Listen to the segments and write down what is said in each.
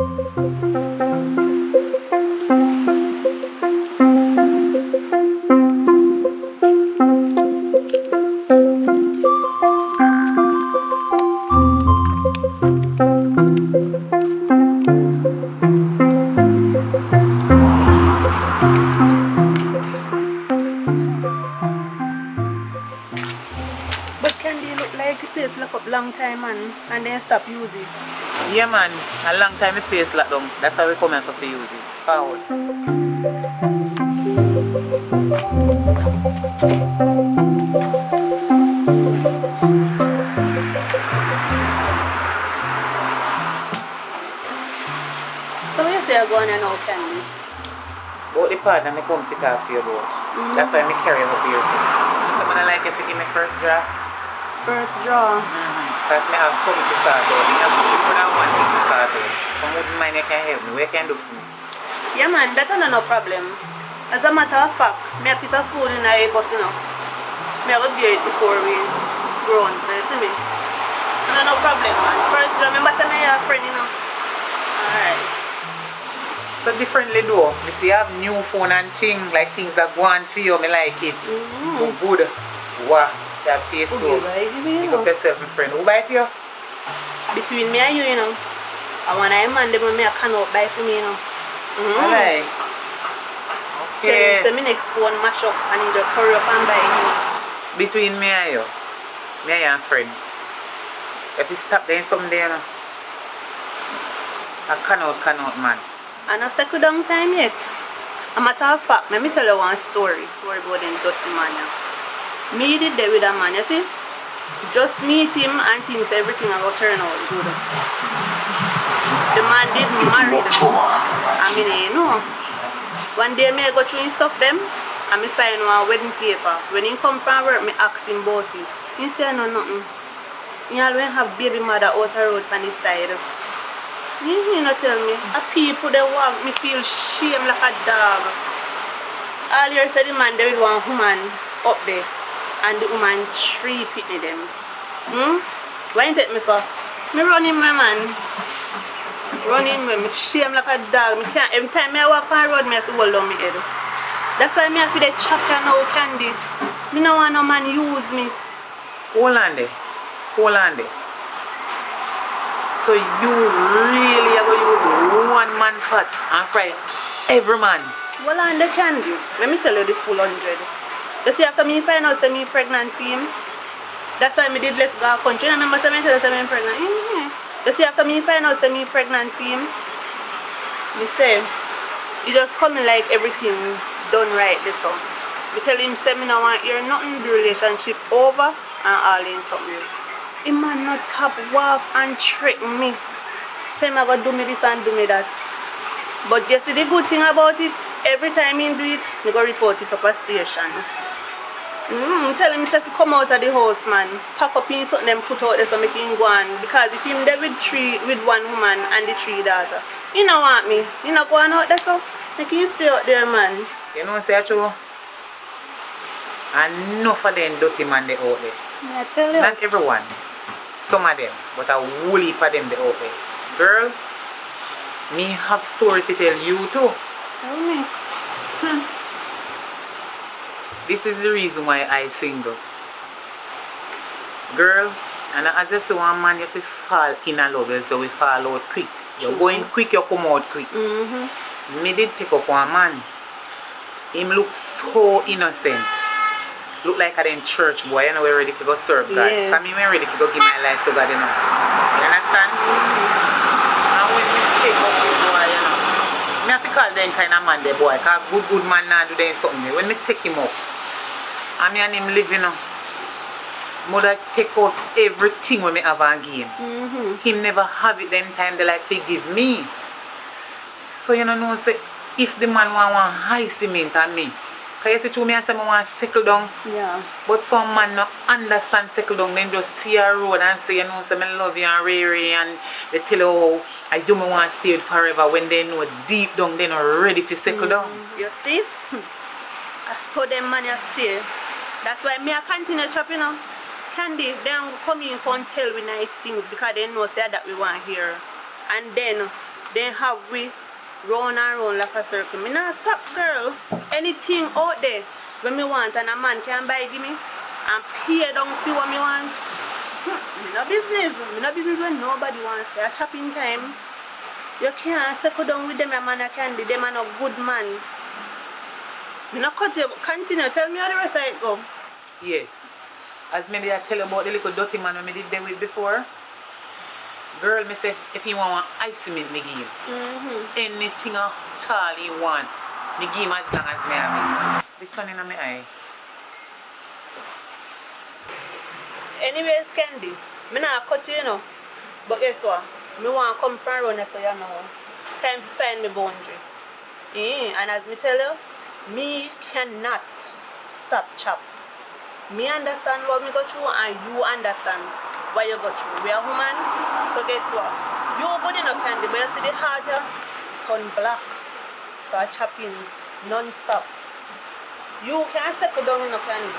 But can they look like the place lock up long time, man, and then stop using? Yeah, man. A long time the place locked down. That's how we come and stuff to use it. Forward. So when you say you're going and now, Candy? About the partner I come to talk to you about. That's why I carry him up here. So I like if you give me first draw. First draw. Because I have something to start out. I have more than one thing to start out. Some of mine you can help me. What can you do for me? Yeah, man, that's no problem. As a matter of fact, me a piece of food in a bus, you know. Me have to bear it before we grow on, so you see me? No problem, man. First draw, remember say me have a friend, you know. Alright. So differently though. You see, I have new phone and things, like things that go on for you, I like it. Good. Wow, that face though. Pick up yourself, my friend. Who buy it for you? Between me and you know. I want a man them me I cannot buy for me, you know. Alright. Okay. So my next phone mash up and you just hurry up and buy it. Between me and you, me and your friend. If you stop doing something there, you know, I cannot, man. And I settle down time yet. A matter of fact, let me tell you one story about them dirty man. Me did there with a man, you see? Just meet him and things, everything will turn out good. The man did marry them. I mean, you know. One day me go through his stuff them and me find one wedding paper. When he come from work, me ask him about it. He say no nothing. He always have baby mother out the road on his side. You not tell me. A people they walk me feel shame like a dog. All you said the man there with one woman up there and the woman three pitney them. Why you take me for? Me run him my man. Run him with me shame like a dog. Me can't every time I walk on the road me have to hold on my head. That's why me have to chop you now, Candy. Me no want no man use me. Hold on there. So you really are going to use one man fat and fry every man? Well, and they can do. Let me tell you the full 100. You see, after me find out say me pregnant for him, that's why me did let go of country. And remember say me tell you say me pregnant. You see, after me find out say me pregnant for him, me say, he just coming like everything done right this song. Me tell him say me no want hear nothing, the relationship over and all in something. He man not have walk and trick me. Say me go do me this and do me that. But you see the good thing about it, every time he do it, me go report it up a station. Tell him say to come out of the house, man. Pack up in something them put out there so make him go on. Because if him there with one woman and the 3 daughters, he don't want me. He not going out there so make him stay out there, man. You know say true? And enough of them dirty man they out there. I tell you. Not everyone. Some of them, but a whole heap of them they out there. Girl, me have story to tell you too. Tell me. This is the reason why I single. Girl, and as you see one man you have to fall in a love, so we fall out quick. You're going quick, you come out quick. Me did take up one man. Him look so innocent. Look like I in church boy, you know we're ready to go serve God. Yeah. I mean we're ready to go give my life to God, you know. You understand? And when we take up the boy, you know, me have to call them kind of man the boy, because good man now do them something. When me take him up, and me and him live, you know, mother take out everything when me have and give him. Him never have it them time they like to give me. So you know say if the man want one high cement on me, because you see through me and say I want to settle down. Yeah. But some man not understand settle down, then just see a road and say, you know, say I love you and Ray and they tell you how I do me want to stay with forever when they know deep down they not ready to settle down. You see? I saw them man you stay. That's why me I continue chopping, you know. Candy, they come in and tell we nice things because they know say that we want to hear. And then Then have we round and round like a circle. Me not stop, girl. Anything out there when me want and a man can buy give me and pay down for what me want. Me no business. Me no business when nobody wants to. A chopping time. You can't settle down with them a man a candy. Them a no good man. Me no cut you. Continue. Tell me how the rest of it go. Yes. As maybe I tell you about the little dirty man when I did there with before. Girl, me say if you want ice cement, me give him. Anything at all you want, me give him as long as me have it. The sun in my eye. Anyways, Candy, me not cut you, you know. But guess what? Me want to come from around so you know. Time to find me boundary. And as me tell you, me cannot stop chop. Me understand what me go through and you understand what you go through. We are human, so guess what? You good enough Candy, but you see the heart here turn black. So I chop in non-stop. You can't settle down in a Candy.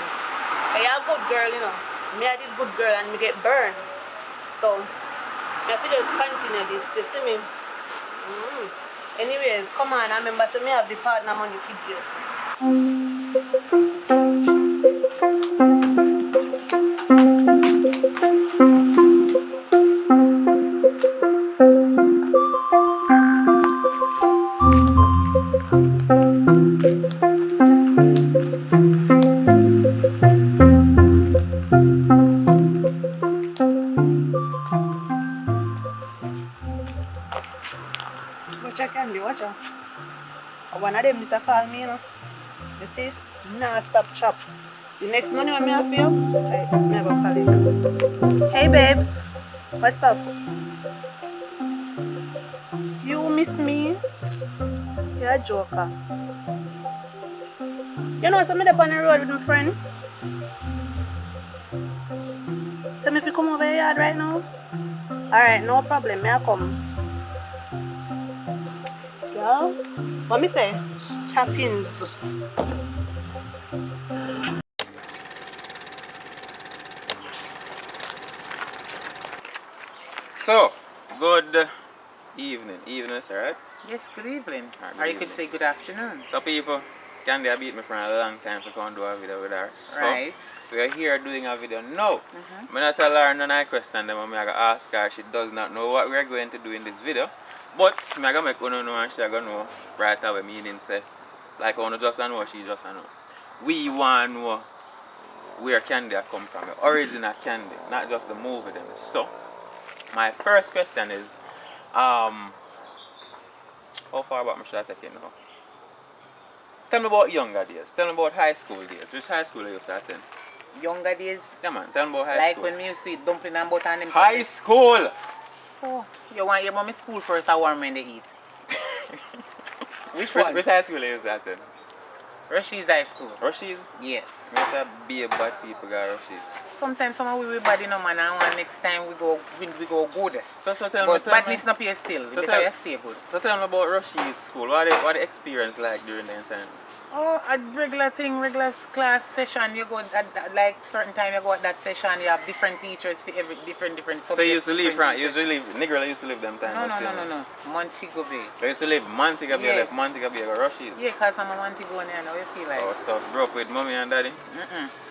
And you're a good girl, you know. Me I did good girl and me get burned. So I have to just continue this, you see me? Anyways, come on, I remember so me have the partner money figure. Watch out, Candy, watch out. One of them is a call me, you know. You see? Nah, stop chop. The next money when me have for you, I just me go call you. Hey babes, what's up? You miss me? You're a joker. You know, so me up on the road with my friend. So me if you come over your yard right now? Alright, no problem, me I come. Girl, what me say? Choppings. So, good evening. Evening, sir, right? Yes, good evening. Alright, good Or you could evening. say good afternoon. So, people, Candy I beat me for a long time to come do a video with her. So, Right. we are here doing a video now. I'm not tell her none of I question them, and I'm going to ask her. She does not know what we are going to do in this video. But I'm going to make her know and she's going to know right away, meaning say, like I want to just know, she just know. We want to know where Candy come from, the original Candy, not just the movie them. So, my first question is, how far back should I take it now? Tell me about younger days. Tell me about high school days. Which high school you used to attend? Younger days, Yeah man, tell me about high like school. when me used to eat dumpling and butter and them. High school! So, you want your mommy school first or warm when they eat? Which one? Which high school you used to attend? Rushie's High School. Rushie's? Yes. I used to be a bad people got Rushie's. Sometimes some we bad you know man and one next time we go good. So tell But me, badness not pay still. So Better you stay good. So tell me about Rushie's school. What the experience like during that time? Oh, a regular thing, regular class session. You go at like certain time you go at that session. You have different teachers for every different subjects. So you used to live different from, you used to live, Negrola used to live them time? No. Montego Bay. So you used to live Montego Bay, Yes. like Montego Bay, or Rushie's? Yeah, because I'm a Montego now. How you feel like? Oh, so grew up with mommy and daddy?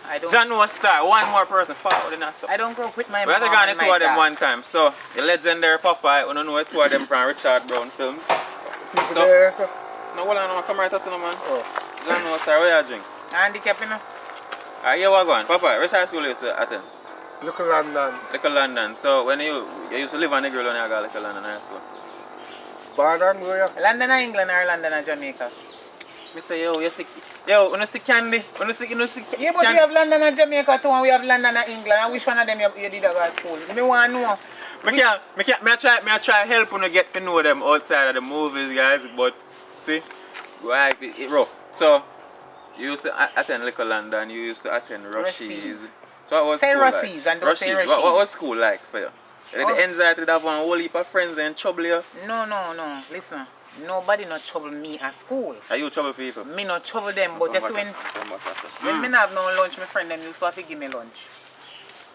I don't. So no star, one more person forward in that. So. I don't grow up with my We have mom to go on and the my two of them dad. one time. So the legendary Popeye, I don't know two of them from Richard Brown films. So no, hold on, come right us no man. Oh. So no star, what you drink? Handicap, you know? Yeah, what going? Popeye, which high school you used to attend? Little London. Little London. So when you used to live in Negril when you got Little London High School? Born and grew up. London or England or London or Jamaica? Me say you see Candy, you see Yeah, but we have London and Jamaica too, and we have London and England. And which one of them you did go to school? Me want to know. Me try help when you get to know them outside of the movies, guys. But see, like it rough. So you used to attend Little London, you used to attend Rushie's. So what was Say school Rushie's like? and don't say Rushie's. Rushie's. What was school like for you? Did Oh. the anxiety to have a whole heap of friends and trouble you? No. Listen, nobody no trouble me at school. Are you trouble people? Me no trouble them, but just when me not have no lunch, my friend them used to have to give me lunch.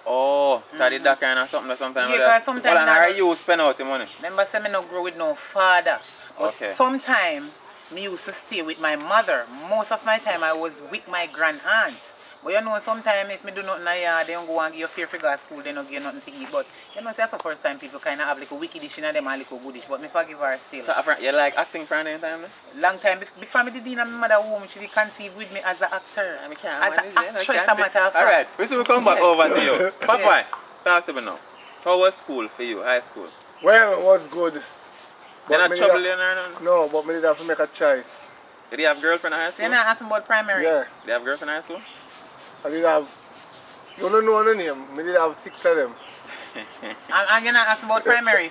Oh, so did that kind of something that sometimes... Yeah, 'cause sometimes Well, and I are don't- you spend out the money? Remember, say me no grow with no father. But Okay. sometime me used to stay with my mother. Most of my time I was with my grand aunt. But you know, sometimes if me do nothing in the yard, they don't go and give you fair figure at school, they don't give you nothing to eat. But you know, see, that's the first time people kind of have like a wicked dish in them and like a good dish. But me forgive her still. So, you like acting for any time? Long time before me did in my mother home, she did conceive with me as an actor. I can't As manage an it, I actress, can't a do- matter of fact. Alright, we should come back Yes. over to you. Papa, Yes. talk to me now. How was school for you, high school? Well, it was good. You But not me trouble did you or no, but me did have to make a choice. Did you have girlfriend in high You're school? not asking about primary. Yeah. Did you have girlfriend in high school? I did have, you don't know the name, me did have 6 of them. And you're not asking about primary.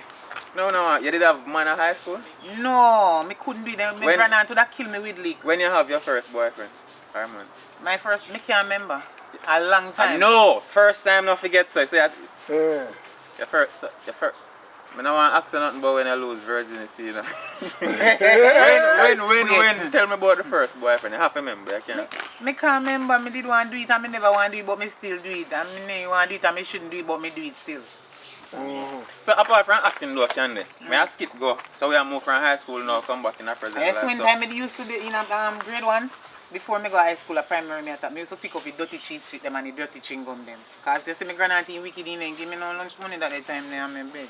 No, you did have man in high school? No, me couldn't do it. My When- grand aunt would have killed me with leak. When you have your first boyfriend? Or man? My first, me can't remember. A long time. No, first time not forget so. So Yeah. your first, I don't want to ask you nothing about when you lose virginity, you know. when, tell me about the first boyfriend. You have to remember, you can't. Me can't remember. Me did want to do it and me never want to do it, but me still do it. And me never want to do it and me shouldn't do it, but me do it still. So apart from acting though, Candy, may I skip go? So we are moved from high school now, come back in our present Yes, life. when So, time me used to do in grade 1, before me go high school at primary, me used to pick up the dirty cheese street them and the dirty chewing gum them. Because they say me grand auntie wicked in and give me no lunch money that time they am in bed.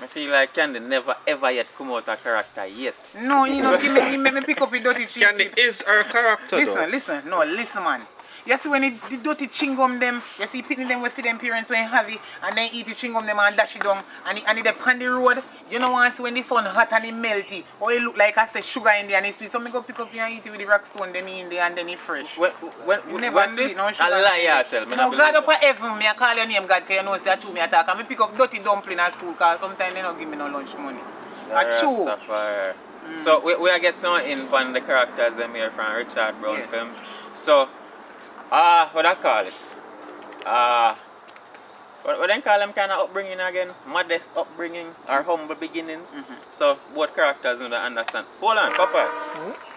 I feel like Candy never ever yet come out of character yet. No, you know, give me, he make me pick up the dirty cheese Candy street. is her character though. Listen, man. You see when the dirty chewing gum them, you see pitting them with them parents when have it, and then eat the chewing gum them and dash it down, and it up on the road. You know once when the sun hot and it melty, or it look like I say sugar in there and it's sweet. So me go pick up here and eat it with the rock stone them in there and then it fresh. When this, no a sugar. lie you tell me. No, not God believe up at heaven, me I call your name God, because you know say I chew me attack. And me pick up dirty dumpling at school, because sometimes they don't give me no lunch money. I chew. Rastafari. So we are get some in on the characters them here from Richard Brown Yes. films. So what I call it? What they call them kind of upbringing again? Modest upbringing or humble beginnings. So both characters don't understand. Hold on, Papa.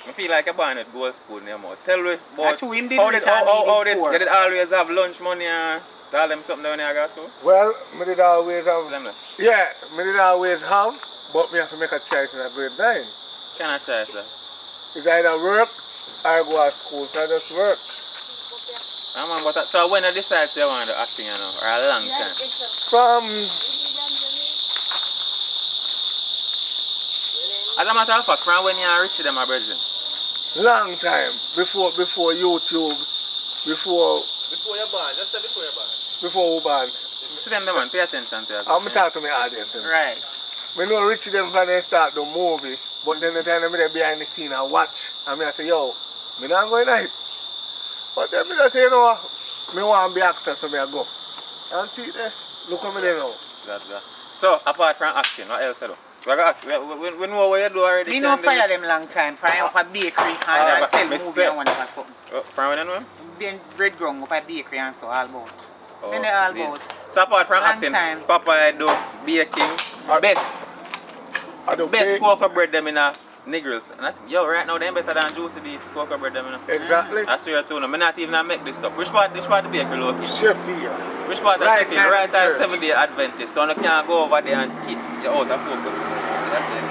I feel like a born with gold spoon in your mouth. Tell me about Actually, him did how rich did and he how did did poor. you did always have lunch money and tell them something down here at school? Well, me did always have, So them there. yeah, me did always have, but me have to make a choice in a grade 9. Can I try that? It's either work or go to school, so I just work. So when I decide to want to do acting, you know, or a long time? From, As a matter of fact, from when you are rich, them are brethren. long time, before YouTube, before Before you're born, just say before you're born. Uban. See them, man, pay attention to I'm talk to my audience. Right. Me know Richie them when they start the movie, but then the time me there behind the scene I watch, and me I say, yo, me not going night. But then me just say, you know, me want to be actor, so me I go. And see there, look at me there now. That's that. So, apart from acting, what else you do? We know what you do already. Me no Candy. fire them long time. Fry up a bakery and but sell me movie say- and whatever something. From when you know? Then bread ground up a bakery and so all about. Oh, Then they all see. about. So, apart from Long acting, time. Papa I do baking. Best I do best bake. cocoa bread them in a niggles. And I think, yo, right now, they better than juicy beef cocoa bread them in a. Exactly. I swear to you, me not even make this stuff. Which part the bakery located? Chef Which part of Right Sheffield? side Right of the at church. 7 Day Adventist. So you can't go over there and tip you out of focus. That's it.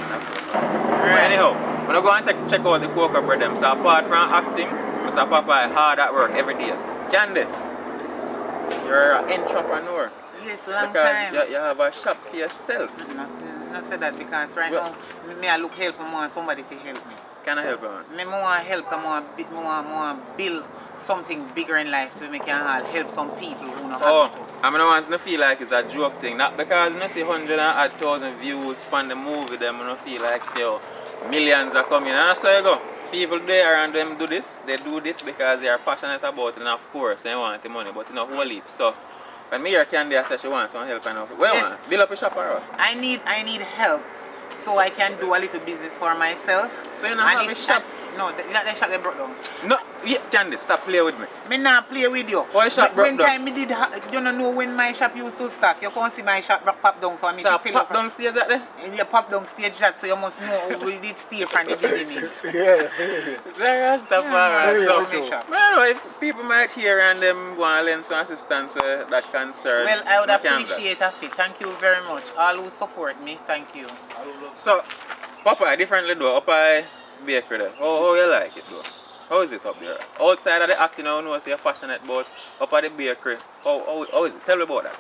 But anyhow, when I go and check out the cocoa bread them, so apart from acting, Mr. Papa is hard at work every day. Candy, you're an entrepreneur. Yes, long Because time. you have a shop for yourself. Not say that because right Well- now, me I look help and want somebody to help me. Can I help you, man? Me want help and want build something bigger in life to make can all help some people who know Oh, how to. I don't want to feel like it's a joke thing. Not because you see 100,000 views on the movie, them I don't feel like say, oh, millions are coming. And that's how you go. People there and them do this. They do this because they are passionate about it, and of course they want the money, but in a whole heap. So when me hear Candy say she wants some help and all. Where Yes. you want? Build up a shop or what? I need help so I can do a little business for myself. So you don't And have a if- shop? No, that shot they broke down. No, yeah, Candy, stop playing with me. Me not play with you. Why shop broke When down? time me did, you don't know when my shop used to start. You can't see my shop pop down, so I need So to tell pop you. downstairs at there? And you pop down stage that, so you must know we did stay from the beginning. Yeah. Very stuff, alright. yeah, So, true. well, no, if people might hear and them go and lend some assistance with that concern. Well, I would we can do that. appreciate it. Thank you very much. All who support me, thank you. So, Papa, differently though, up by bakery there. How you like it though? How is it up there? Outside of the acting, I know you're passionate about up at the bakery. How is it? Tell me about that.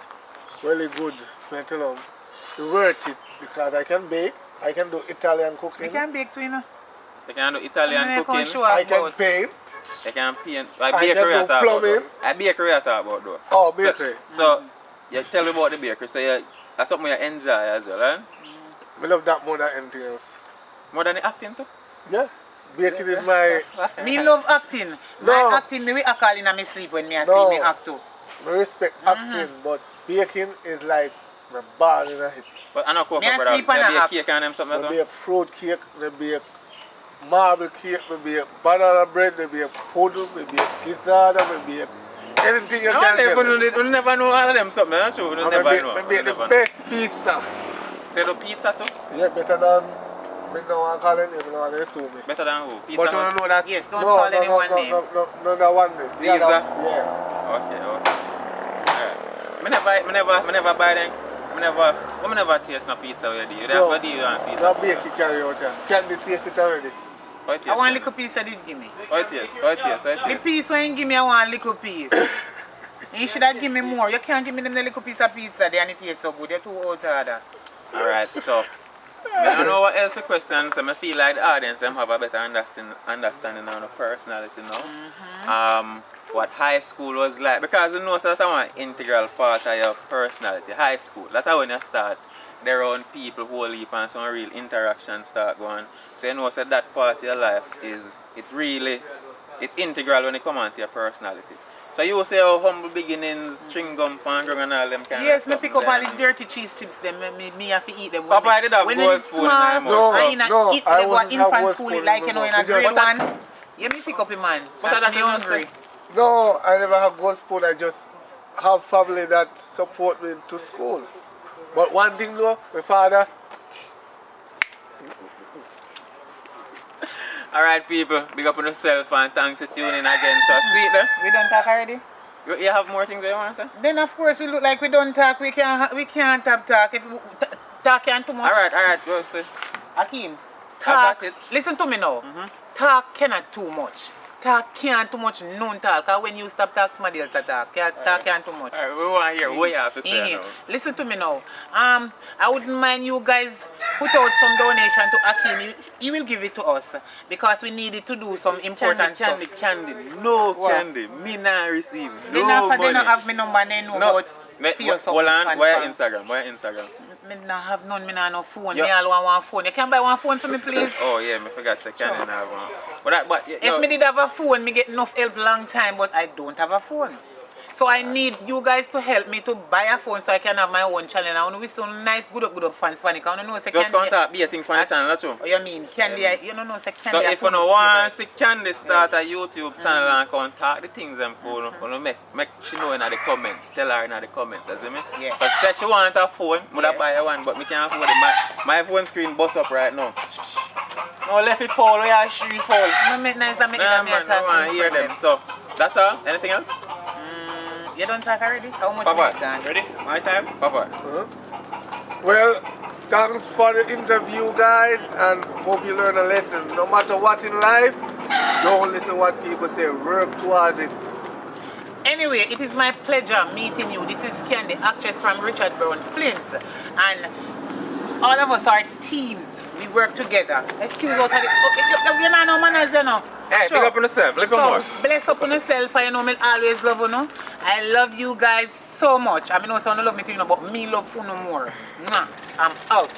Really good. I tell them, it's worth it because I can bake, I can do Italian We cooking, can bake too, you know. You can do Italian cooking. I can paint. You can paint. Like I bakery can I do talk about plumbing. though. Like bakery I talk about though. Oh, bakery. So you tell me about the bakery. So that's something you enjoy as well, eh? I love that more than anything else. More than the acting too? Yeah. Baking is my, Me love acting. No. My acting, me we a call in my sleep when me a No. sleep, me act too. I respect acting, but baking is like my ball in a hit. But I know Coco Me a brother. sleep So and you a bake act. cake and them something I like that? bake fruit cake, I bake marble cake, I bake banana bread, I bake pudding, I bake gizzard, I bake anything you No, can never tell me. know, you never know all of them something, that's true. You I never bake, know. I You bake the never know. best pizza. So you do pizza too? Yeah, better than, me don't want to call it, you don't want to sue me. Better than who? Pizza But you Hut? don't know that's... Yes, don't call anyone name. No, that one name. Caesar? Yeah. Okay. Alright. Me never buy them. Me never taste no pizza where you do. You No. never do you want pizza. That bake you carry out here. Can't they taste it already? How it I want taste? little piece of did give me. How it taste? How it taste? How it The taste? piece when you give me, I want little piece. You should have given me more. You can't give me them the little piece of pizza there and it tastes so good. You're too old to order. Alright, so I don't know what else for questions. So I feel like the audience them have a better understanding on the personality now. What high school was like, because you know so that's one integral part of your personality. High school, that's when you start around people who will leap and some real interaction start going. So you know so that part of your life is integral when it comes on to your personality. So you say how humble beginnings, chewing gum, pandrong and all them kind Yes, of me stuff pick up all there. the dirty cheese chips them, me have to eat them. Papa, I did have when gold it's spoon in small, my mouth, I so- eat No, I they go wasn't have infant gold school spoon like in you know my in mouth. a grade But that- one. Yeah, me pick up a man. But That's that me you don't hungry. say. No, I never have gold spoon. I just have family that support me to school. But one thing though, my father, Alright people, big up on yourself and thanks for tuning in again. So see it there. We done talk already? You have more things that you want to say? Then of course we look like we don't talk. We can't have talk if we talk can't too much. Alright, go see. Akeem, I talk. got it. Listen to me now. Talk cannot too much. Talk can't too much. None talk. Cause when you stop talk, somebody else a talk. Talk can't too much. Alright, we want to hear what you have to say now. Listen to me now. I wouldn't mind you guys put out some donation to Akeem. He will give it to us because we need it to do some important stuff. Candy. No What? candy. Me not receive. They No not money. have me number. They know No. about feel something. Hold on, fan where fan. Instagram? Where Instagram? Me not have none. Me not no phone. Yeah. Me all want one phone. You can buy one phone for me, please. Oh yeah, I forgot to candy Sure. have one. But If me did have a phone, me get enough help long time, but I don't have a phone. So I need you guys to help me to buy a phone so I can have my own channel. I want to be so nice, good up fans funny. I don't know say just Candy. contact be things on the channel, that's true. Oh, you mean Candy? You don't know say Candy. So a if phone you is want to favorite. see Candy start a YouTube channel and contact the things them phone, you make she know in the comments. Tell her in the comments, as you mean? Yes. So she said she want a phone, would Yes. buy her one, but me can't afford it. My phone screen bust up right now. No, left it fall, we are she fall. No, make nice and make Nah it man, I want to hear them. So that's all. Anything else? You don't talk already? How much Papa, minute gone? ready? My time? Papa. well, thanks for the interview, guys, and hope you learn a lesson. No matter what in life, don't listen what people say. Work towards it. Anyway, it is my pleasure meeting you. This is Candy, actress from Richard Brown Flint. And all of us are teams. We work together. Excuse out of it. Okay, you know no manners, you know. Hey, Sure. pick up on yourself. Look So, more. bless up on yourself. I know me always love you, know. I love you guys so much. I mean, no someone love me too, you know, but me love you no more. Mwah. I'm out.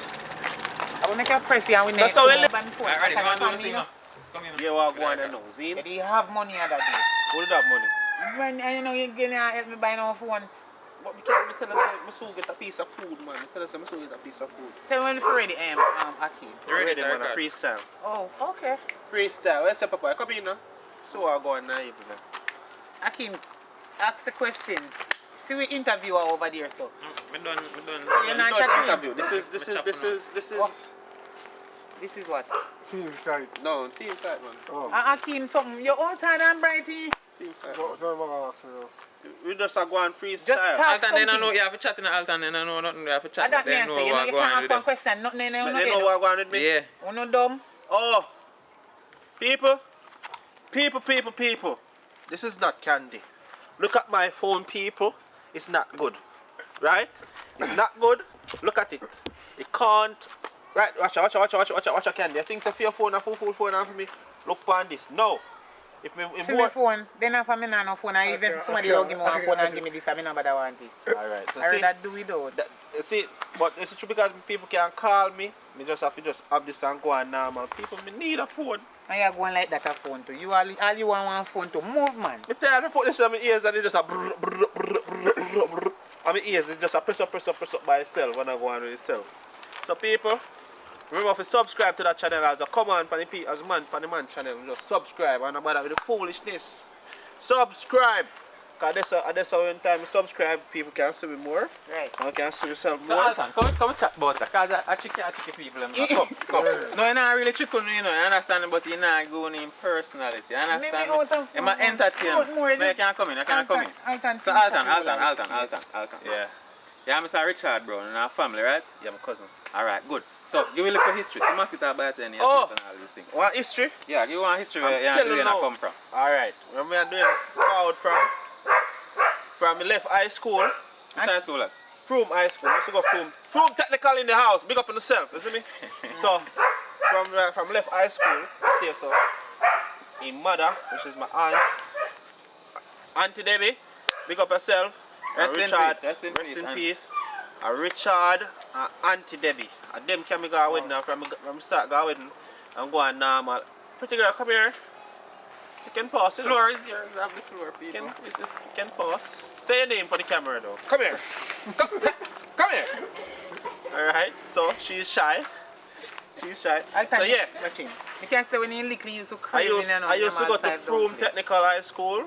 I will make a press here and we That's next. how we live. Alright, Alright, come on, do the thing now. Come here. Yeah, what go on there now? See? Do you have money other day? Who did that money? When you know you're gonna help me buy no phone. But me tell us I so get a piece of food, man. Me tell us I so get a piece of food. Tell me when it's ready, Akeem. You ready, man, a Tarkat? freestyle. Oh, okay. Freestyle. Where's the papa? Come in now. So I go on now evening. Akeem, ask the questions. See we interviewer over there, so. Me done. You're not Don't chatting. interview. This is What? This is what? team side. No, team side, man. Oh. Akeem, something. You're all tired and brighty. Team side. What am I gonna ask you? We just are going freestyle. Just talk Alton, they don't something. know you have to chat in the Alton, they don't know nothing, you have to chat, That they means know you what you going can't on ask with one them. question. Nothing, But they know what going with me. Yeah. You no dumb. Oh, people. This is not candy. Look at my phone, people. It's not good, right? It's not good. Look at it. It can't. Right, watch out, candy. I think it's a phone, a full phone on for me. Look on this. No. If See my phone. Then if I'm not no phone, I even somebody will give me one phone and give me this, I mean but I want it. Alright, so I see, rather do it though. see, but it's true because people can call me. Me just have to just have this and go on normal. People, me need a phone. And you're going like that a phone too. You all you want one phone to move, man. Me tell you, I put this on my ears and it just a brr, brr, brr, brr, brr, brr. On my ears, it just a press up by itself when I go on with itself. So people, remember to subscribe to that channel as a command for the man channel. Just subscribe and no matter with the foolishness. Subscribe. Because that's how when time you subscribe, people can see me more. Right. And can see yourself So more. Alton, come chat about that, because I tricky people, come. No, you're not really tricky, you know, you understand, but you're not going in personality, you understand? I'm an entertainer. I can come in. So Alton. Yeah. Yeah, I'm Mr. Richard, bro, and our family, right? Yeah, my cousin. Alright, good. So, give me a little history. See mosquito bite and Oh. and all these things. What history? Yeah, give one history where telling you you now. come from. Alright. When we are doing forward from the left high school, Which high school at? Froome High School. I used to go Froome technical in the house. Big up on yourself, you see me? So from left high school, there so in mother, which is my aunt, Auntie Debbie, big up yourself. Rest in Richard, peace, rest in peace, Auntie. peace. Richard and Auntie Debbie. And them can me go wedding now from start go wedding and go on normal. Pretty girl, come here. You can pause. You know. Floor is yours, have the floor, You people. can pause. Say your name for the camera though. Come here. Come here. Alright, so she's shy. So yeah, You can say when you little you used to I crazy used to go to Froome Technical High School.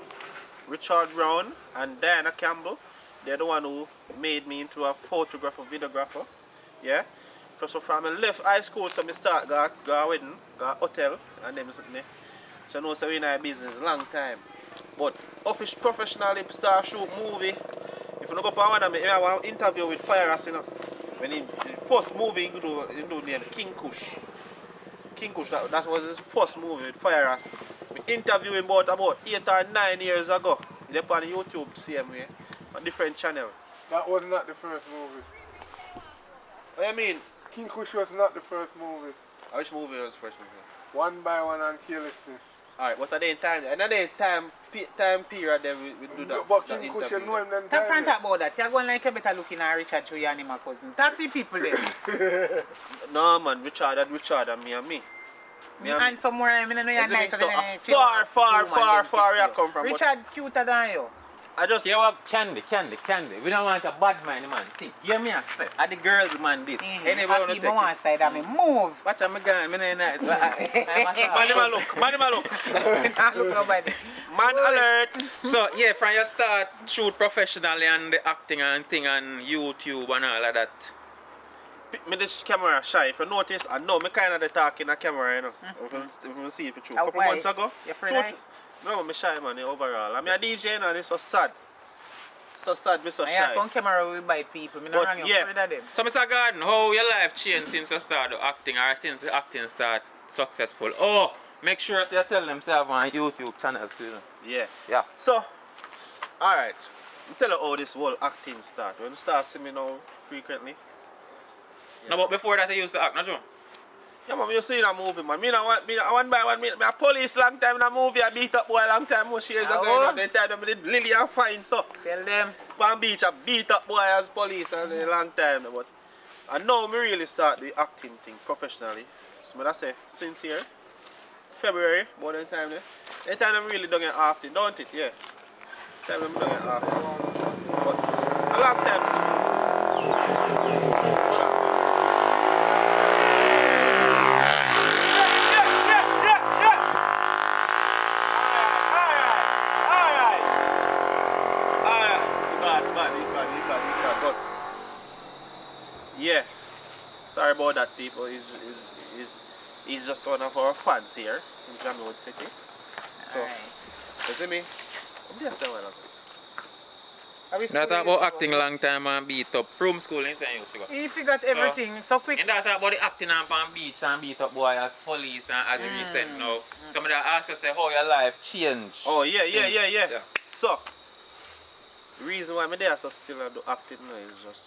Richard Brown and Diana Campbell. They're the one who made me into a photographer, videographer. Yeah. So from I left high school, so I start go wedding, go hotel, and then me. So no, so we in our business long time. But official professionally start shoot movie. If you look up on one of me, I want interview with Fire Ass, you know. When the first movie he do named King Kush. King Kush, that was his first movie with Fire Ass. We interviewed him about 8 or 9 years ago. He's on YouTube, same way, on different channel. That was not the first movie. What do you mean? King Kush was not the first movie. Which movie was the first movie? One by One and Carelessness. Alright, what are they in time? Another time period then we do that. But that King Kush, interview. you know him them Talk time. front about that. You're going like you better looking at Richard through your animal cousin. Talk to the people then. No man, Richard and me and me. And somewhere I mean, I know you're Is it nicer so than far you come from. Richard cuter than you. I just You have candy. We don't want a bad man, man. Think. Hear me, I say. Are the girls, man, this. Anybody want to Keep take on one it? side of me. Move. Watch out, my guy. I'm in night. Man him a look. Nah, look nobody. Man alert. So, yeah, from your start, shoot professionally and the acting and thing on YouTube and all of that. Me this camera shy. If you notice, I know me kind of the talk in the camera, you know. If you see it, true. How Couple why? months ago. You afraid No, me shy man overall. I'm a DJ and it's so sad. So sad, me so I have shy. some camera we buy people. Me not But wrong, you're yeah. afraid of them. So, Mr. Garden, how your life changed since you started acting or since the acting start successful? Oh, make sure you tell them to have on YouTube channel too. Yeah. Yeah. So, alright. Me tell you how this whole acting start. When you start seeing me now frequently. No, but before that, I used to act, not true? Yeah, man, you see in a movie, man. Me one by one, me a police long time in a movie, I beat up boy long time, most years ago. You know, they tell them I did Lily and fine, so. Tell them. Palm Beach, I beat up boy as police and a long time. But I know me really start the acting thing professionally. So I say, since here, February, more than time there. That time I'm really done it often, don't it? Yeah. Time I'm done it often. But a long time. Yeah, sorry about that, people. He's just one of our fans here in Jamaican City. So, you see me? I'm just saying, That about acting long time and beat up. From school in St. Used to go. He forgot everything so quick. And that about the acting on beach and beat up boy as police and as recent now. Somebody ask us say how your life changed. oh, yeah. So, the reason why I'm there so still do acting now is just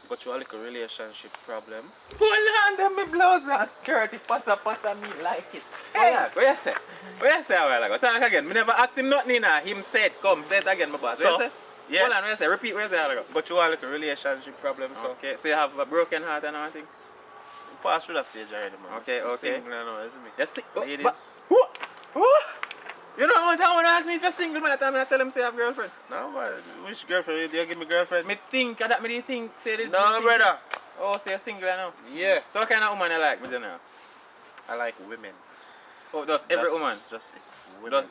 got through a little relationship problem. Hold on, them me blouse and skirt, it passa me like it. Hey, what you say? What you say a while ago? Talk again. Me never asked him nothing in him said, come, say it again, my boss. What you say? Yeah. Hold on, what you say? Repeat what you say a while ago. Got through a little relationship problem, so. Okay, so you have a broken heart and everything? Pass through that stage already, man. Okay. Single now, isn't me? You see? Ladies. You know one time when I ask me if you're single, man, I tell him say I have a girlfriend. No, man. Which girlfriend? Do you give me girlfriend? Me think, that me think, say this. No, brother. Oh, so you're single now? Yeah. So what kind of woman you like, me now? I like women. Oh, just every That's woman? Just it. Women.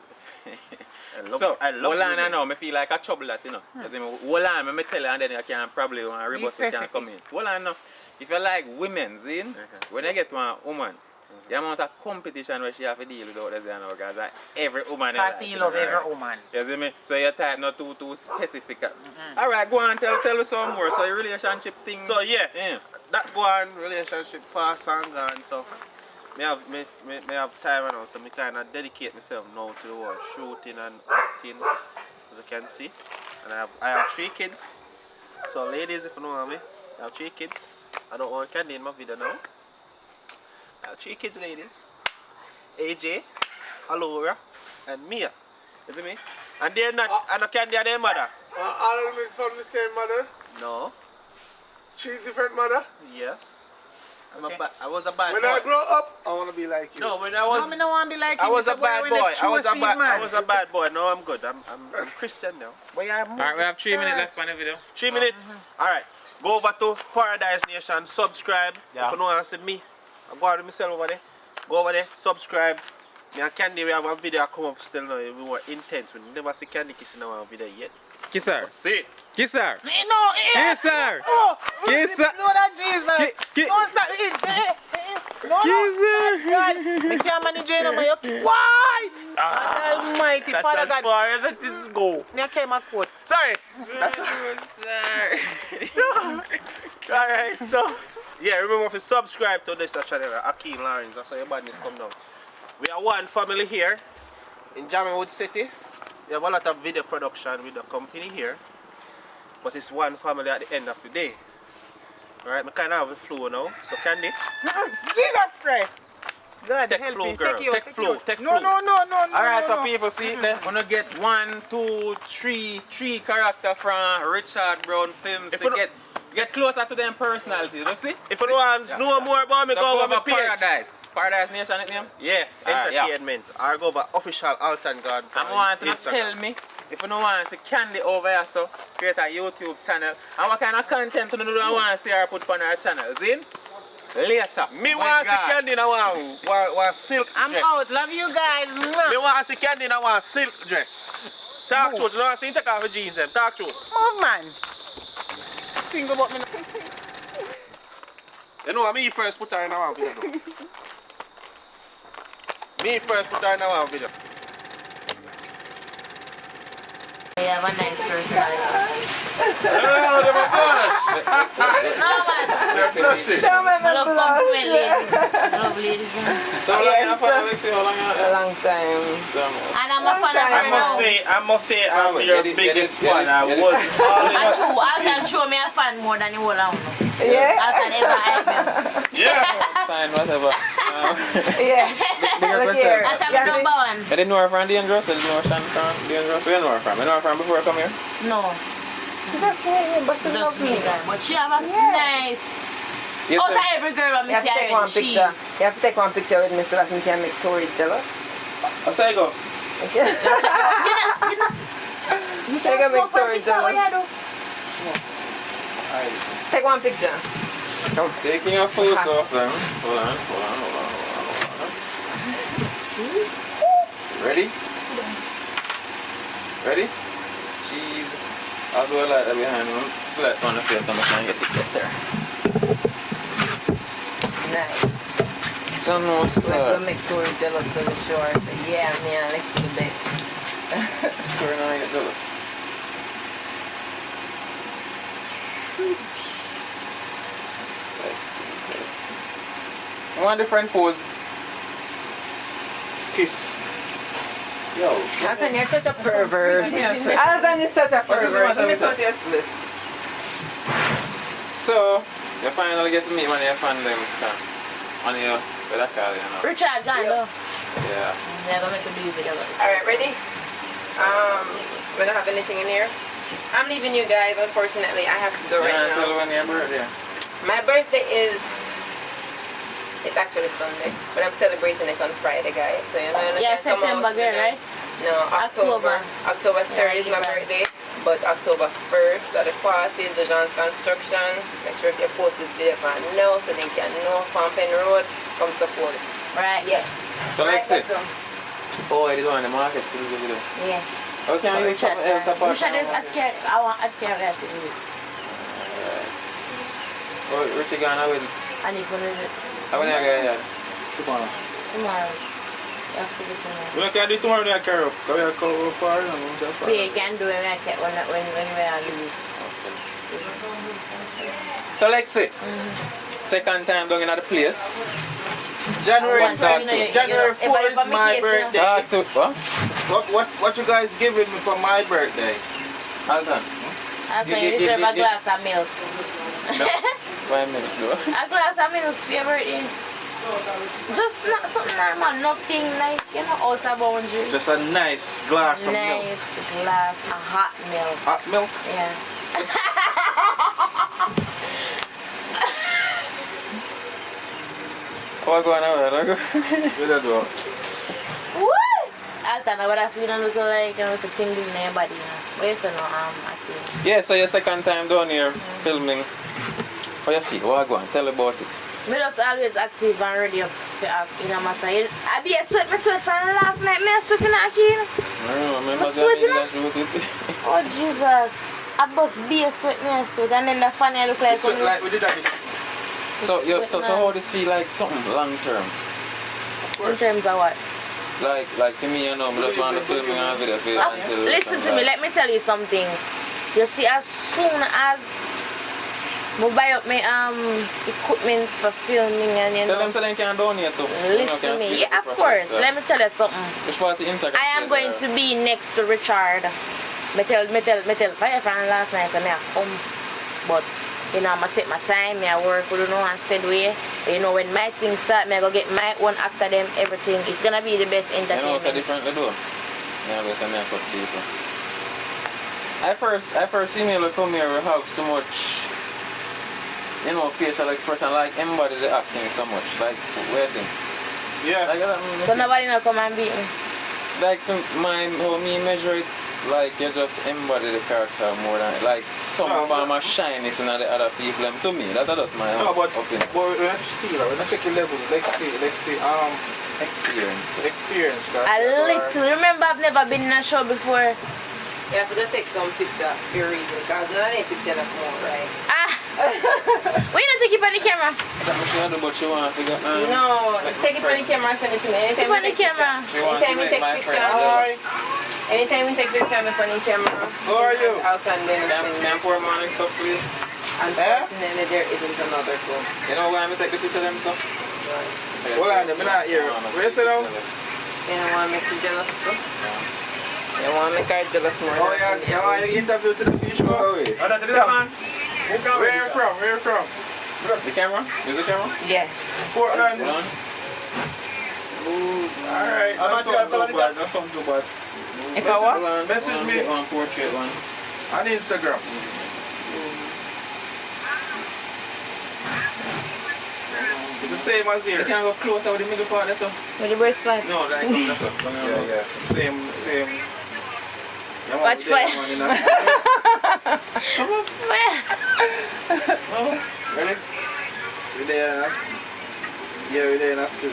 So, I love hold on women. now, I feel like a trouble that, you know. As in, hold on, I tell you and then you can probably want to rebut you can come in. Hold on now. If you like women, see, when you get to a woman, the amount of competition where she have to deal with others, you know, because like, every woman I feel love every woman. You see me? So your type not too specific. Alright, go on, tell us some more. So your relationship thing. So yeah, that go on, relationship pass and gone, so me have time now, so me kind of dedicate myself now to the work, shooting and acting, as you can see. And I have 3 kids. So ladies, if you know me, I have 3 kids. I don't want candy in my video now. I have 3 kids, ladies. AJ, Alora, and Mia. You see me? And they're not, I don't candy their mother. All of them is from the same mother? No. 3 different mother? Yes. Okay. I was a bad When boy. I grow up, I want to be like you. No, when I was, No, me no want to be like I him. was It's a bad when boy. they throw seed, man. I was a bad boy. No, I'm good. I'm Christian now. But you have Alright, we have 3 minutes left on the video. 3 minutes. Alright. Go over to Paradise Nation, subscribe. Yeah. If you know what I see me, I go out with myself over there. Go over there, subscribe. Me and Candy, we have a video come up still now. We were intense. We never see Candy kissing our video yet. Kiss her. See it. Kiss her. No, yeah. Kiss her. Oh, Kiss her. Lord of Jesus. Don't stop it. No, Kiss her. God, I can't manage it no more. Why? Almighty That's Father as God. far as it is go. I came my coat. Sorry. That's Alright, so yeah, remember to subscribe to this channel, Akeem Lawrence, that's how your badness come down. We are one family here in Jamaican City. We have a lot of video production with the company here, but it's one family at the end of the day. Alright, I kind of have a flow now, so Candy, Jesus Christ. God take help flow me. girl, Take you, take flow, take No. flow. Alright, so no. people see it there. Wanna get 1, 2, 3 character from Richard Brown films If to you get closer to them personality, you see? If you want to know more about me, So go over my over page. Paradise Nation it name? Yeah, Alright, yeah. entertainment. Or go over official Alton God. I want to tell me if you don't want to see Candy over here, so create a YouTube channel. And what kind of content you don't want to see her put on her channel, see? Later. Me My want to see God. Candy in a one silk I'm dress. out. Love you guys. Me want to see Candy in a one silk dress. Talk truth. You know what I'm saying? Take off the jeans them. Talk truth. Move, man. Single but me. You know what? Me first put her in a one video though. Me first put her in a one video. You have a nice personality. Oh, they were good. No, man. They're blushing. I love compliment ladies. I love ladies. So how long you follow Lexi? How long you A long time. And I'm a fan of her now. I must say, I'm your biggest fan. I was all And true, I can show me a fan more than the whole of them. Yeah? I can ever hype him. Yeah. Fine, whatever. Yeah. Bigger Look question. here. That's a number one. I didn't know her from Dangerous. I didn't know her from Dangerous. Where you know her from? You know her from before I come here? No, That's me, but she's just me. lovely. But she have a nice. Yes, Out sir. of every girl I You have see to take one already, she. picture. You have to take one picture with me so that we can make Tori jealous. I'll say go. Okay? You Take a smoke make Tori one picture, what jealous. you do? Take one picture. Come. Taking a photo of them. Hold on. Ready? Ready? Cheese. I'll do a light behind him. Light on the face, I'm trying to get it there. Nice. So no We're start. gonna make Tori jealous of the shore. So yeah, man, let's do the best. We're gonna get those. One different pose. Kiss. Yo. Alton, you're such a pervert. Alton is such a pervert. Let me cut your split. So, you finally get to meet one of your fan them on your what I call it, you know. Richard, gone though. Yeah. Yeah, gonna make a video video. Alright, ready? We don't have anything in here. I'm leaving you guys, unfortunately. I have to go right Tell now. when your birthday. My birthday is... It's actually Sunday, but I'm celebrating it on Friday, guys. So, you know, Yeah, come September out, girl, right? No, October. October 3rd is my birthday, but October 1st at the party, the John's Construction. Make sure you post this video for now so they can know from Penn Road. Come support it. Right. Yes. So let's see. Let's go. Oh, it is on the market to do the video. Yeah. Okay, I use something else apart Richard from is at care. I want at care to do this. Oh, Richard gonna win. And if you do it How many are you Tomorrow. tomorrow, you have to do it tomorrow. We can do tomorrow, I carry up. Because we are coming over far, and we'll just Yeah, you can do it when I get when we are leaving. So let's see. Second time down in the place. January One time, you know, January if 4th I is remember my case, you know. birthday. What? What you guys giving me for my birthday? Alton. I say you deserve a glass of milk. No? 5 minutes though. A glass of milk for your birthday. Just not something normal, nothing like, you know, out of boundary. Just a nice glass of milk. Nice glass of hot milk. Hot milk? Yeah. What's going on? We don't do it. What? Alton, what I feel look like you know, the thing in your body, you know. But you say no, I think. Yeah, so your second time down here filming. How you feel? What go on? Tell about it. Me just always active and ready up to act in a matter. I be a sweat, me sweat from last night. Me a sweating again. Remember sweating, that Oh Jesus. I must be a sweat, me a sweat. And then the funny I look like It's like we did that. So how this feel like something long term? in terms of what? Like to me, you know, I just want to film a video for you until Listen to me, let me tell you something. You see, as soon as I buy up my equipment for filming and you Tell know. them so they can donate too. Listen to me, yeah, of course. Let me tell you something. Which part of Instagram? I am going to be next to Richard. Me tell fire friend last night and I come. But you know, I'm take my time, I work with you know and said way. You know when my things start, I go get my own after them, everything. It's gonna be the best You know entertainment. what's differently though? Yeah, but I'm not people. I first seen you come here we have so much, you know, facial expression, like embody the acting so much, like wedding. Yeah. Like, So nobody not come and beat me. like how me measure it, like you just embody the character more than like some form of shyness in the other people. To me, that's my No, but opinion. we have to see that. We're not checking levels. Let's see. Experience. Experience. A little. Remember, I've never been in a show before. You have to go take some picture for your reason, because not any picture that's more, right? We don't take it on the camera. That's what she had to do, but she want to figure out. No, take it on the camera and send it to me. Take it on the camera. She wants to Anytime we make take my picture, friend jealous. anytime we take picture on the funny camera, How are you? I'll send them. Can I pour morning stuff please? Unfortunately, there isn't another phone. You know why I take the picture of them so? Hold on, I'm not here. Where is it now? You don't want to make you jealous, too? You want to make her jealous more. Oh, yeah. You want to interview to the fish show? Oh, wait. Oh, that's the man. Where you from? Where you from? The camera? Use the camera? Yeah. Portland. Hold on. Alright. That's something too bad. That's something too bad. If I what? Message me on portrait one. on Instagram. It's the same as here. You can go closer with the middle part, that's all. With the breast part. No, like that's all. Yeah. Same. You Watch want fire. to Ready? We're there in us. Yeah, we're there in us too.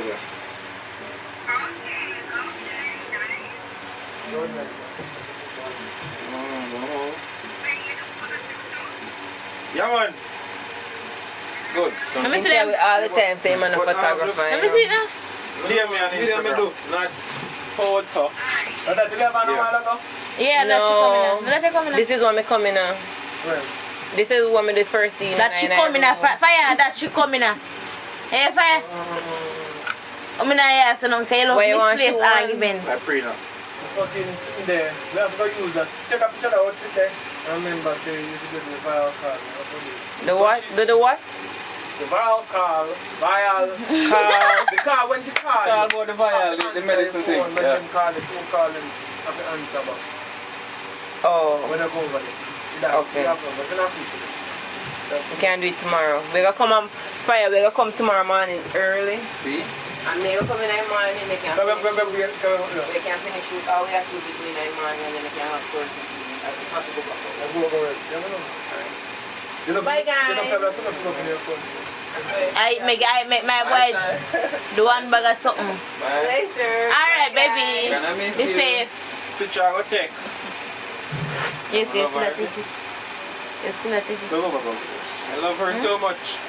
Yeah, man. Good. Let me see Yeah, them. we all the time say man a photographer. Let me see it now. Video me on Instagram. Not photo. Yeah, that you coming now. That you coming now. This is when me coming now. This is when me the first scene. That you coming now. Fire, that you coming now. Hey, Fire. I'm not here, so don't tell Where you you want this place to one? argument. I pray now. There. We have to use that. Take a picture of what's in there. I remember saying you should get the viral call. The what? The what? The viral call. Viral call. The call when you call. Call about the vial, the medicine thing. When Yeah. them call it, who call them have to answer back. Oh, When I go over there. Okay. But you're not people. we can do it tomorrow. We gonna come on fire. We gonna come tomorrow morning early. See? And they will come in the morning. They can Come finish. on. They can finish shoot all we have to do between the morning and then they can have course. I have to go back home. Go over it. You know, Bye, You know, guys. so much stuff in your phone. I make my boy do one bag of something. Later. Alright, baby. Can I miss Be you? safe. Picture I go take. Yes, yes, Bye-bye. that is it. Yes, that is it. Go. I love her so much.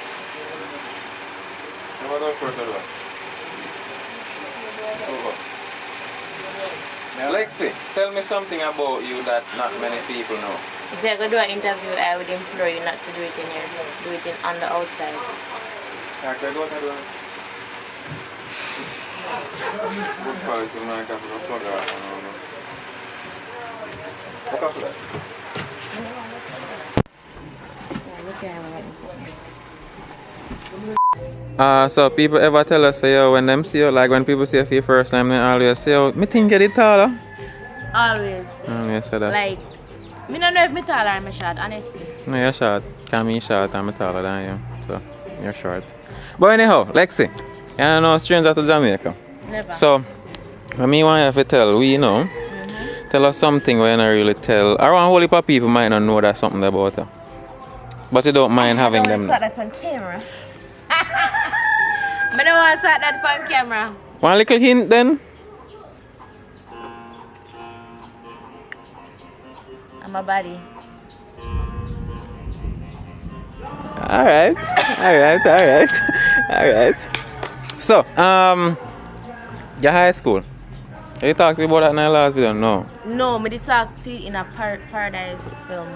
Never go for the door. Lexi, tell me something about you that not many people know. If you're going to do an interview, I would implore you not to do it in here. Do it on the outside. Okay, go ahead. Good quality mic, I forgot to plug that. Look after that. So people ever tell us, say, yo, when them see you, like when people see you for the first time, they always say, yo, me think you get taller. Always. Always say that. Like, I don't know if I'm tall or I'm short, honestly. No, you're short. Can me short, I'm taller than you. So, you're short. But anyhow, Lexi, you're no stranger to Jamaica. Never. So, what me want you to tell, we know, tell us something where you don't really tell. Around a whole heap of people might not know that something about her. But you don't mind having them. I don't want to talk that on camera. I don't want to talk that on camera. One little hint then? I'm a body. Alright. So, your high school. You talked about that in the last video? No. No, I did talk to you in a Paradise film.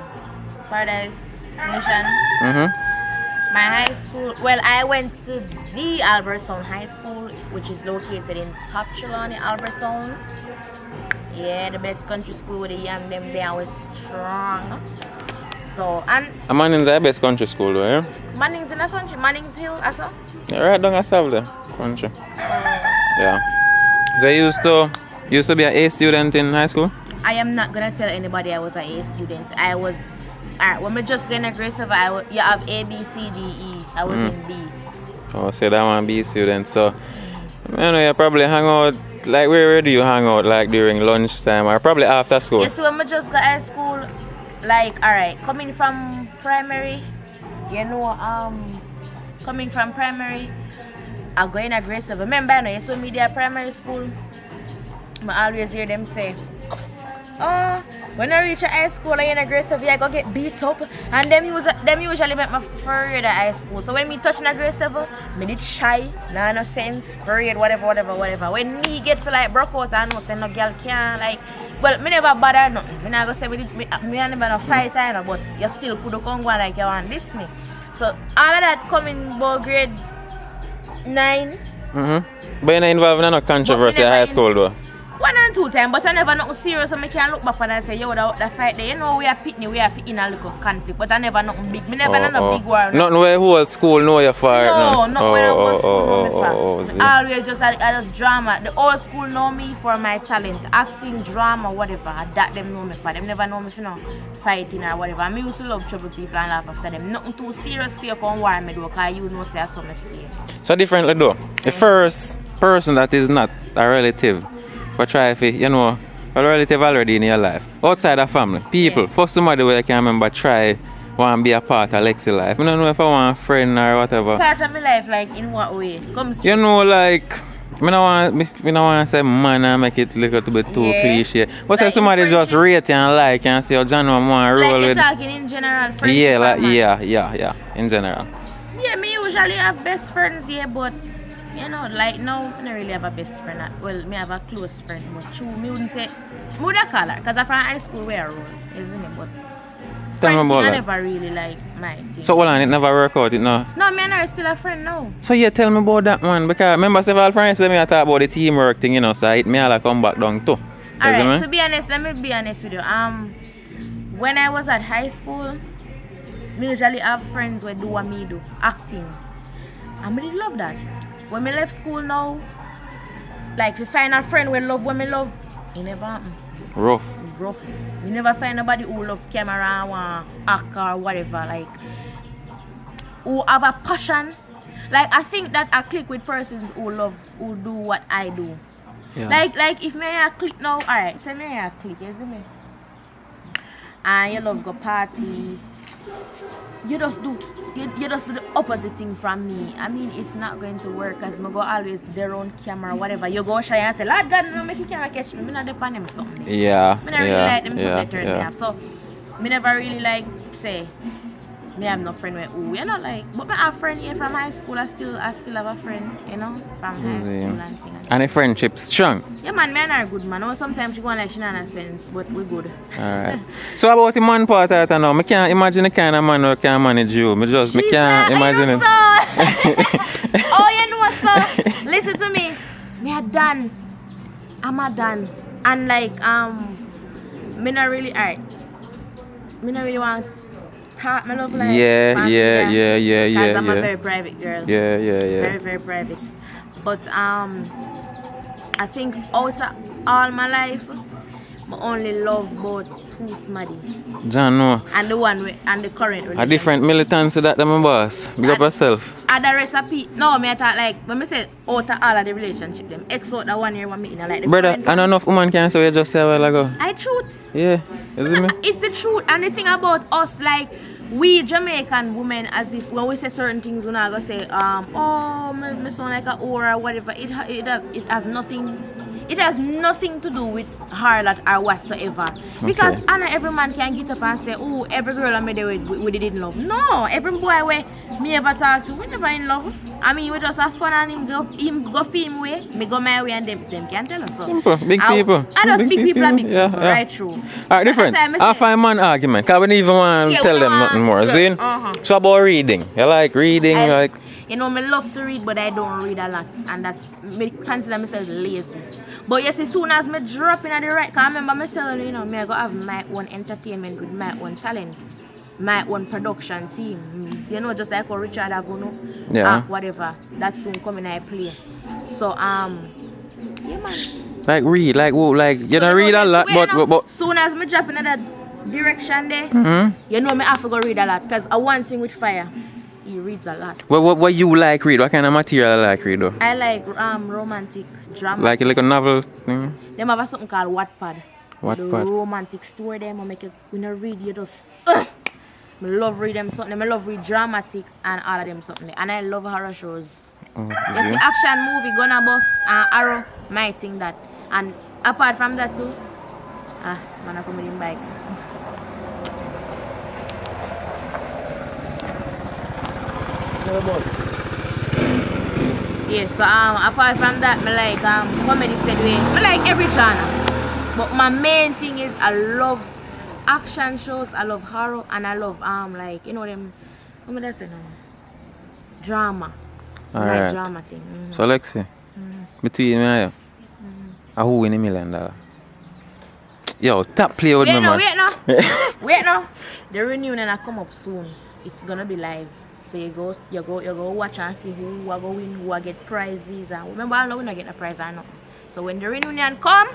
Paradise Mission. My high school, well, I went to the Albertson High School, which is located in Top Trelawney, Albertson. Yeah, the best country school with the young them there was strong. So, and Manning's the best country school though, yeah? Manning's in the country, Manning's Hill, also. Yeah, right down at South there, country. Yeah. So you used to be an A student in high school? I am not gonna tell anybody I was an A student. I was, alright, when we just getting aggressive, you have A, B, C, D, E. I was in B. Oh, so that one B student. So, you know, you probably hang out, like where do you hang out, like during lunchtime or probably after school? Yes, so when we just got high school, like, alright, coming from primary, you know, coming from primary, I'm going aggressive. Remember, you know, you saw me there primary school, I always hear them say, oh, when I reach high school and you're aggressive, I go get beat up. And them usually make me afraid of high school. So when me touch an aggressive, me did shy, no sense, afraid, whatever. When me get for like broke out, I know say no girl can like, well, me never bother nothing. Me not go say me never no fight, you know, but you still could come go like you want this me. So all of that coming about grade 9. But you're not involved in no controversy at high school though? 1 and 2 times, but I never nothing serious, so I can look back and I say, yo, the fight there, you know, we are pitney, we are fit in a little conflict, but I never nothing big. Me never no big war. Nothing where whole school know you for it? No, not where I was Oh, see. always just I just drama. The old school know me for my talent, acting, drama, whatever. That them know me for. Them never know me for no fighting or whatever. I used to love trouble people and laugh after them. Nothing too serious to come war me though, because you know say I saw me stay. So differently though, the first person that is not a relative, but try if you know a relative already in your life. Outside of family, people, Yeah. for somebody where you can remember try want to be a part of Lexi life. I don't know if I want a friend or whatever. Part of my life, like in what way? Comes You know, like, I don't want to say man and make it look a little bit too Yeah. cliche. But say Like in somebody just friendship? rate you and like you and say, oh, John, I want to roll like you're with. talking in general friendship. Yeah, like, and man. yeah, in general. Yeah, me usually have best friends, yeah, but you know, like now, I don't really have a best friend. Well, me have a close friend, but true, me wouldn't say, me would call her, because I'm from high school where I roll, isn't it? But Tell me friend about thing, I that. never really like my thing. So, hold on, it never work out, it no. No, me and her is still a friend now. So, yeah, tell me about that one, because remember several friends say me I talk about the teamwork thing, you know, so me all come back down too. You see me? Alright, to be honest, let me be honest with you. When I was at high school, me usually have friends who do what me do, acting. And I did love that. When me left school now, like to find a friend we love when me love, it never happen. Rough. Rough. You never find nobody who love camera and want act or whatever, like who have a passion. Like I think that I click with persons who do what I do. Yeah. Like if me a click now, alright, say me a click, you see me? And you love go party. You just do the opposite thing from me. I mean, it's not going to work because I go always their own camera, whatever. You go shy and say, Lord God, no make you camera catch me. I not depend them something. Yeah. I don't really like them something they turn me off. So, me never really like say, me have no friend with who, you know, like, but I have a friend here from high school. I still have a friend, you know, from high school and things. And the friendship strong. Yeah, man, me and her good, man. Or sometimes she go on like she not sense, but we good. Alright. So about the man part of it now, I can't imagine the kind of man who can manage you. I can't imagine it. Oh, you know so. Listen to me. Me a done. I'm a done. And like me not really alright. Me not really want talk my love life. Yeah. Because I'm a very private girl. Yeah. Very, very private. But I think out of all my life, I only love about two smaddy. John, no. And the one and the current relationship. A different militancy that my boss. Big up yourself. And the recipe, no, me I thought like when me say out of all of the relationship, them X out the 1 year one meeting, like the Brother, current I don't one. know if woman can say what you just said a while ago. I truth. Yeah, is it me? It's the truth. And the thing about us, like we Jamaican women, as if when we say certain things, we're not gonna say, oh, me sound like a whore or whatever. It has nothing to do with harlot or whatsoever. Because I know every man can get up and say, oh, every girl I made we did in love. No, every boy we me ever talk to, we never in love. I mean, we just have fun and him go for him way, me go my way, and them can tell us so. Simple, big people. I just big people and big yeah, people, yeah. right through. Alright, different. I find man argument, because we don't even want to tell them nothing more. See? So about reading. You like reading, like... You know, me love to read, but I don't read a lot. And that's, me consider myself lazy. But yes, as soon as me drop in at the right, because I remember me telling you, me I go have my own entertainment with my own talent. My own production team. You know, just like how Richard Avuno, whatever. That's soon coming I play. So, yeah, man. Like read, like who, like, you don't read a lot, but... Soon as me drop in that direction there, you know me have to go read a lot. Because one thing with Fire, he reads a lot. What you like read? What kind of material you like read though? I like romantic drama. Like a novel thing? Them have something called Wattpad. The romantic story them, I make it when you read you just I love read them something. I love read dramatic and all of them something. And I love horror shows. You see action movie, Gonna Bus and Arrow, my thing that. And apart from that too, man I come with him bike. Yeah, so apart from that, I like comedy said way. I like every genre. But my main thing is I love action shows, I love horror, and I love like you know them what am I saying now? Drama. Like drama thing. So Lexi, between me and you, who win $1 million? Yo, top player with me, man. Wait now. The reunion I come up soon. It's gonna be live. So you go watch and see who are going, who are get prizes, and remember I know we're not getting a prize or not. So when the reunion come,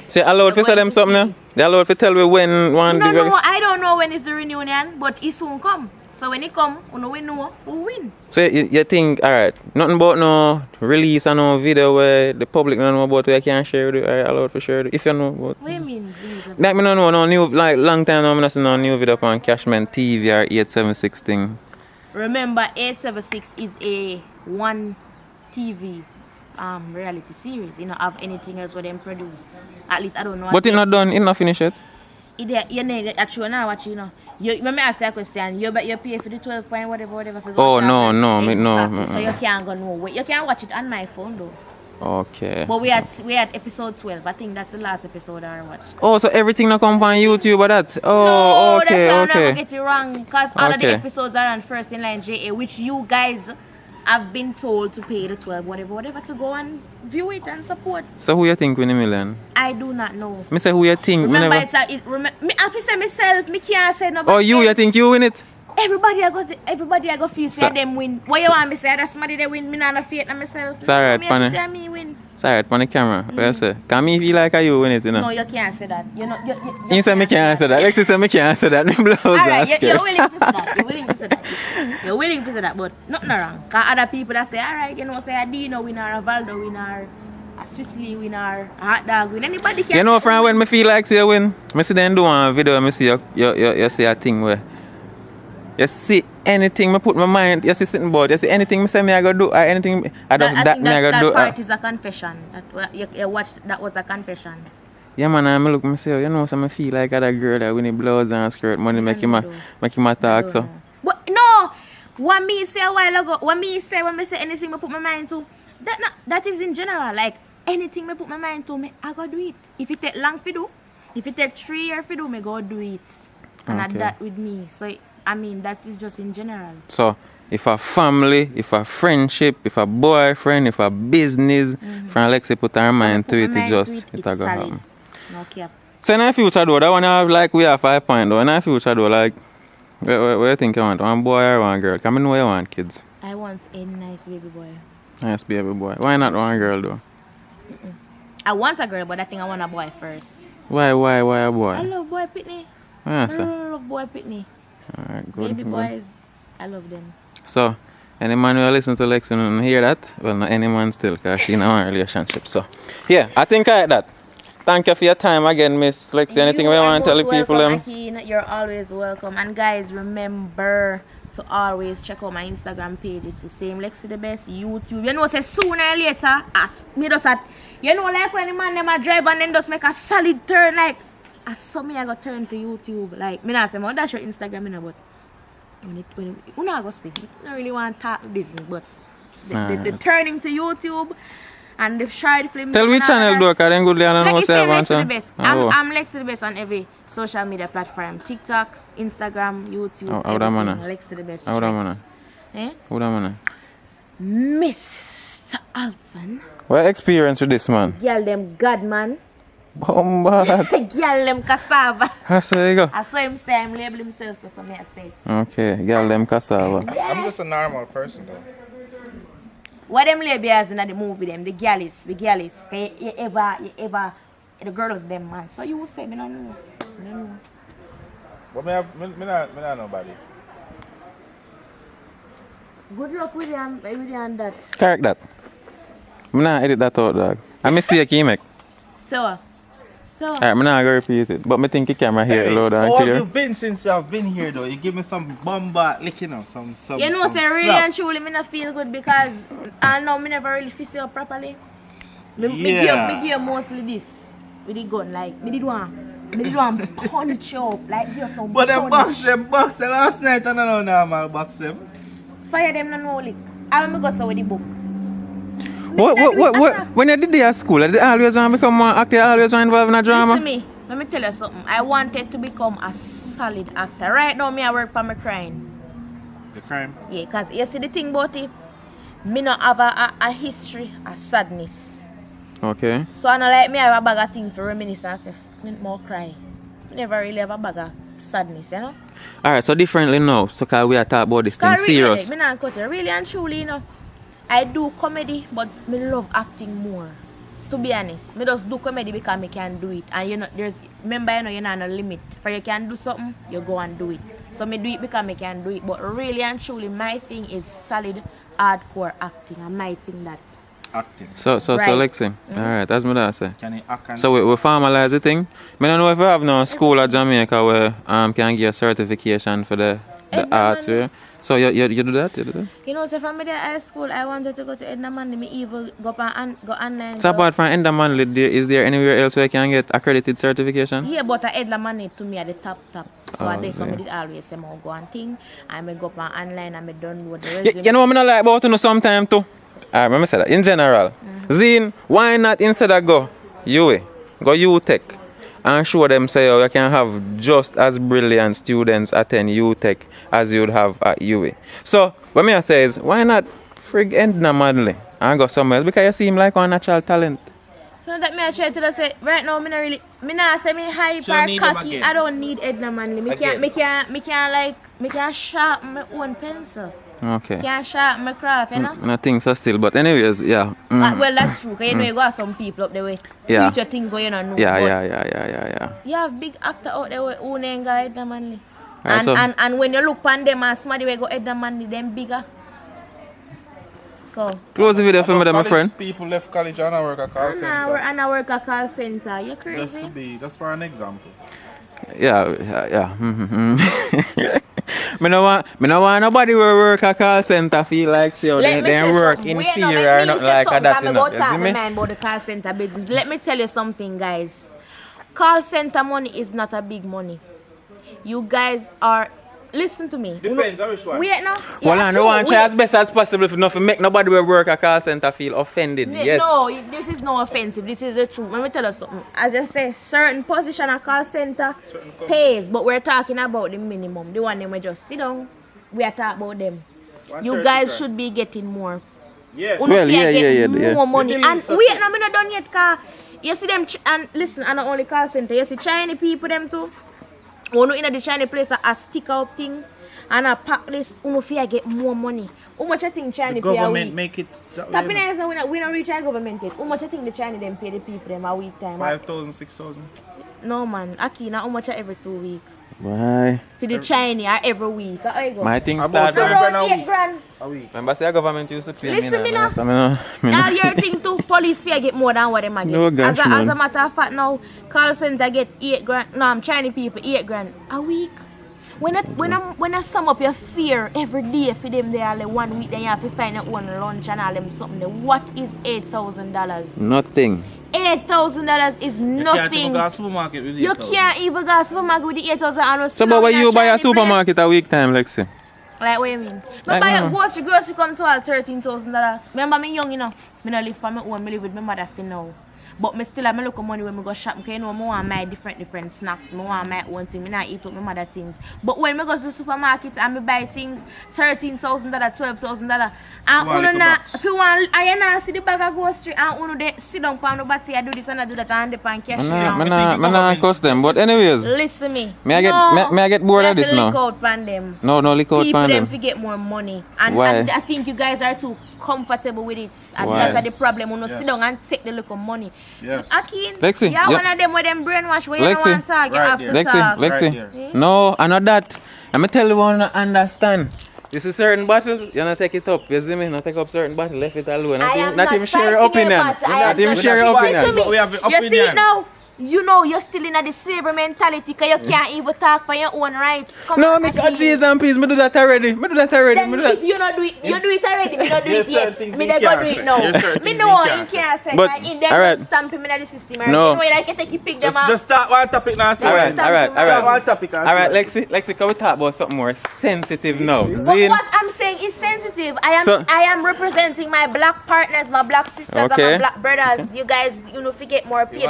say allowed to say them something now? They allowed to tell me when one No, I don't know when is the reunion, but it soon come. So when he come, we know who win. So you think, alright, nothing about no release and no video where the public don't know about where you can share it or allowed to share it. If you know about. What do you mean? Like me don't know no new, like long time now I don't see no new video on Cashman TV or 876 thing. Remember, 876 is a one TV reality series. You don't have anything else where them produce. At least I don't know. But it not done, it not finished yet. You know, actually now watch you know. Let me ask you a question. You pay for the 12 point whatever for Oh no, exactly. no. So you can't go nowhere. You can watch it on my phone though. Okay. But we had episode 12. I think that's the last episode or what. Oh, so everything not come on YouTube or that? Oh, No, okay, that's why I'm okay. not get it wrong. Because all of the Okay. episodes are on First in Line JA, which you guys have been told to pay the 12 whatever to go and view it and support. So who you think win a million? I do not know. Me say who you think? Remember, me never... me have to say myself. Me can't say nobody. Oh, you else. think you win it? Everybody I go feel say So- them win. What you want me say? That's somebody they win. Me not no faith in myself. It's alright, me have to Pane. say me win. It's alright, on the camera. What you say? Can me feel like you win it, you know? No, you can't say that. You know. You say me can't answer that. Lexi say me can't answer that. Me blows Alright, are you're scared. willing to say that. You're willing to say that. You're willing to say that, but nothing wrong. Cause other people that say, alright, you know, say a Dino winner, a Valdo winner, a Sicily winner, a hot dog winner. Anybody can. You know, say friend, win. when me feel like say you win, me see them do one video, me see you see a thing where you see anything me put my mind, you see something about, you see anything me say me I go do or anything I just I that think me I go that do. part is a confession. That you watched. That was a confession. Yeah man, I look myself, you know, so I feel like other girl that win the blouse and skirt money make him talk so. But no, what me say a while ago, when me say anything I put my mind to, that is in general. Like anything I put my mind to, I go do it. If it take long for do, if it take 3 years for do, me go do it. And Okay. that with me. So I mean that is just in general. So if a family, if a friendship, if a boyfriend, if a business, from Lexi put her mind to it, it go happen. No cap. So in the future though, that one have like we have 5 point though. In the future though, like what you think you want? One boy or one girl? Come I know you want kids. I want a nice baby boy. Nice baby boy. Why not one girl though? I want a girl, but I think I want a boy first. Why a I boy? love boy pitney. Yeah, I sir. love boy pitney. Alright, good. Baby good. boys, I love them. So, any man who listen to Lexi and hear that, well, not any man still, because she in a relationship. So, yeah, I think I like that. Thank you for your time again, Miss Lexi. Anything we want to tell the people? You're always welcome. And guys, remember to always check out my Instagram page. It's the same, Lexi the Best, YouTube. You know, say sooner or later, me just at, you know, like when the man them a drive and then just make a solid turn, like, I saw me I got turn to YouTube. Like, me not say, man, that's your Instagram, you know, but when you not go see, I don't really want to talk business, but the turning to YouTube and the short film. Tell which channel do, because then good I don't know Like you say, what's Lexi the Best. I'm Lexi the Best on every social media platform. TikTok, Instagram, YouTube, How that man? Lexi the Best. How that man? Eh? How that man? Mr. Alton. What experience with this man? Girl them God man. Bombard. Girl them cassava. I say you go. I saw him say him label himself, so me I say. Okay, girl them cassava. I'm just a normal person though. What them labels in the movie them, the galleys. You ever the girls them man. So you will say me no know. Me no know. But me not nobody. Good luck with you and that. Correct that. I'm not edit that out, dog. I mistake you make. So Alright, I'm not gonna repeat it. But I think the camera here loud and How have clear. you been since I've been here though? You give me some bomba lick, you know, some you know, some say really slap. and truly, me not feel good because I know me never really fix you up properly. Me give mostly this with the gun, like me did one punch you up, like just some But them punch. box them last night and I don't know normal box them. Fire them no lick. I want me go so with the book. What? When you did that at school, did you always want to become an actor? You always want to involve in a drama? Listen me, let me tell you something. I wanted to become a solid actor. Right now, me I work for my crime. The crime? Yeah, because you see the thing about it, me not have a history of sadness. Okay. So I not like me have a bag of things for reminisce and stuff. Me more cry. Me never really have a bag of sadness, you know? Alright, so differently now. So can we are talk about this thing serious? Me not cut it. Really and truly, you know. I do comedy, but me love acting more. To be honest, me just do comedy because me can do it. And you know, remember, you know, you're not no limit. For you can do something, you go and do it. So me do it because I can do it. But really and truly, my thing is solid hardcore acting. And my thing that. Acting. So Right. Lexi. Alright, that's what I say. Can you act and So we formalize the thing. I don't know if we have no school at Jamaica where can give a certification for the arts where. So you do that? You do that? You know, so from me there high school, I wanted to go to Edna Manley. Me even go up and go online. So apart from Enda Manley, is there anywhere else where you can get accredited certification? Yeah, but Edna Manley to me at the top. So I did yeah. somebody always say I go and thing. I may go up and online and I done with the resume. You know what I like about you sometime too? I remember say that in general. Zine, why not instead of go UA, go UTech and show them say you can have just as brilliant students attend UTech as you'd have at UA. So what me I say is why not frig Edna Manley and go somewhere else because you seem like a natural talent. So that me I try to say right now me not say me hype So you or need them cocky. again? I don't need Edna Manley. Me can sharpen my own pencil. Okay. Can sharpen my craft, you know? I think so still, but anyways, yeah. Well, that's true. Cause you know you got some people up there with Yeah. future things where you don't know. Yeah, but yeah. you have big actor out there who name go Edna Manley. Alright, so- And when you look on them and somebody will go Edna Manley, them bigger. So Close the video for me, my friend. People left college and I work at call center. and I work at call center. You crazy? Just for an example. Yeah. Me no want nobody who work at call center feel like say Let me they say work something. inferior or not like that. You I'm know. go You talk see my me? mind about the call center business. Let me tell you something, guys. Call center money is not a big money. You guys are listen to me. Depends on which one. Wait now. Well, I want to try as best as possible if nothing make nobody who work at call center feel offended. Yes. No, this is no offensive. This is the truth. Let me tell you something. As I say, certain position at call center pays, but we're talking about the minimum. The one them we just sit down. We are talking about them. You guys should be getting more. Yes. Una Well, fear yeah. get more money. The And dealings wait, no, me not done yet, car. You see them, and listen, I not only call center. You see Chinese people them too. Uno in the Chinese place a stick out thing, and a pack this. Uno fear get more money. How much you think Chinese pay a Government week? make it Tapping is we not reach our government yet. How much you think the Chinese them pay the people them a week time? 5,000, 6,000. No man, Aki, now how much every 2 weeks? Why? For the Chinese are every week. How you go? My thing About start. seven Around grand a 8 week. grand. A week. Remember say government used to pay Listen me me now. So me no. Now your thing too, police fear get more than what them a get. No, gosh, as a man. matter of fact now, call center get 8 grand. No, I'm Chinese people 8 grand a week. When I sum up your fear every day for them they are like 1 week, then you have to find out one lunch and all them something. There. What is $8,000? Nothing. $8,000 is You can't nothing. even go to supermarket with You 8,000. can't even go to supermarket with the 8,000 and So but when you buy a supermarket a week time, Lexi? Like what you mean? Like, Buy a no. grocery come to all $13,000. Remember me young, you know. Me not live for my own, me live with my mother for now. But me still have me look at money when me go shop. Because you know, I want my different snacks. I want my own thing. I not eat up my mother things. But when me go to the supermarket and me buy things, $13,000, $12,000. And uno not, if you want, I not see the bag of grocery and uno they sit down on the body, I do this and I do that and they pan cash. Man not cost them. But anyways, Listen me. may I get bored of this now? Look out pan them. No, lick out People pan them them. to get more money. And, Why? and I think you guys are too comfortable with it. And Why? that's the problem. You sit down and take the little money. Yes. Akin, Lexi, yeah, yeah. one of them with them brainwash where you Lexi, don't want to talk, you right have to there. talk. Lexi. here. No, I know that. I'm tell you one to understand. This is certain battles, you not take it up. You see me? Not take up certain battle, left it alone. I am Not even share your fighting opinion. battle. I Not am even just share your fighting. opinion. Listen But we have an You see opinion. it now? You know you're still in the slavery mentality because you can't even talk for your own rights. Come No, on, me Akin. cut cheese and peas. Me do that already. Then Me do that. if you not do it, you do it already. Me not do There's it certain yet. things Me you they go can't do say. it now. There's certain Me things know you you can't can't say. But, Like, in them alright. stamp him in the system. No. You know like you take you pick them up. Just start one topic now. Alright, Alright. Start one topic and Alright, see. Lexi, can we talk about something more sensitive now? But Zine. what I'm saying is sensitive. So- I am representing my black partners, my black sisters, and Okay. my black brothers. You guys, forget more pay.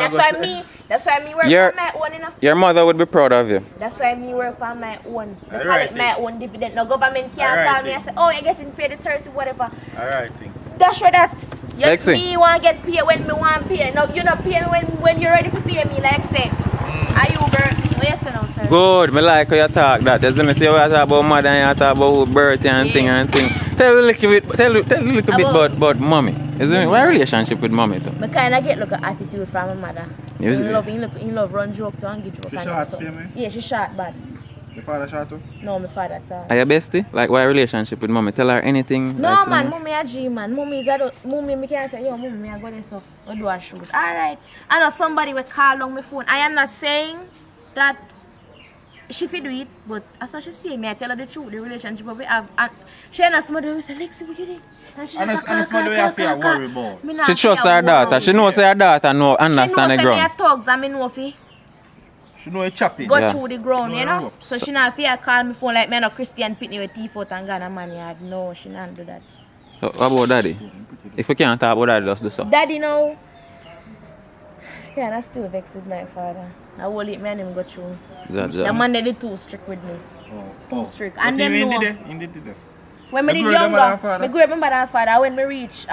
That's why me work You're- on my own, you know. Your mother would be proud of you. That's why me work on my own. They Alright, collect my then. own dividend. No government can't Alright, call me and say, oh, you're getting paid the 30, whatever. Alright, think. That's what that. You, Lexi. me want to get paid when me want pay. No, you not pay me when you're ready to pay me, like say. Are you birthday? What you say now, sir? Good, me like how you talk that. You see me say how you talk about mother and you talk about birthday and thing and thing. Tell a little bit about mommy. Is it what relationship with mommy too? I kind of get like an attitude from my mother. You see- He love run joke to and get joke. She and short, stuff. see me? Yeah, she short bad. Your father shot too? No, my father tall. Are you bestie? Like, what relationship with mommy? Tell her anything. No like, man, mommy a G man. Mommy is a mommy me can't say, yo, mommy, me I go there so I do a shoot. Alright. I know somebody will call on my phone. I am not saying that she fit do it, but as she say me, I tell her the truth, the relationship we have. And she and somebody will say, Lexi, we get it. And somebody we have to worry about. she trusts her daughter. She knows her daughter know understand the She knows ground. me a thugs and me know fi She know a choppy. go Yeah. through the ground, you know. So she not fear call me phone like me no Christian pitney with teeth out and gun a man yard. No, she not do that. So, what about daddy? If you can't talk about daddy, just do so. Daddy now, I still vex with my father. I will let me and him go through. The man they too strict with me. Too strict. And them know. When me did younger, me grew up with my mother and father. When me reach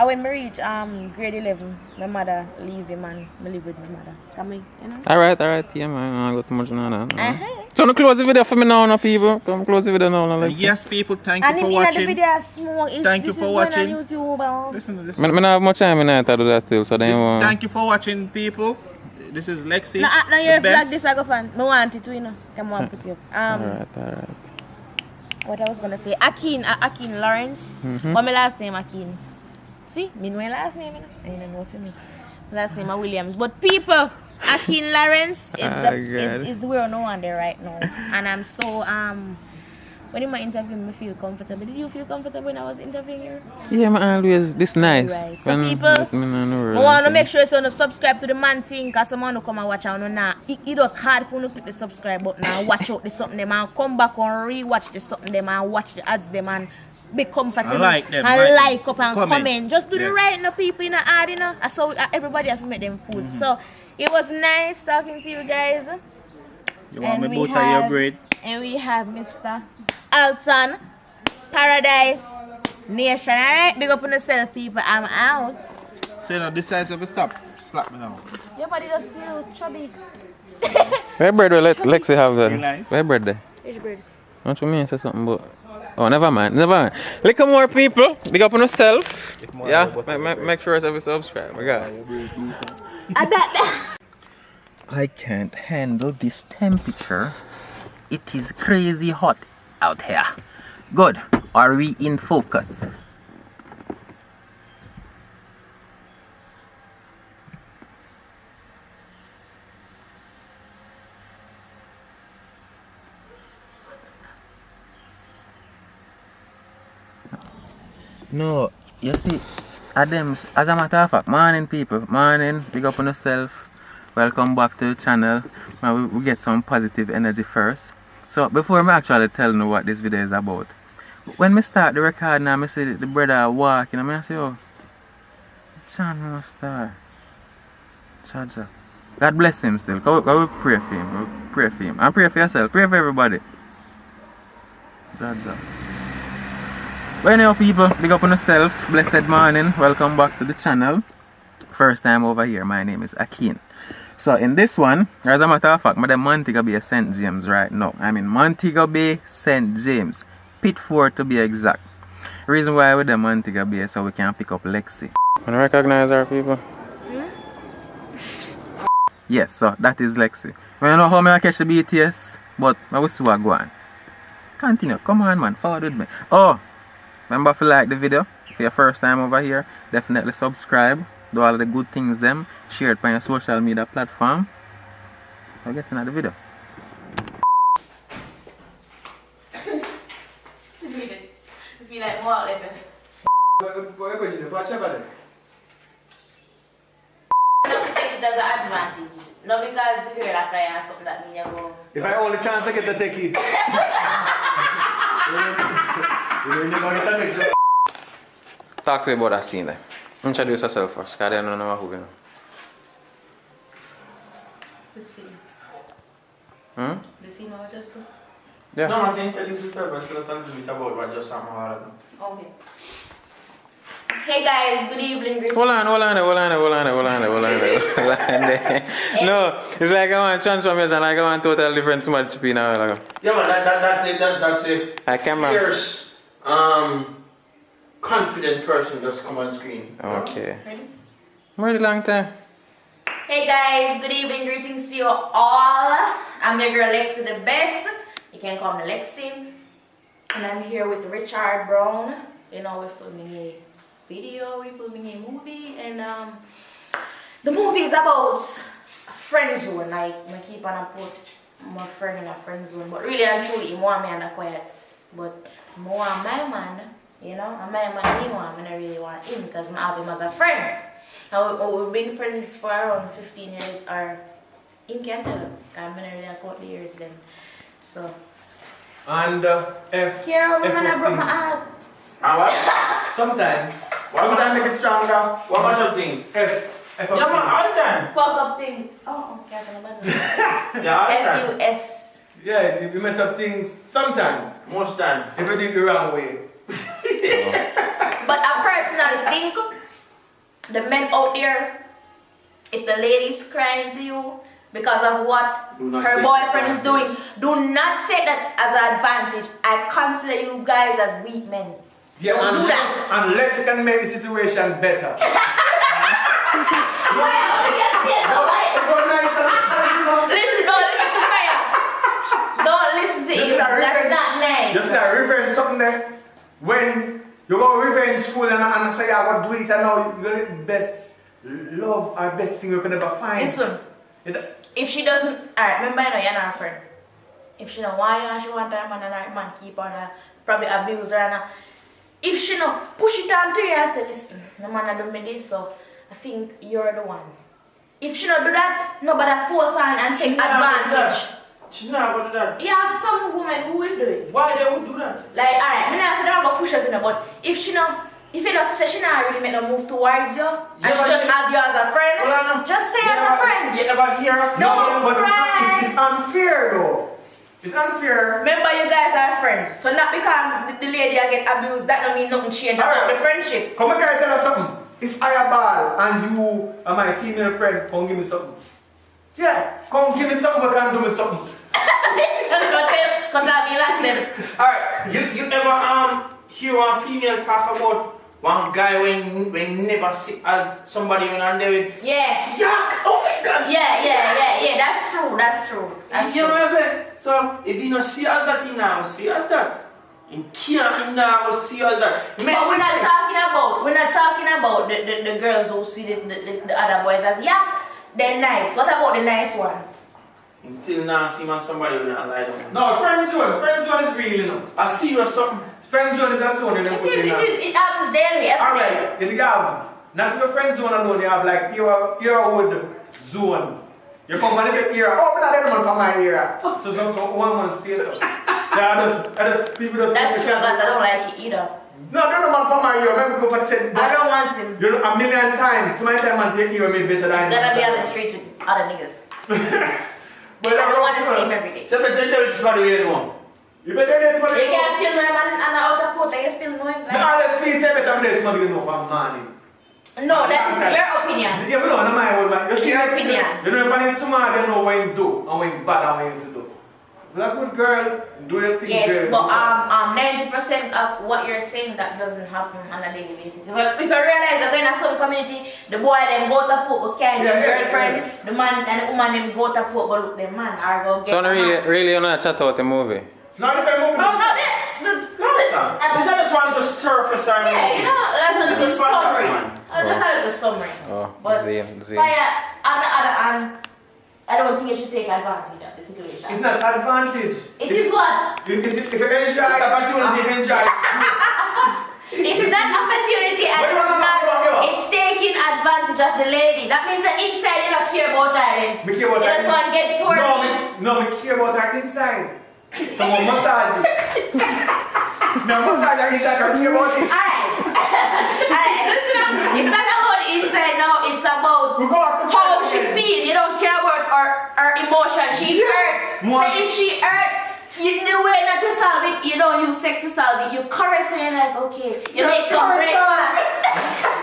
grade 11, my mother leave him and me live with my mother. Come in, you know. Alright, yeah man, I don't go too much on that. So, no close the video for me now, no people. Come close the video now, no, like. Yes, people, thank And you for the watching. video smoke. Thank you for watching. YouTube. Listen. I don't have much time in that to do that still, so then Thank you for watching, people. This is Lexi. No, you're vlog this I go fan. I want it to, you know. Come on, put you. Alright. What I was gonna say, Akin Lawrence. What my last name Akin? See, me know my last name, you know. I don't know for me. My last name is Williams. But people, Akin Lawrence is where I know on there right now. And I'm so when in my interview me feel comfortable. Did you feel comfortable when I was interviewing you? Yeah, man, always this nice. Right. So people, I want to make sure you subscribe to the man thing, because someone will come and watch and now. It does hard for you to click the subscribe button and watch out the something them and come back and re-watch the something them and watch the ads them and be comfortable and like them, and like up and comment. comment. Just do the right now, people in the ad, you know. So everybody have to make them food. So it was nice talking to you guys. You want me both of your bread? And we have Mr. Alton, Paradise Nation. Alright, big up on yourself, people. I'm out. Say no, this size of a stop. Slap me now. Your body does feel chubby. Where bread will let Lexi have that? Very nice. Where bread there? Which bread? Don't you mean say something about? Oh, never mind. Little more people. Big up on yourself. Yeah, make sure you subscribe. My God. I can't handle this temperature. It is crazy hot out here. Good. Are we in focus? No, you see, Adams, as a matter of fact, morning people, morning, big up on yourself. Welcome back to the channel. We get some positive energy first. So before I actually tell you what this video is about, when I start the record now, I see the brother walking and I say, oh, John must start. Chaja. God bless him still. Go pray for him. We pray for him. And pray for yourself. Pray for everybody. Chaja. Well, anyhow, people, big up on yourself. Blessed morning. Welcome back to the channel. First time over here. My name is Akin. So in this one, as a matter of fact, I'm at Montego Bay, St. James right now. I'm in Montego Bay, St. James. Pit 4 to be exact. Reason why we're at Montego Bay so we can pick up Lexi. Can you recognize our people? Yes, so that is Lexi. I don't know how I catch the BTS, but I will see what go on. Continue. Come on, man. Forward with me. Oh, remember to like the video. If you're first time over here, definitely subscribe. Do all of the good things them. Share it on your social media platform. I'll get into the video. I feel like more left. Take it as an advantage. Not because the girl are crying or something that means you go. If I only chance I get to take it. You never get a next one. Talk to me about that scene there. Introduce yourself first, because I don't know who you know. The scene. Hmm? The scene I just do? Yeah. No, I can introduce yourself and tell us a little bit about what just happened. Okay. Hey guys, good evening. Hold on. No, it's like I want transformation, like I want total different smart chip now. Like. Yeah, man, that's it. I camera. Fierce, confident person just come on screen. Okay. Ready? Really long time. Hey guys, good evening, greetings to you all. I'm your girl Lexi the best. You can call me Lexi. And I'm here with Richard Brown. You know, we're filming a video, we're filming a movie, and the movie is about a friend zone. Like, I keep on put my friend in a friend zone, but really and truly, he want me and a quiet. But I want my man, you know, and my man, he want me, I really want him because I have him as a friend. And we've been friends for around 15 years, or in can't tell him, because I'm really a couple of years then. So. And if Here, if woman, I broke my things- heart. And what? Sometimes make it stronger. What much of things? If Yeah, man, all the time. Fuck up things. Oh, okay, so no Yeah, all the time. F-U-S. yeah, you mess up things sometimes. Most time. If you do it the wrong way. But I personally think the men out there, if the lady's crying to you because of what Do not her take boyfriend is doing, advantage. do not take that as an advantage. I consider you guys as weak men. Yeah, Don't do unless, that. unless you can make the situation better. Listen, don't listen to Fire. Don't listen to him. That's not nice. Just like revenge something there. When you go revengeful and say I will do it and now you get the best love or best thing you can ever find. Listen, if she doesn't, alright, remember you know you're not a friend. If she don't want you and she want her man and her man keep on her, probably abuse her and if she not push it on to you and say, listen, the man I do me this, so I think you're the one. If she not do that, nobody force her and take advantage. She's not going to do that. You have some women who will do it. Why they would do that? Like, alright, I'm not saying I'm gonna push up in her, but if she not, if you not say she not really make no move towards you, and Yeah, she but just you- have you as a friend, Well, I know. just stay as a friend. You ever hear of No. But Right. it's unfair though. It's unfair. Remember, you guys are friends, so not because the lady I get abused, that don't mean nothing change about the friendship. Come on, can I tell you something? If I a ball and you are my female friend, come give me something. Yeah, come give me something, but can do me something. Because I'll be like them. Alright, you ever hear one female talk about one guy when never see as somebody when I'm there with Yeah. yuck, oh my god. Yeah, that's true, that's true. That's You know true. what I'm saying? So if you don't see as that, you now see as that. In can't now see as that. But we're not talking about the girls who see the other boys as, yeah, they're nice. What about the nice ones? You still now see man somebody when I lie down. No, friend zone is real, you know. I see you or something. Friend zone is a zone. It happens daily, every day. Alright, if you have, not even friend zone alone, you have like Erawood zone. You come and say era, oh, I'm not that man from my era. So don't come one man say so. Yeah, I just people don't That's true, because I don't like it either. No, that man from my era. Maybe come and say, I don't want him. you know, a million times. So many times man take era maybe better than He's gonna be on the streets with other niggas. I don't want to see him every day. So but then there is somebody we don't know. You better this one. You can still know him and out of port, you still know him. No, let's see, say better than this one you know from morning. No, that is your opinion. Yeah, but no, not my own man. You see, Your opinion. You know, if he's smart, you know what he do and what he bad and what he used to do. If you're a good girl, do your thing. Yes, girl. but 90% of what you're saying that doesn't happen on a daily basis. If I realize that in a some community, the boy then go to poke, go carry their girlfriend, the man and the woman them go to poke, go look their man or go get So a man. really you know chat about the movie? Not if I move. No, Is that just wanted to surface our yeah, you know, that's a little Just find summary. that Just a little summary. Oh, But Zane. Fire, on the other hand, I don't think you should take advantage of the situation. It's not advantage. It is what? If you enjoy, enjoy. It's not opportunity and it's taking advantage of the lady. That means that inside you don't care about her then. Me care about You her. just want to get toward me. No, me care about her inside. So I massage it. Now massage her inside, I care about it. Alright, listen up. It's not about inside now, it's about We go after how friends she again. feel. You don't care about her emotion. She's hurt. More. So if she hurt, the way not to solve it, you don't use sex to solve it. You caress her and you're like, okay, you make some breakfast.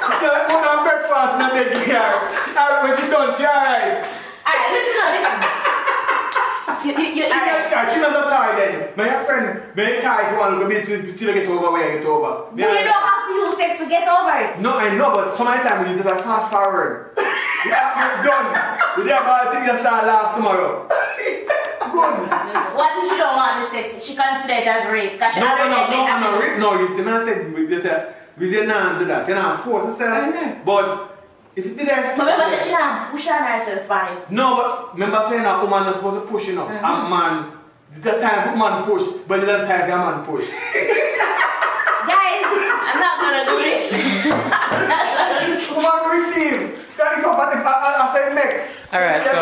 She like, put on breakfast in the bed here. When she done, she alright. Alright, listen. She not tired then. My friend, my car if you want to be till you get over where you get over. But you don't have to use sex to get over it. No, I know, but so many times you do that fast forward. Yeah, you're done. You don't have to think you start laugh tomorrow. course. What if she don't want the sex? She consider it as rape. Cause she already get I'm not abused. rape. No, you see, man, I said we did not do that. You know, force yourself. But if you did that, But remember, say she not push on herself fine. no, but remember saying that woman is supposed to push, you know. A man, the time for man push, but the other time the man push. Guys, I'm not gonna do this. Come on, receive. Can you come back I say neck? Alright, so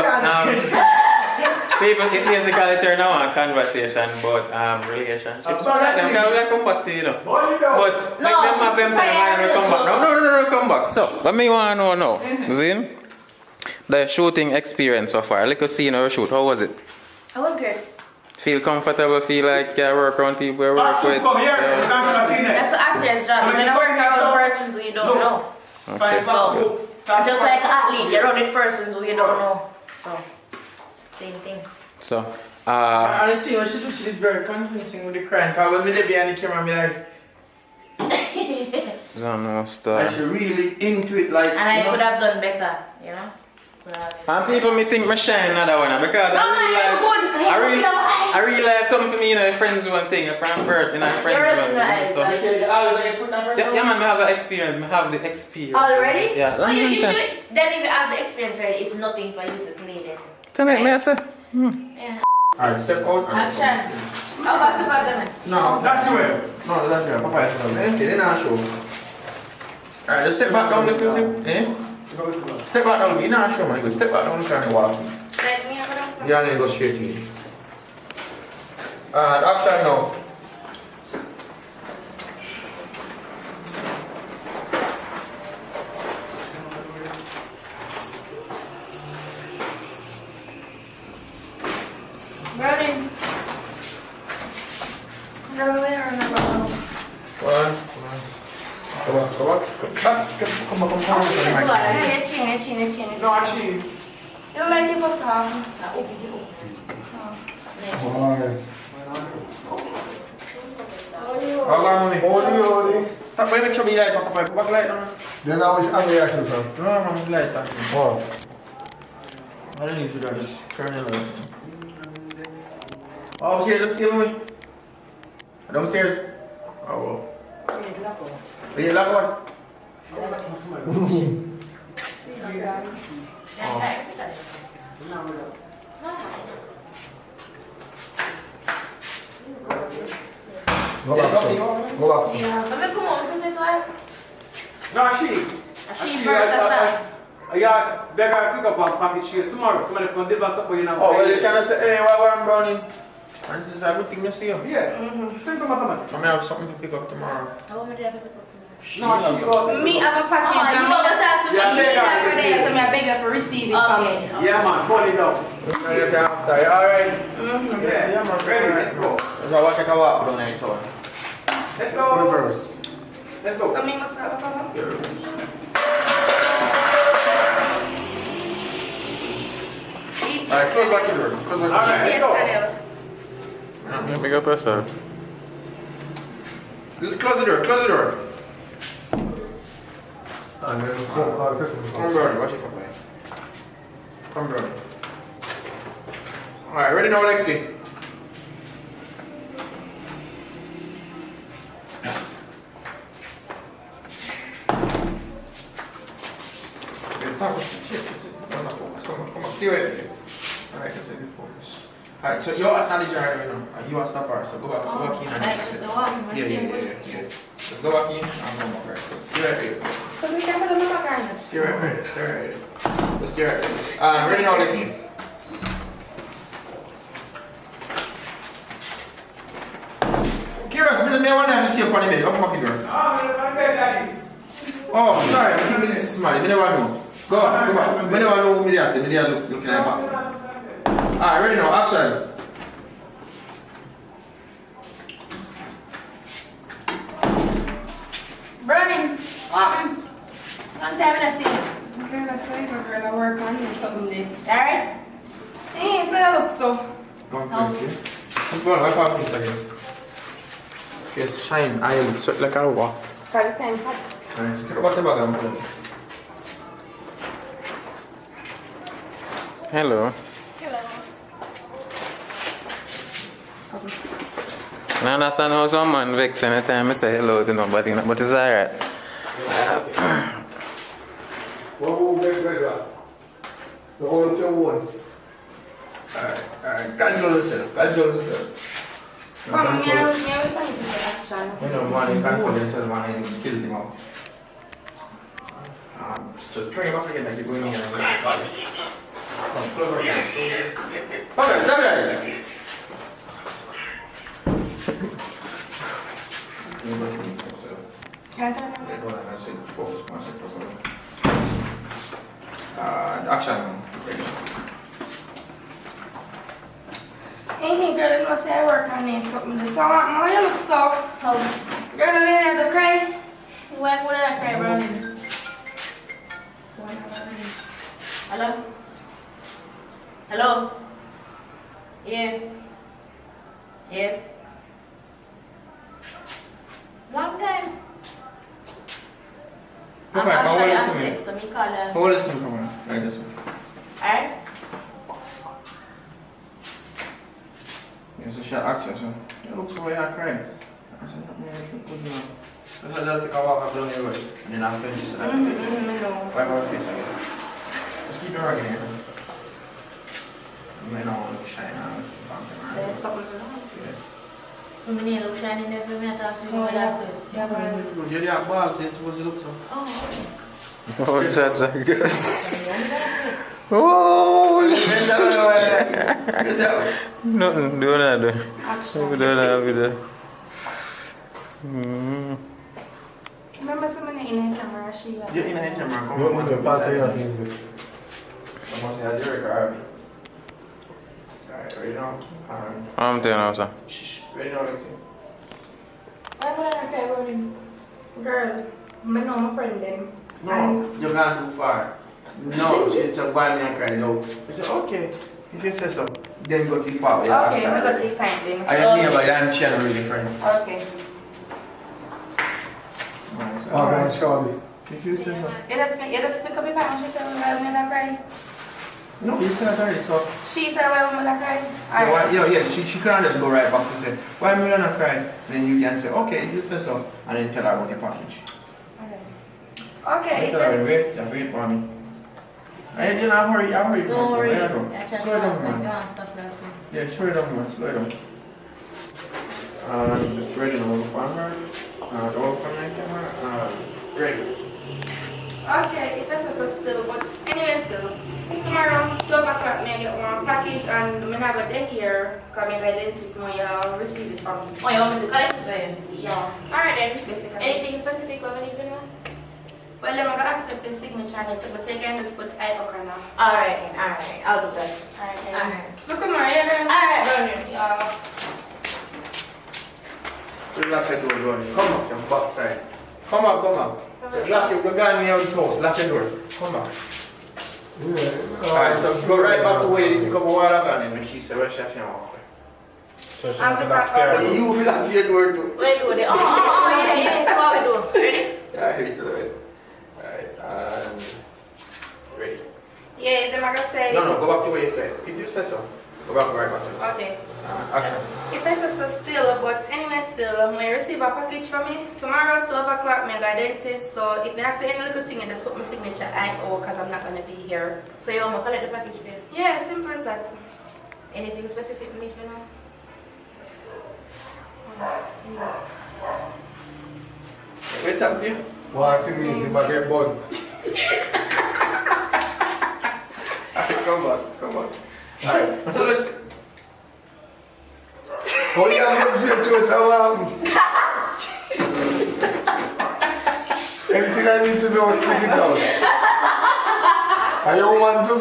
people, it basically turn now on conversation about relationships. Alright, then we come back to you know. But No, make them have them time and we come back. No, come back. So, what me want to know now, Zin? The shooting experience so far. Like a scene or a shoot, how was it? It was good. Feel comfortable, feel like you work around people you work with? Come here, you can't see that. That's an actor's job. You're gonna work around persons who you don't know. Okay. So, just like an athlete, you're around with persons who you don't know. So, same thing. So, I didn't see what she did. She did very convincing with the crying. Cause when me there behind the camera, me like, almost, like she really into it. Like, And I could have done better, you know? and people me think me shine another one because No, man, you're good. I really have something for me, you know, friends one thing, from birth, you know, friends You're one right. thing. So, I said, I was like, put that first. yeah, man, I have the experience, I have the experience. Already? Yeah. So you should, then if you have the experience already, it's nothing for you to play then. Tonight, may I say? Yeah. Alright, step out. Action. How fast you got them? No, That's the way. no, that's right. Papa is not. They not show. Alright, just step back down the closer. Eh? Step back down. You not show, man. You go step back down and walk in. Let me have it. Yeah, then go straight in. Action now. Rolling. One. Come on. Come on. No, actually. You like it for some? How long money? Hold. Tak boleh make sure be light. Pakai light na. Then I was angry at you, sir. No, man, light. Oh. I don't need to do that. Just turn it on. Oh, upstairs, just stay with me. Downstairs. Oh, well. Yeah, lock one. Go back, sir. Go back. Let me come on, present to her. No, she She first, that's that. yeah, they're gonna pick up on package here tomorrow. Somebody from deliver something you know. Oh, well, you can say, hey, why I'm browning? And this is a good thing to see you. Yeah. Simple mathematics. I may have something to pick up tomorrow. How many do you have to pick up? No, she goes. Me have a package. Oh, you want to talk to me? Yeah, take her. Every day, so I beg her for receive it from me. Okay. Yeah, man, pull it down. Now you can outside. Alright. Yeah, man. ready, let's go. So I take a walk down there town. Let's go. Reverse. Let's go. So me must have a problem. Yeah, reverse. Alright, close back the door. Close back the door. Alright, let's go. Yeah, big up yourself. Close the door. Close the door. And then Come brother, watch it, Papa. Come brother. Alright, ready now, Lexi? Okay, stop. No, focus. Come on. Stay right there. Alright, just focus. Alright, so you're at the jar right now. And you are stop her. So go back in and Yeah. So go back in and come back. Right. So stay right there. So we can put them back on. Stay right there. Stay right there. Just stay right there. Ready now, Lexi? Curious, me want to see you on the bed. Open up the door. I'm daddy. Oh, sorry. I think this is smart. Me never know. Go back. Me never know who me there. Me there looking like back. Alright, ready now. Action. Burning. Long time I see. Okay, that's why my girl I work on it someday. Alright? Hey, so I look so. Come on, okay. Let's go on. Wipe off this again. Yes, shine. I am sweat like a rock. Cause it's time hot. Alright, so take a bottle bag and put it. Hello. I understand how some man vex anytime I say hello to nobody, but it's alright. Whoa, wait. The whole thing won. Alright. Control yourself. Come on, me will find action. You know, man, you control yourself, man, and kill him out. Just turn him off again like you're going in and come, close your eyes. Okay, stop your eyes. Action. Hey, girl, you know, say I work on this something. So you look so. Girl, you ain't have to cry. When would I cry, bro? Hello? Hello? Yeah. Yes. Long time. Okay, how old is he? Sick, so me call her. How old is he? Come on, like this one. Alright? Yes, so she action, so. You look so you're crying. I said, good man. I said, I'll take a walk up down the road. And then I'll finish that. Wipe our face again. Just keep it working here. You might not want to shine out. There's something wrong. So me need look shiny there, so me talk to you about that, so. You didn't have balls, it's supposed to look so. Oh, Oh, that's a good. Oh! Nothing, do that. Action. Do that. Remember someone in the camera, she was. You're in a camera, come You on. want to pass it out in the I'm going to say, I'll do it, Alright, ready now? I'm telling you, sir. Shh, ready now, Lexi? Why would I cry about him? Girl, I know my friend them. No, you can't go far. No, she said, why me and cry? No. I said, okay, if you say so, then go to the part where you Okay, we got the kind thing. I am neighbor, you and she are really friends. Okay. Oh, man, Charlie. If you say so. You just pick up your parents, she said, why would I cry? No, you said that, so. She said, why would I cry? Yeah, she can't just go right back to say, why am I not crying? Then you can say, okay, if you say so, and then tell her about your package. Okay. Tell her, wait for me. I didn't hurry. don't worry. Slow down, man. Stuff like that. Yeah, slow down, man. Slow down. Ready now, camera. Go from the camera. Ready. Okay, it says still, but anyway, still. Tomorrow, 12 o'clock, I get one package and I'm not going to here because my dentist will receive it from me. Oh, you want me to collect it for you? Yeah. Alright then, basically. Anything specific or anything else? Well, I'm going to accept the signature and stuff, so you can just put icon now. Alright, I'll do that. Alright then. Alright. Look at my hair. Alright. Yeah. Lock the door, Ronnie. Come up, your backside. Come up. Lock your gun near the house. Lock the door. Come back. Alright, so go right back to where you pick up a while ago and she said, well, she has to walk. I'm just like, You will lock your door too. Where do they? Oh, yeah. What we do? Ready? Yeah, I hate to do it. Alright, and ready. yeah, then I'm going to say. No, go back to where you said. If you say so, go back right back to it. Okay. Action. If I say still, but anyway, still, I receive a package from me. Tomorrow, 12 o'clock, I got dentist. So if they ask any little thing, I just put my signature IO because I'm not going to be here. So you want me to collect the package for you? Yeah, simple as that. Anything specific you need to know? Where's something? What's in it? If I get bun. Come on. Alright, so let's. Oh, yeah, I'm going to feel so anything I need to know is put it out. Are you want to?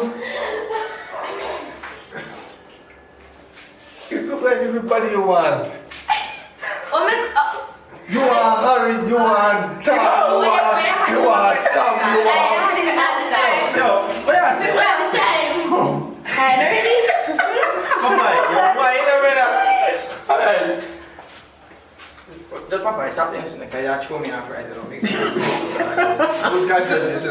You look like everybody you want. You are Harry, you are Tom, you are Sam, you are... Yo, what are you saying? Why you never know? Alright. The papa, tap dancing because you show me after I don't make sense. Those guys are just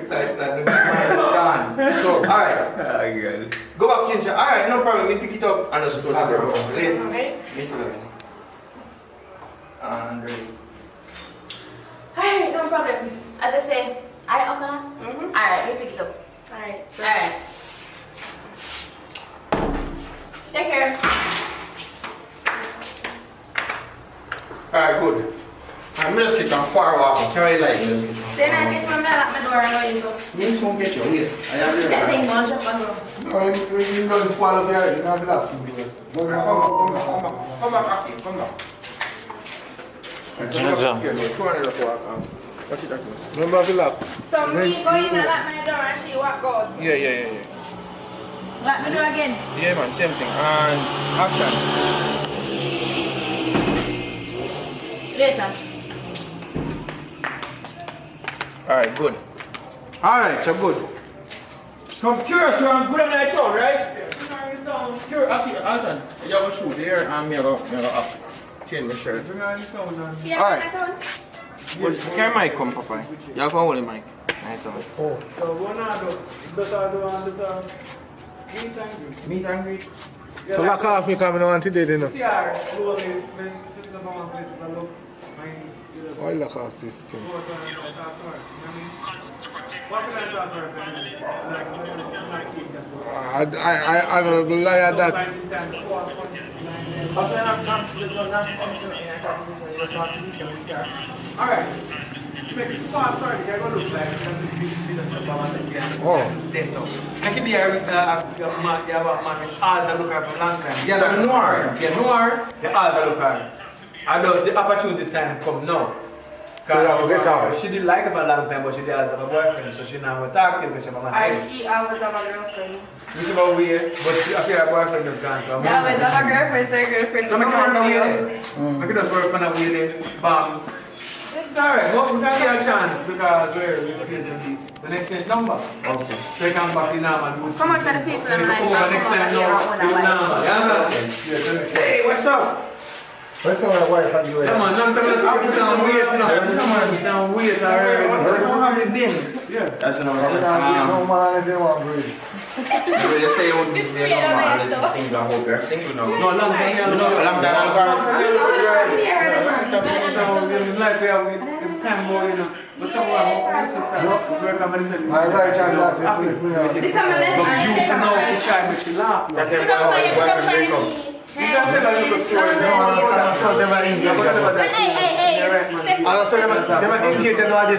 like, like the man is gone. So, alright. Oh, God. Go back inside. Alright, no problem. We pick it up and just close the door. Later. Okay. Later. And ready. Alright, no problem. As I say, alright, okay. Alright, we pick it up. Alright. Alright. Take care. Alright, good. I'm just get on far walk. Carry light. Just get on. Then I get from there, lock my door and go in. So. Yes, won't get you. Wait. I have your That thing won't shut my door. No, you don't follow there. You don't have that to do it. Come back, Aki. Come back. Remember the lock? So me go in and lock my door and she walk out. Yeah. Lock my door again. Yeah, man, same thing. And action. Later. Alright, good. Alright, so good. Come curious, so I'm good at my town, right? Curious, okay, Alton. You have a shoe there and me go up. Change my shirt. Yeah, Alright. I told. Well, can my mic come, Papa? You have to hold the mic. I thought. Oh. So one other Meet and greet. So lock off me coming on today, you know. Why lock off this thing? I don't lie at that. Alright. Oh. I can be a man with eyes that look at for a long time. Yeah, So noir. Yeah, noir, the eyes that look at. And thus the opportunity time come now. So you have a get out. She didn't like him for a long time, but she did have a boyfriend, so she now talk to him, she have a man. I was have a girlfriend. Which is about weird, but she after her boyfriend is gone, so I'm Yeah, I was have a girlfriend, so your girlfriend. so I can work on weird. I can just work on a weird bomb. It's alright, but we can get a chance because we're using the next change number. Okay. So you can back the normal and Come on to the people then and you like, come over next time now, do normal. Yeah, Hey, what's up? Where's my wife and you? come on, now I'm sound weird, you know. Sound weird already. Where have you been? Yeah. That's what I'm I'm not saying. no man if you want to breathe. You would just say you wouldn't be there no more unless you're single. I hope you're single now. No, long time. You know, a long time Like we have time more, you know. But someone who just work on anything. My right hand that is flip me out. This is my left But hand. you know to try to make you laugh. That's why my wife break up. You don't tell her you story. No, I don't tell them I engage. I don't tell them I engage and all this.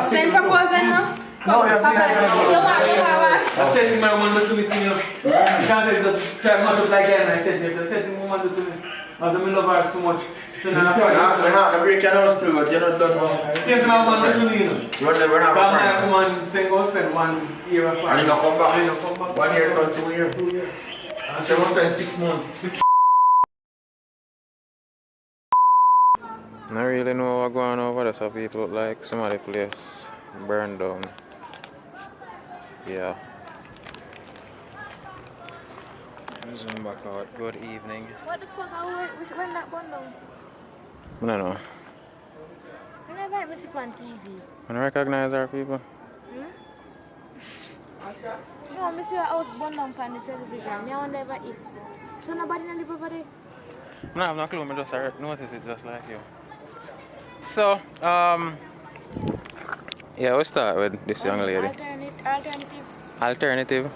Send proposal now. No, you see that. I said to my woman to me, you know, you can't just try multiply again. I said to my woman to me, I love her so much. So now I break your nose too, but you're not done now. same to my woman to me, you know. We're not But friends. my woman saying go spend 1 year or 5. And you not come back? I don't come back. 1 year, turn 2 years. 2 years. So you spend 6 months. I really know what's going on over there, so people look like some of the place burned down. Yeah. Zoom back out. Good evening. What the fuck? We should run that bundle. I don't know. I never miss it on TV. I don't recognize our people. No, I see I was born on the television. Me I wonder if it. So nobody not live over there. No, I have no clue. I just noticed it just like you. So, yeah, we'll start with this young lady. Alternative.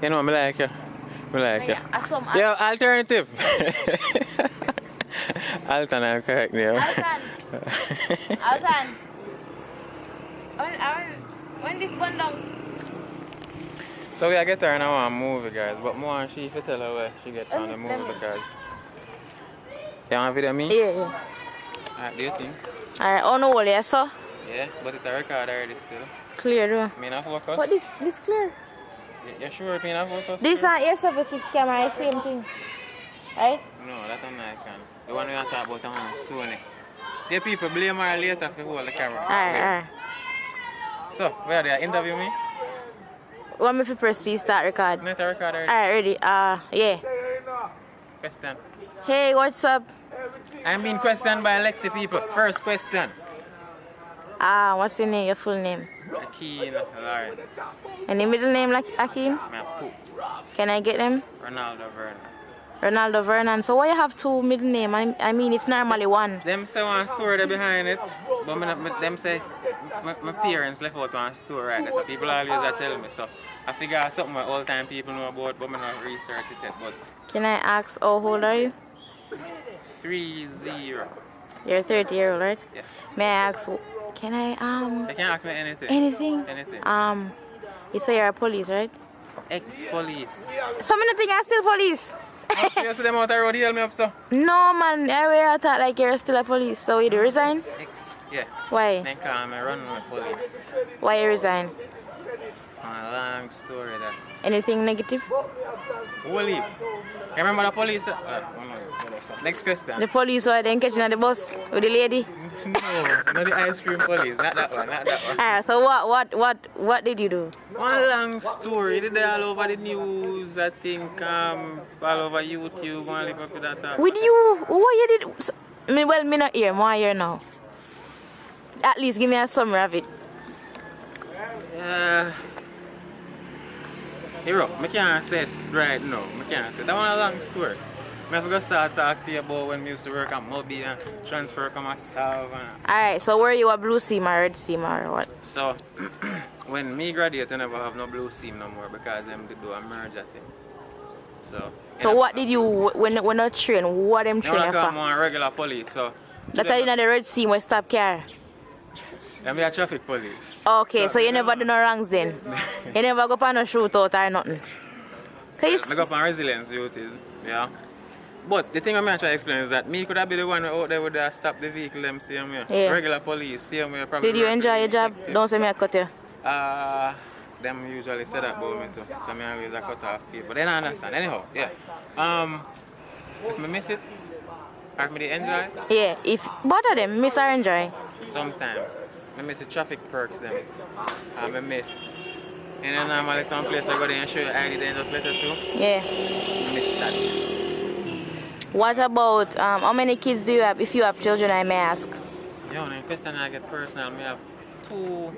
You know, I like you. I like you. Yeah, Yeah, alternative. Alton, I'm correct now. Alton. When this one down. So we get her now on movie, guys. But more she if you tell her where she get from the movie because. You want a video of me? Yeah. Alright, do you think? Alright, oh no, yes, sir. Yeah, but it's a record already still. Clear, though. Me not focus? But this clear. You sure it me not focus? This on A76 camera, same thing. Right? No, that's a Nikon. The one we are talking about on Sony. The people blame her later for hold the camera. Alright. So, where are they? Interview me? Want me to press for you start record? Not a record already. Alright, ready? Yeah. Question. Hey, what's up? I'm being questioned by Alexi people. First question. What's your name, your full name? Akeem Lawrence. Any middle name like Akeem? I have 2. Can I get them? Ronaldo Vernon. Ronaldo Vernon. So why you have 2 middle name? I mean, it's normally 1. Them say one story there behind it, but them say my parents left out one story right there, so people always tell me. So I figure out something what all time people know about, but I not research it yet. But Can I ask how old are you? 30. You're 30-year-old, right? Yes. May I ask? Can I They can ask me anything. anything? Anything. You say you're a police, right? Ex-police. So many things are still police. So you see them out the road, heal me up, so. No man, I thought like you're still a police. So you resign? Yeah. Why? Then call me run with police. Why you resign? A long story that. Anything negative? Holy. You remember the police? Next question. The police were then catching at the bus with the lady. No, not the ice cream police. Not that one. Not that one. Alright, so what did you do? One long story. They all over the news. I think all over YouTube. One little bit of that. With you? What you did? So, me not here. More here now. At least give me a summary of it. It's rough. I can't say it right now. I can't say it. That one a long story. I have to start talking to you about when I used to work at Moby and transfer to myself. Alright, so were you a blue seam or red seam or what? So, when me graduate, I never have no blue seam no more because them did do a merger thing. So what did you, when you train, what them train you for? I'm a regular police, so. That are in the red seam where stop car? I'm a traffic police. Okay, so you never do no wrongs then? You never go for no shootout or nothing? I go for resilience duties, yeah. But the thing I'm trying to explain is that me could have been the one out there would have stopped the vehicle them same way. Yeah. Regular police, same way probably. Did you enjoy your job? Don't say me I cut you. Them usually say that about me too. So me always a cut off feet. But they don't understand. Anyhow, yeah. If I miss it, or if I enjoy it. Yeah, if both of them miss or enjoy. Sometimes. I miss the traffic perks them. I miss. And then normally some place I go there and show you ID then just let it through. Yeah. I miss that. What about how many kids do you have if you have children, I may ask? Yeah, the question I get personal, I have 2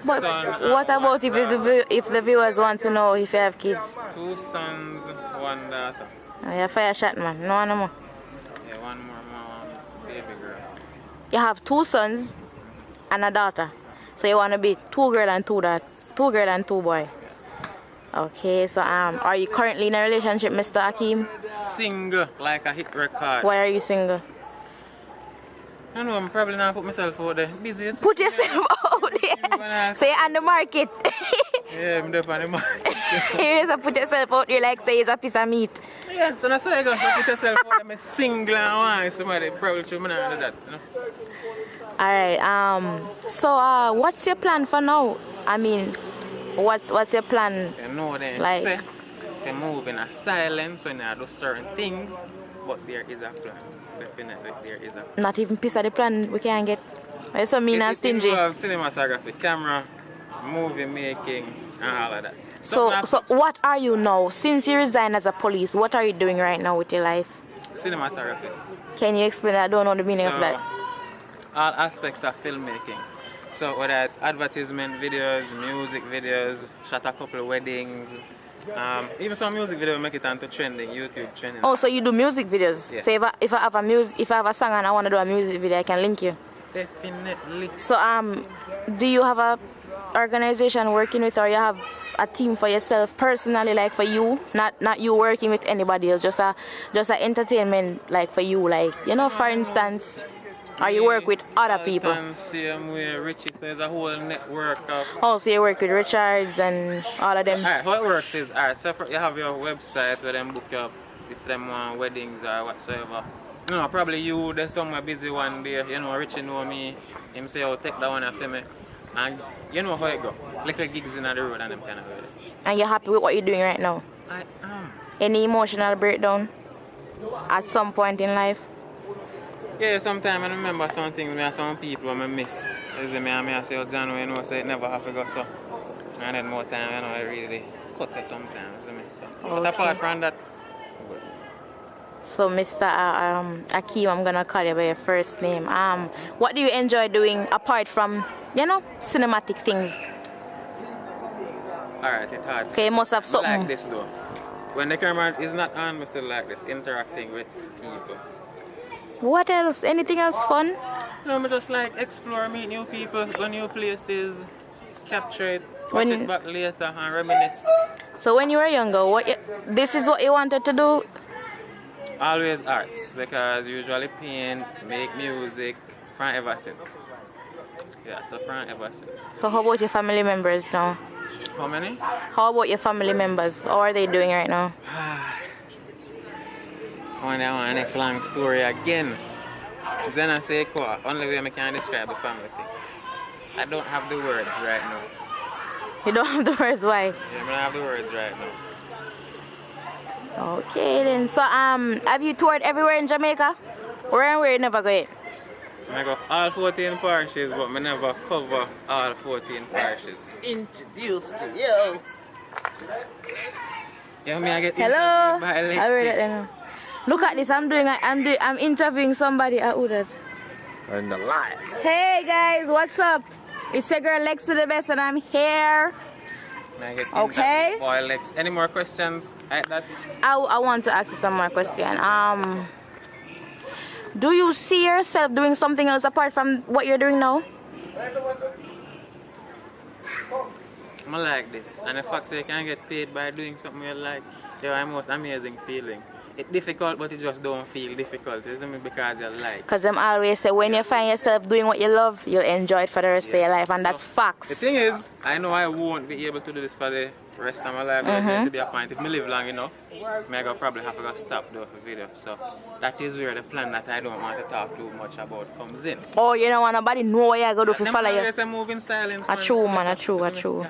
But sons. what about if the viewers want to know if you have kids? 2 sons, 1 daughter. Oh, you're fire shot man, no more. Yeah, 1 more baby girl. You have 2 sons and a daughter. So you want to be 2 girl and 2 boy. Okay, so are you currently in a relationship, Mr. Akeem? Single, like a hit record. Why are you single? I don't know, I'm probably not put myself out there. Busy. Put yourself out there. So you're on the market. Yeah, I'm there on the market. You just put yourself out there like say it's a piece of meat. Yeah, so that's why you go put yourself out there. I'm single and want somebody probably should not do that. You know? Alright, so what's your plan for now? I mean, what's your plan? You know then like, say, you move in a silence when you do certain things, but there is a plan. Definitely there is a plan. Not even piece of the plan we can get. Why so mean and stingy? It involves cinematography, camera, movie making and all of that. So what are you now? Since you resigned as a police, what are you doing right now with your life? Cinematography. Can you explain that? I don't know the meaning of that. All aspects of filmmaking. So whether it's advertisement videos, music videos, shot a couple of weddings, even some music video make it onto trending, YouTube trending. Oh, so you do music videos? Yes. So if I have a song and I want to do a music video, I can link you. Definitely. So do you have a organization working with, or you have a team for yourself personally, like for you, not you working with anybody else, just a entertainment like for you, like for instance. Or you work with other people? Same way, Richie, so there's a whole network of... Oh, so you work with Richards and all of them? So, how it works is, so you have your website where them book you up if them want weddings or whatsoever. Probably you, there's somewhere busy one day, Richie know me, him say, oh, take that one after me. And you know how it go. Little gigs in the road and them kind of way. And you're happy with what you're doing right now? I am. Any emotional breakdown at some point in life? Yeah, sometimes I remember some things, me and some people I miss. As I say, oh, John, say it never have to go so. And then more time, I really cut it sometimes. So. Okay. But apart from that, So Mr. Akeem, I'm gonna call you by your first name. What do you enjoy doing apart from, you know, cinematic things? Alright, it's hard. Okay, you must have I something. like this though. When the camera is not on, I still like this, interacting with people. What else? Anything else fun? No, I just like explore, meet new people, go new places, capture it, watch it back later and reminisce. So when you were younger, this is what you wanted to do? Always arts, because usually paint, make music, from ever since. Yeah, so from ever since. So how about your family members now? How many? How about your family members? How are they doing right now? One next long story again. Zena say, only way I can describe the family thing. I don't have the words right now. You don't have the words, why? Yeah, I don't have the words right now. Okay then. So have you toured everywhere in Jamaica? Where and where you never go yet? I go all 14 parishes, but I never cover all 14 parishes. Introduce to you. Yeah, me I get Hello. interviewed by Lexi. I read it then. Look at this. I'm interviewing somebody at Udad. In the line. Hey guys, what's up? It's your girl Lexi the best, and I'm here. I get Okay. Boy, Lex. Any more questions like that? I want to ask you some more question. Do you see yourself doing something else apart from what you're doing now? I like this, and the fact that you can get paid by doing something you like, it's the most amazing feeling. It's difficult, but it just don't feel difficult, isn't it? Because you like. Because them always say when you find yourself doing what you love, you'll enjoy it for the rest of your life, and that's facts. The thing is, I know I won't be able to do this for the rest of my life. There's going to be a point. If I live long enough, I probably have to go stop the video. So that is where the plan that I don't want to talk too much about comes in. Oh, you don't want nobody know what you're going to do to follow you. Always move in silence. A true man, a true.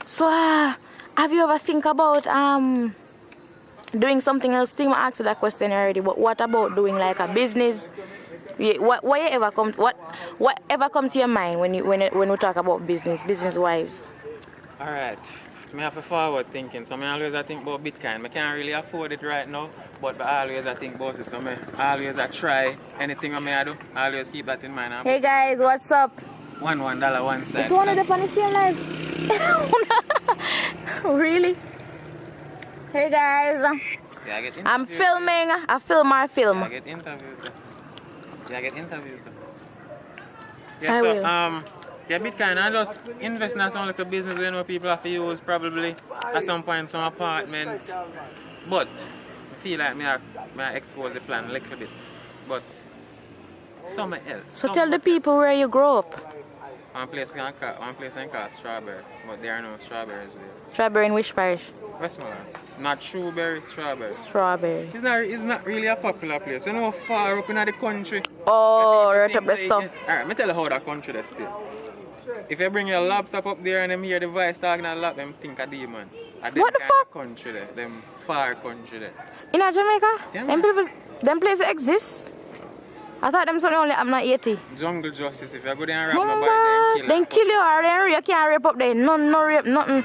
So, have you ever think about doing something else? I think I asked you that question already, but what about doing like a business? Whatever come to your mind when we talk about business wise? All right. I have a forward thinking, so I always think about Bitcoin. I can't really afford it right now, but I always think about it. So I always try anything I do. I always keep that in mind. Hey guys, what's up? $1 one side. You want to the same live? Really? Hey guys, I'm filming. I film my film. I get interviewed. I will. Yeah, Bitcoin, I just invest in some little business where people have to use probably at some point some apartment. But I feel like I expose the plan a little bit. But somewhere else. So tell the people where you grew up. One place called Strawberry, but there are no strawberries there. Strawberry in which parish? Westmoreland. Not Shrewberry, Strawberry. Strawberry. It's not really a popular place. You know, far up in the country. Oh, right up the south. Alright, me tell you how that country is still. If you bring your laptop up there and them hear the voice talking a lot, them think of demons. What the fuck? Country there, them far country there. In Jamaica? Yeah, them places exist? I thought them something only I'm not 80. Jungle justice, if you go there and rap nobody, then kill you or then you can't rape up there. No rape, nothing.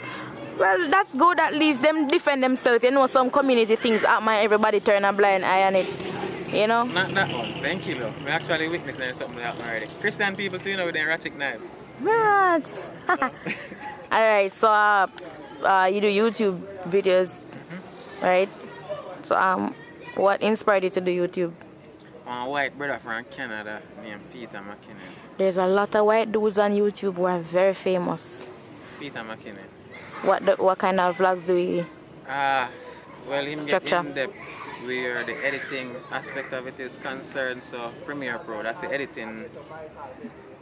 Well, that's good, at least them defend themselves. You know, some community things happen, everybody turn a blind eye on it. You know? Not that one, then kill you. We actually witnessing something that already. Christian people too, you know, with their ratchet knife. Right. Alright, so you do YouTube videos, right? So what inspired you to do YouTube? A white brother from Canada named Peter McKinnon. There's a lot of white dudes on YouTube who are very famous. Peter McKinnon. What kind of vlogs do we well, him structure? get in depth where the editing aspect of it is concerned. So Premiere Pro, that's the editing.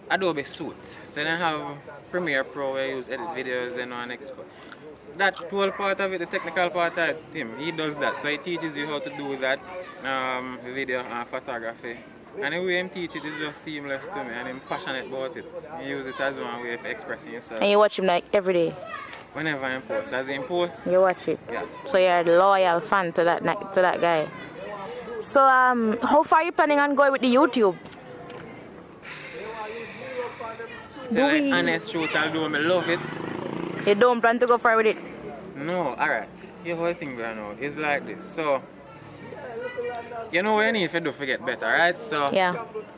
Adobe Suite. So then have Premiere Pro where you use edit videos and on export. That whole part of it, the technical part of him, he does that. So he teaches you how to do that video and photography. And the way he teaches it is just seamless to me, and I'm passionate about it. He use it as one way of expressing yourself. And you watch him like every day? Whenever I post. As he posts, you watch it? Yeah. So you're a loyal fan to that guy. So how far are you planning on going with the YouTube? Tell you honest truth, although I love it. You don't plan to go far with it? No, alright. Here's the whole thing right now. It's like this. So you know what you need to do to get better, right? So Yeah.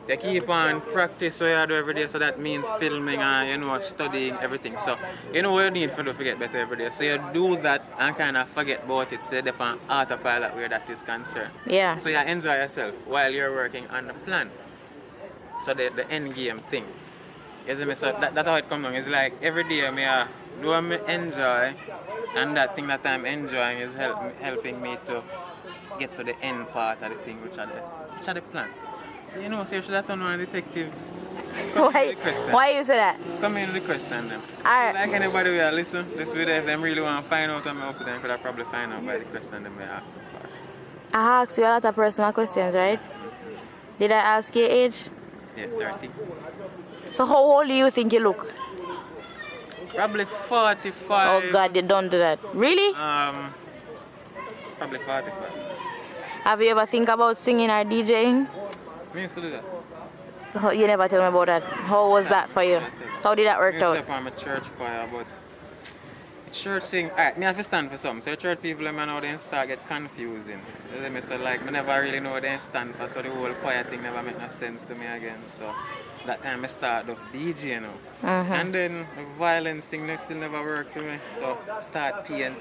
you keep on practice what you do every day, so that means filming and you know studying everything. So you know what you need to do to get better every day. So you do that and kind of forget about it, so you're on autopilot where that is concerned. Yeah. So you enjoy yourself while you're working on the plan. So the end game thing. You see me? So that's how it comes along. It's like every day I do what I enjoy, and that thing that I'm enjoying is helping me to get to the end part of the thing, which are the plan. You know, so you should have done one detective. Why you say that? Come in the question them. Alright. Like anybody will listen, this video, if them really want to find out what I'm up to, then could have probably find out by the question them they ask so far. I asked you a lot of personal questions, right? Did I ask your age? Yeah, 30. So how old do you think you look? Probably 45. Oh God, you don't do that. Really? Probably 45. Have you ever think about singing or DJing? Me used to do that. You never tell me about that. How was that for you? How did that work I out? used to I'm a church choir, but church thing, alright, me have to stand for something. So church people, I know they start get confusing. So like, I never really know what they stand for, so the whole choir thing never make no sense to me again. So that time I start the DJ, you know. And then the violence thing still never worked for me. So start paint.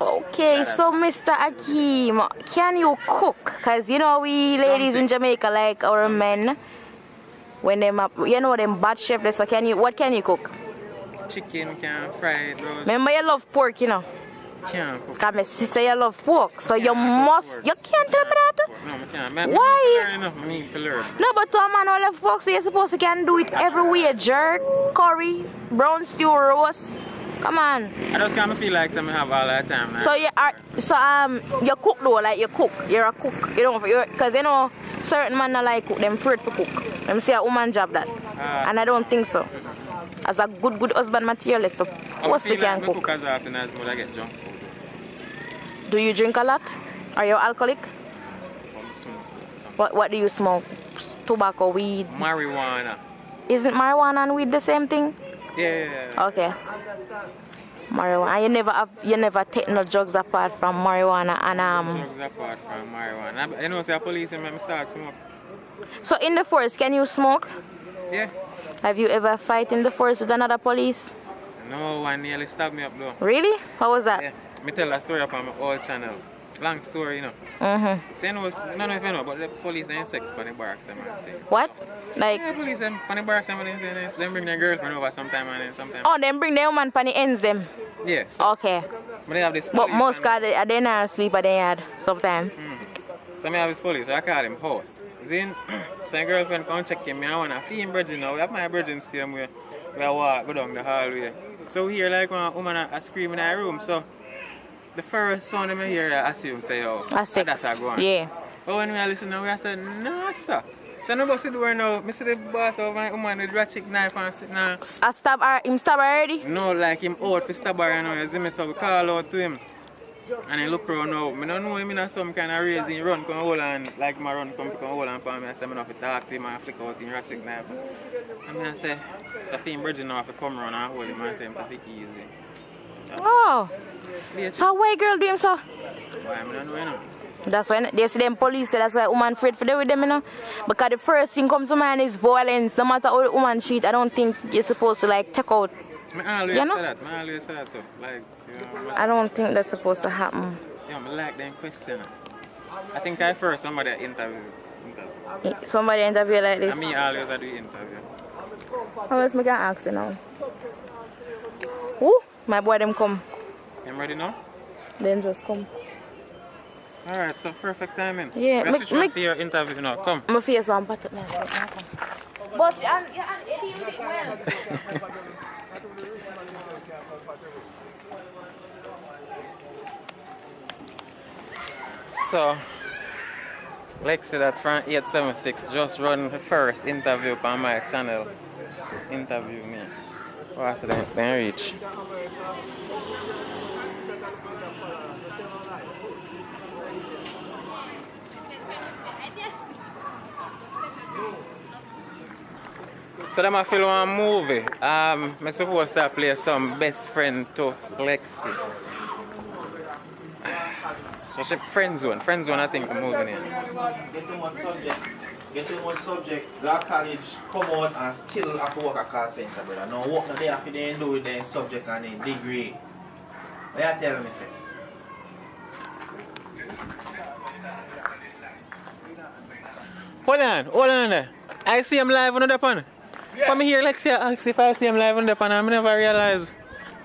Okay, so Mr. Akeem, can you cook? Because you know we ladies in Jamaica like our men, when them up, you know them bad chef, so what can you cook? Chicken, can fry it, roast. Remember you love pork, you know? Can't cook. Because my sister you love pork, so you must, you can't tell me that? No, I can't. Why? I mean for learn. No, but to a man who love pork, so you're supposed to can do it everywhere. Jerk, curry, brown stew, roast. Come on. I just kind of feel like I have all that time. So you cook though, like you cook. You're a cook. You don't, because you know certain men not like cook. Them afraid to cook. Them say a woman job that, and I don't think so. As a good husband materialist, most you can cook. As often as I get junk food. Do you drink a lot? Are you alcoholic? What do you smoke? Tobacco, weed? Marijuana. Isn't marijuana and weed the same thing? Yeah. Okay. Marijuana. And you never take no drugs apart from marijuana and drugs apart from marijuana. You know, say police and me start smoke. So in the forest, can you smoke? Yeah. Have you ever fight in the forest with another police? No, one nearly stabbed me up though. Really? How was that? Yeah. Me tell a story up on my old channel. Long story, you know. So you know, I don't know if you know, but the police ain't sex on the barracks and everything. What? Like? Yeah, police on the barracks and everything. They bring their girlfriend over sometime and then sometime. Oh, then bring their woman pan the ends them. Yes. Okay. But they have this But police. most guys they not sleep at their yard sometimes. So I have this police, so I call him house. See, so my girlfriend come check him, I want to feed him bridging now. We have my bridging same way. We walk go down the hallway. So we hear like one woman a scream in our room. So the first sound I hear, I assume say, oh, that's a go on. Yeah. But when we listen now, we say, no, sir. So I go see the door now. I see the boss of my woman with ratchet knife and sit now. Him stab her already? No, like him out for stab her now. You see me, so we call out to him. And he look around now. I don't know him in some kind of raising run, come hold on, like my run, come hold on for me. I say, I have to talk to him and flick out him ratchet knife. And I say, so if him bridging now, if he come around and hold him and tell him to take it easy. Oh. So why girl do him so? Why, I don't know, you know. That's why they see them police, that's why woman afraid for them with them, you know. Because the first thing comes to mind is violence. No matter how the woman treat, I don't think you're supposed to like take out. I always you know? say that. I always say that too. Like, you know, I don't think that's supposed to happen. Yeah, I like them question. I think I first somebody interview. Somebody interview like this. I mean, always I do interview. How else me can ask you now? Ooh, my boy them come. I'm ready now? Then just come. Alright, so perfect timing. Yeah, let's switch for your interview now. Come. My face one pat now. But you deal it well. So, Lexi that from 876 just run the first interview on my channel. Interview me. Oh, so then reach. So them I film one movie. I'm supposed to play some best friend to Lexi. So she friend zone I think I'm moving in. Get too much subject, go to college, come out and still have to work at call center, brother. Now work no day after they do with their subject and their degree. What you tell me, say? Hold on there. I see him live on the pan. Yeah. Come here, Lexi. Alex, if I see him live on the pan, I never realize.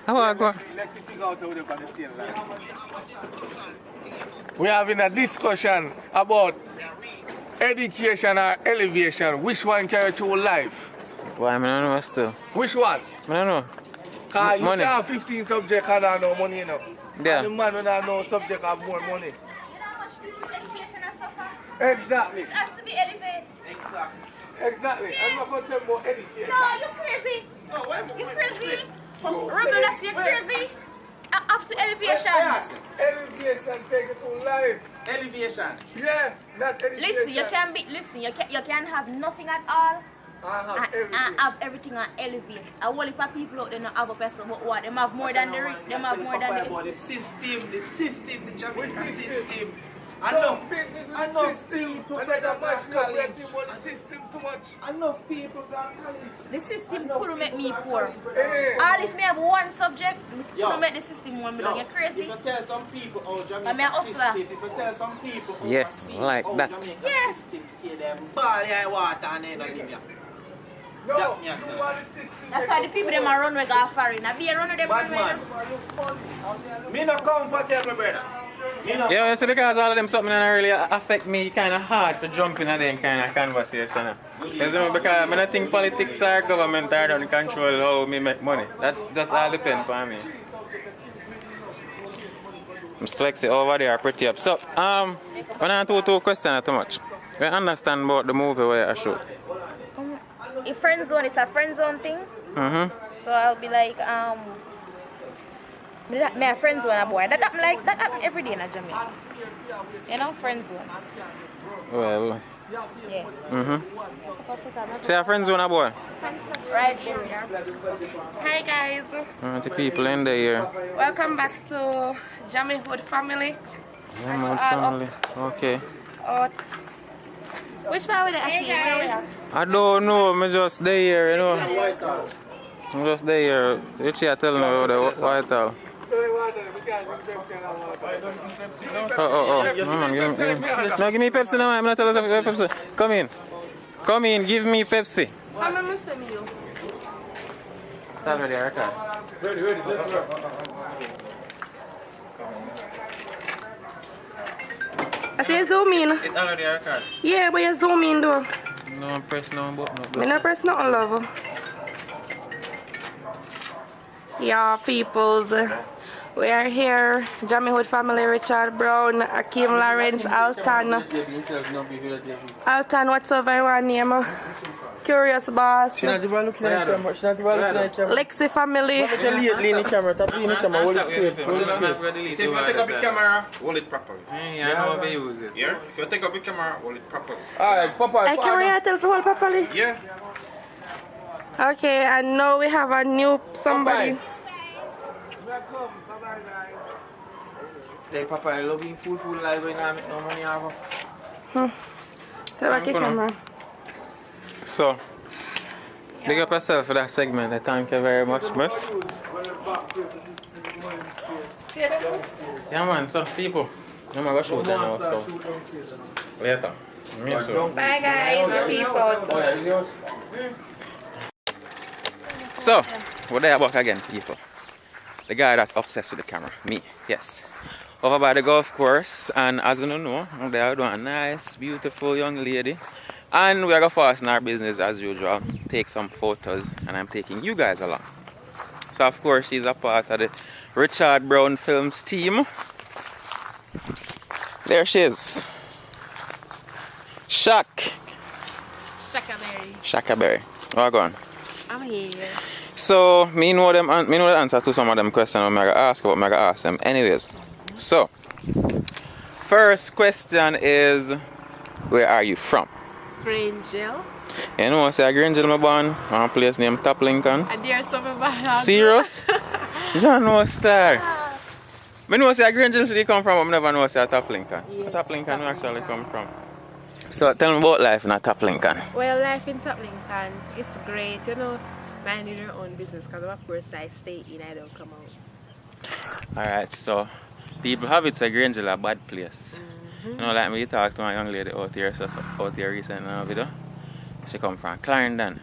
How I go? Let's figure out how they're going to stay alive. We're having a discussion about education or elevation. Which one carry through life? Why, I don't know still. Which one? I don't know. Because you Money. can't have 15 subjects and have no money, you know. Yeah. And the man who have no subject have more money. Exactly. It has to be elevated. Exactly. I'm not going to tell you about education. No, you're crazy. You're crazy. Remember that you're crazy. After elevation. Elevation take it to life. Elevation. Yeah, not education. You can have nothing at all. I have everything. And have everything and elevate. A whole heap of people out there don't have a person, but what? Them have more than the rich. Them have more than the system, the Jamaican system. Enough people and got that much college. the system too much. Enough people got college. the system couldn't make me poor. Hey. All if me have one subject, Yo. couldn't make the system one million. You're crazy. If you tell some people how I'm a Jamaican hustler. system, if you tell some people Yeah, overseas like how that. Jamaican Yeah. system stay there, ball your water and then give you. No, Yeah, you yeah. want the system. That's why the people them are run with off foreign. I be a runner them Bad run man. with. Me not comfortable, brother. Me not. Yeah, so because all of them something that really affect me kind of hard for jumping at them kind of conversation. You know, because I don't think politics or government are don't control how me make money. That just all depends on me. I'm Lexi over there pretty up. So, when I two questions too much. We understand about the movie where I shoot. A friend zone is a friend zone thing. So I'll be like, me a friend zone a boy. That happen every day in Jamaica. You know, friend zone. Well, Yeah. say a friends with a boy. Right here. Hi guys. The people in the here. Welcome back to Jamaican family. Yeah, family. Okay. Which part with the guys. I don't know, I'm just there, you know. I'm just there. Which you tell me about the White House? No, give me Pepsi now. I'm not telling you Pepsi. Come in. Come in, give me Pepsi. How many Muslim you? Already, okay. Ready. I say zoom in. It's already a record. Yeah, but you zoom in though. No press no button. Me not press nothing, love. Yeah, peoples. We are here. Jamaican family, Richard Brown, Akeem Lawrence, Alton. Alton, whatsoever you want name. Curious Boss. She not even looking at the camera. She not even looking at the camera. Lexi family. Lean the camera. Tap in the camera. Hold it straight. Hold it straight. See, if you take up the camera, hold it properly. Yeah, I know how to use it. Yeah? If you take up the camera, hold it properly. Alright, Papa. I can tell to hold properly. Yeah. Okay, and now we have a new somebody. Hey, Papa, I love you full life when I make no money out. Tell back the camera. So, big up yourself for that segment. Thank you very much, miss. Yeah, man. So, people, I'm gonna go shoot them now. So, later. Me soon. Bye, guys. Peace out. So, we're there back again, people. The guy that's obsessed with the camera, me, yes. Over by the golf course, and as you know, I'm there with a nice, beautiful young lady. And we're going to fast in our business as usual, take some photos, and I'm taking you guys along. So of course, she's a part of the Richard Brown Films team. There she is. Shakaberry. Oh, go on. I'm here. So, me know the answer to some of them questions I'm going to ask, but I'm going to ask them anyways. So, first question is, where are you from? Grangel. You know, I say Grangel, my born, one place named Top Lincoln. And there's some about Serious? You don't know a star. I know say a Grangel City come from, but I never know say a Top Lincoln. Yes, Top Lincoln Top actually Lincoln. come from. So tell me about life in a Top Lincoln. Well, life in Top Lincoln, it's great, you know, minding your own business because of course I stay in, I don't come out. Alright, so people have it say Grangel a bad place. You know, like me talk to my young lady out here, out here recently in a video. She come from Clarendon.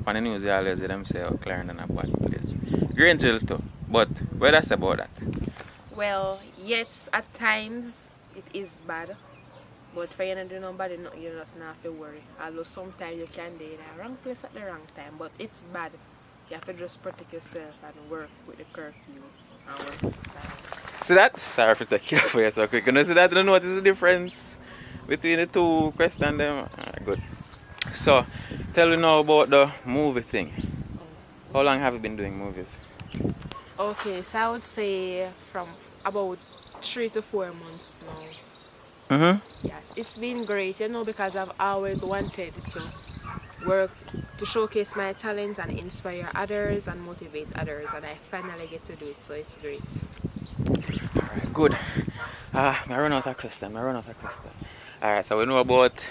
On the news, you always hear them say, oh, Clarendon a bad place. Grangel too. But what that's about that? Well, yes, at times it is bad, but for you not do nobody, no, you just not have to worry. Although sometimes you can be in the wrong place at the wrong time, but it's bad. You have to just protect yourself and work with the curfew and work with the time. See that? Sorry for taking care for you so quick. You know, see that? You don't notice the difference between the two questions them? Good. So, tell me now about the movie thing. How long have you been doing movies? Okay, so I would say from about 3 to 4 months now. Yes, it's been great, you know, because I've always wanted to work to showcase my talent and inspire others and motivate others, and I finally get to do it, so it's great. Alright, good. I run out of question. Alright, so we know about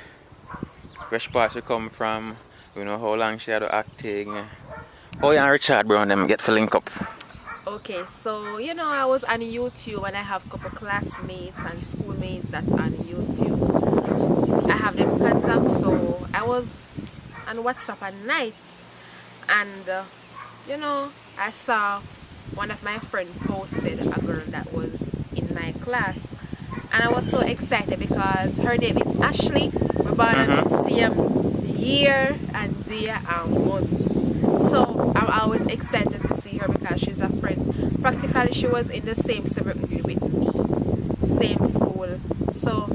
where she come from, we know how long she had to acting. How you and Richard Brown them get to link up? Okay, so you know I was on YouTube and I have a couple classmates and schoolmates that's on YouTube. I have them contacts, so I was on WhatsApp at night and you know I saw one of my friends posted a girl that was in my class and I was so excited because her name is Ashley. We're born in the same year and day and month. So I'm always excited to see her because she's a friend. Practically she was in the same subject with me, same school. So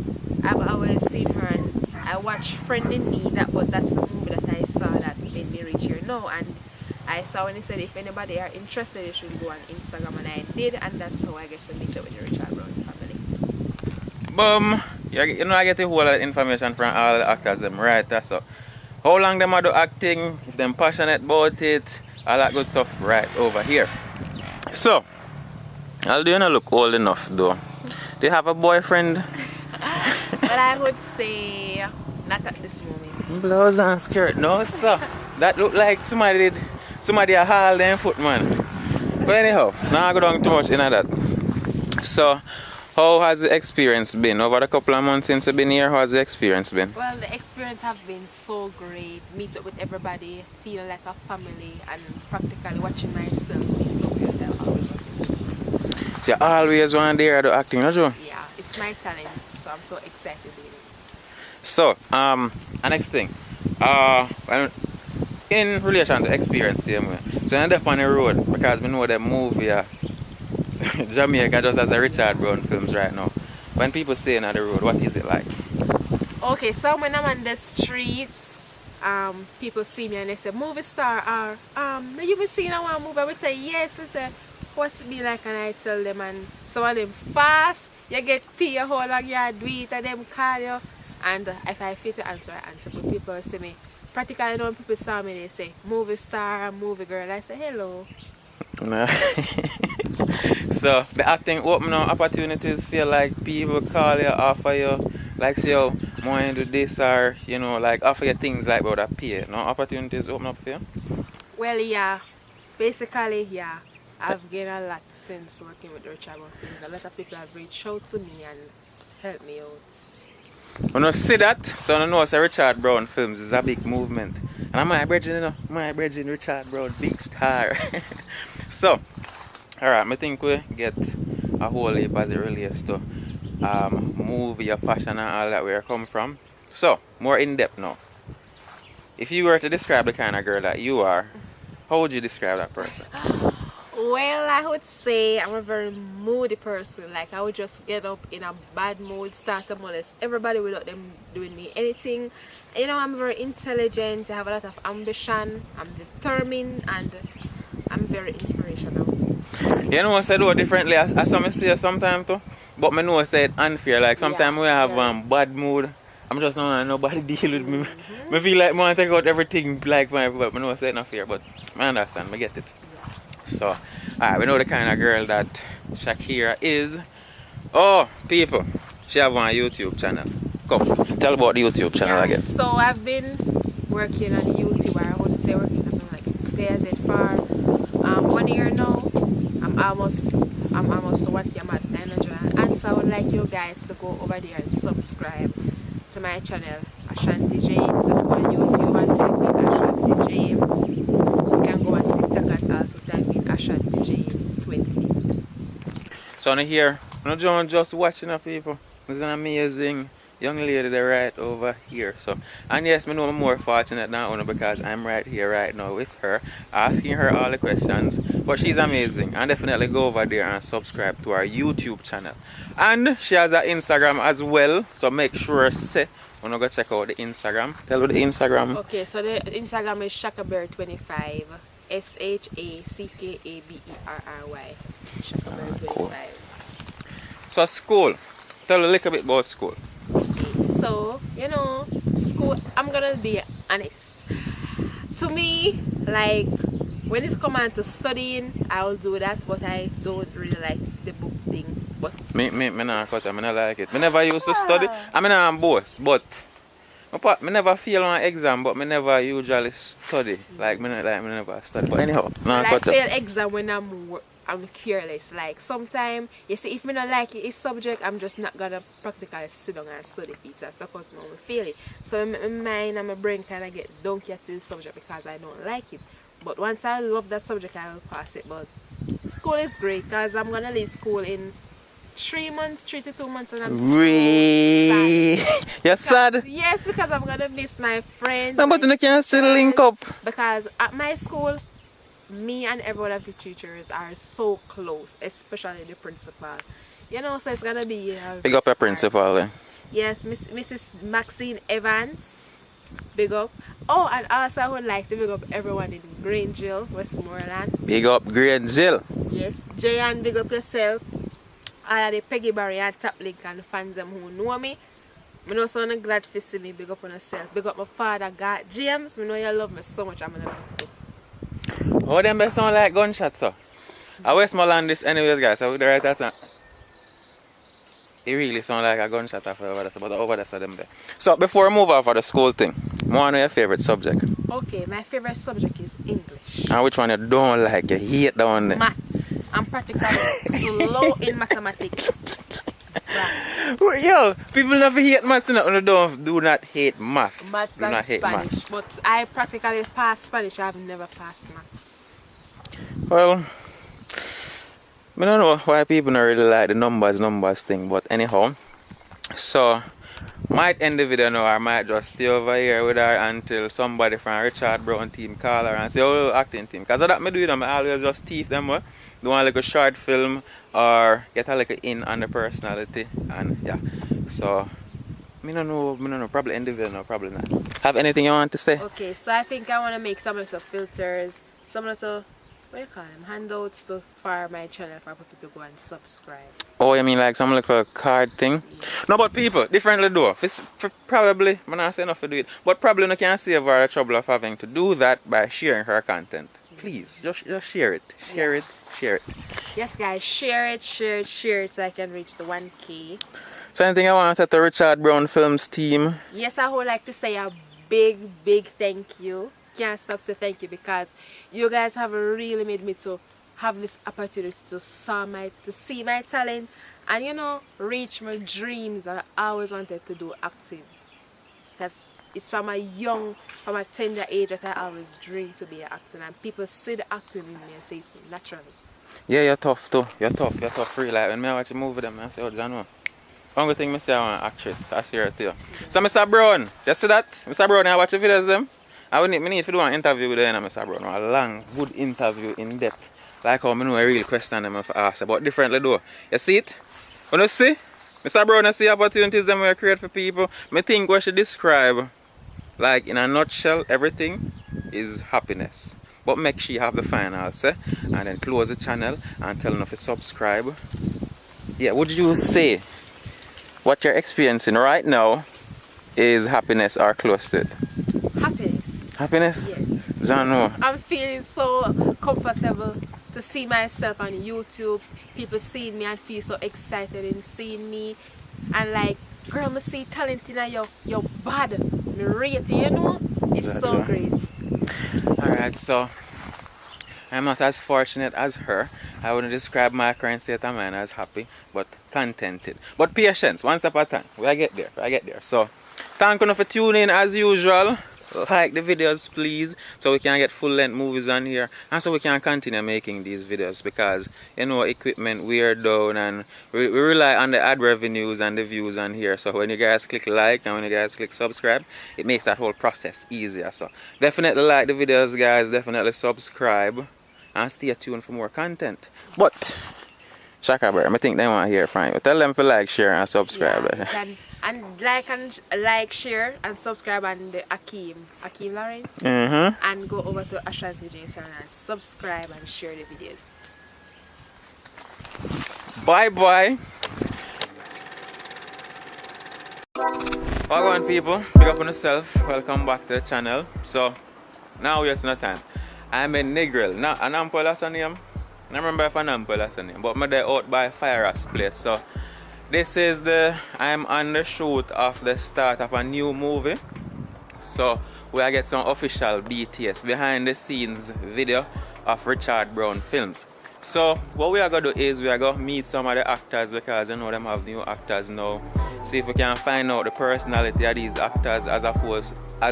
I've always seen her and I watched Friend in Me, that's the movie that I saw that made me reach here now, and I saw when he said if anybody are interested you should go on Instagram, and I did, and that's how I get to meet up with the Richard Brown family. You know I get a whole lot of information from all the actors them, right? So how long them are do acting, if them passionate about it, all that good stuff right over here. So, I'll do you not look old enough though. Do you have a boyfriend? But I would say not at this moment. Blouse and skirt, no sir. That look like somebody a haul them foot man. But anyhow, now I go down too much into that. So, how has the experience been? Over the couple of months since you've been here, how has the experience been? Well, the experience have been so great. Meet up with everybody, feel like a family, and practically watching myself be so good that I always wanted to do. So you always want to do acting, not you? Yeah, it's my talent, so I'm so excited with it. So, next thing. In relation to experience, same way. So you end up on the road because we know the movie Jamaica just has a Richard Brown films right now. When people say on the road, what is it like? Okay, so when I'm on the streets, people see me and they say, movie star, or you been seeing our movie? I would say yes. I say, what's it be like? And I tell them, and some of them fast, you get paid how long you do it, and them call you. And if I fit to answer, I answer. But people say me, practically when people saw me, they say, movie star, movie girl. I say, hello. No. So the acting open up opportunities, feel like people call you, offer you, like say, oh, more into this, or you know, like offer you things like about that pay. No opportunities open up for you? Well, yeah, basically, yeah. I've gained a lot since working with Richard Brown Films. A lot of people have reached out to me and helped me out. When I see that, so I know Richard Brown Films is a big movement. And I'm my brethren, you know, my brethren Richard Brown, big star. So, alright, I think we get a whole heap as it relates to movie, your passion and all that where you come from. So, more in depth now. If you were to describe the kind of girl that you are, how would you describe that person? Well, I would say I'm a very moody person. Like, I would just get up in a bad mood, start to molest everybody without them doing me anything. You know, I'm very intelligent, I have a lot of ambition, I'm determined, and I'm very inspirational. You know, I said do it differently. I saw mistake sometimes too, but I know I said unfair. Like sometimes we have bad mood. I'm just not want nobody deal with me. I feel like I want to take out everything like my, but I know I said not fair. But I understand, I get it. So, Alright, we know the kind of girl that Shakira is. Oh, people, she have one YouTube channel. Come, tell about the YouTube channel again. So I've been working on YouTube, or I wouldn't say working because I'm like pay as it for 1 year now. I'm almost to 1 year at 900. And so I would like you guys to go over there and subscribe to my channel, Ashanti James. Just go on YouTube and type in Ashanti James. You can go on TikTok and also type in Ashanti James 20. So on here, I'm not just watching up people. There's an amazing young lady there right over here. So, and yes, I know I'm more fortunate than Una because I'm right here right now with her, asking her all the questions. But she's amazing, and definitely go over there and subscribe to our YouTube channel. And she has an Instagram as well, so make sure say when you go check out the Instagram. Tell her the Instagram. Okay, so the Instagram is Shakaberry25. SHACKABERRY. Shakaberry25. Cool. So school. Tell a little bit about school. Okay, so you know, school, I'm gonna be honest. To me, like when it's come on to studying, I'll do that, but I don't really like the book thing. But Me not cut it, I not like it. I never used to study. I mean I'm both, but I never fail on exam, but I never usually study. Like I never study. But anyhow, I like fail exam when I'm careless. Like sometimes you see if I don't like it, subject, I'm just not gonna practically sit down and study pizza stuff because I feel it. So my mind and my brain kinda get donkey to the subject because I don't like it. But once I love that subject I will pass it. But school is great because I'm gonna leave school in 3 months, 3 to 2 months, and I'm so sad. You're sad? Yes, because I'm gonna miss my friends. No, but you can still link up. Because at my school, me and every one of the teachers are so close, especially the principal. You know, so it's gonna be Big up your principal then. Yes, Mrs. Maxine Evans. Big up. Oh, and also I would like to big up everyone in Grangeville, Westmoreland. Big up Grangeville. Yes, Jayan, big up yourself. All of the Peggy Barry and Top Link and the fans them who know me. I know so glad to see me. Big up on yourself. Big up my father, God. James, I know you love me so much. I'm gonna love you. Oh, them best sound like gunshots, so. I Westmoreland this anyways, guys. So with the right sound. It really sound like a gunshot off over there, but over there, so them there. So before I move off of the school thing, what is your favorite subject? Okay, my favorite subject is English. And which one you don't like? You hate that one there? Maths. I'm practically slow in mathematics. Right. Yo, people never hate maths, do not hate math. Maths do and not hate Spanish. Math. But I practically pass Spanish. I've never passed maths. Well, I don't know why people don't really like the numbers thing, but anyhow, so might end the video now, or might just stay over here with her until somebody from Richard Brown team call her and say, oh, acting team. Because that me do them, I always just teeth them, do one like a short film or get a little in on the personality, and yeah. So I don't know, probably end the video now, probably not. Have anything you want to say? Okay, so I think I want to make some little filters, some little, what do you call them, handouts for my channel for people to go and subscribe. Oh, you mean like some little card thing? Yeah. No, but people, differently though. Probably, I'm not saying enough to do it, but probably you can save her the trouble of having to do that by sharing her content. Please, just share it. Share it. Yes, guys, share it so I can reach the 1K. So anything I want to say to Richard Brown Films team? Yes, I would like to say a big thank you. Can't stop saying thank you because you guys have really made me to have this opportunity to see my talent and, you know, reach my dreams that I always wanted to do acting. Because it's from a tender age that I always dreamed to be an actor, and people see the acting in me and say it's naturally. Yeah, you're tough too. You're tough really. Like when I watch a movie them, I say, oh, John, one thing I say I want an actress, I swear to you. Yeah. So Mr. Brown, you see that? Mr. Brown, I watch the videos them. I need to do an interview with them, Mr. Brown. A long, good interview in depth. Like how I know I really question them if I ask about differently though. You see it? When you see? Mr. Brown, I see opportunities them we create for people. I think we should describe, like in a nutshell, everything is happiness. But make sure you have the final say and then close the channel and tell them to subscribe. Yeah, would you say what you're experiencing right now is happiness or close to it? Happiness. Happiness? Yes. Zano. I'm feeling so comfortable to see myself on YouTube, people seeing me and feel so excited in seeing me. And like, girl, me see talent in your bad. Me rate it, you know? It's so great. Alright, so I'm not as fortunate as her. I wouldn't describe my current state of mind as happy, but contented. But patience, one step at a time. I get there. So, thank you for tuning in as usual. Like the videos, please, so we can get full-length movies on here, and so we can continue making these videos, because you know equipment we're down, and we rely on the ad revenues and the views on here. So when you guys click like and when you guys click subscribe, it makes that whole process easier. So definitely like the videos, guys. Definitely subscribe and stay tuned for more content. But Shaka Bear, I think they want to hear from you. Tell them to like, share, and subscribe. Yeah, and like, share, and subscribe on the Akeem Lawrence. And go over to Ashanti James channel and subscribe and share the videos. Bye bye. Welcome people, big up on yourself. Welcome back to the channel. So now we have no time. I'm in Negril. Now an ample that's her name. I remember if an ample that's her name, but I'm there out by Fire's place. So this is I'm on the shoot of the start of a new movie. So we are get some official BTS behind the scenes video of Richard Brown Films. So what we are gonna do is we are gonna meet some of the actors, because you know them have new actors now. See if we can find out the personality of these actors as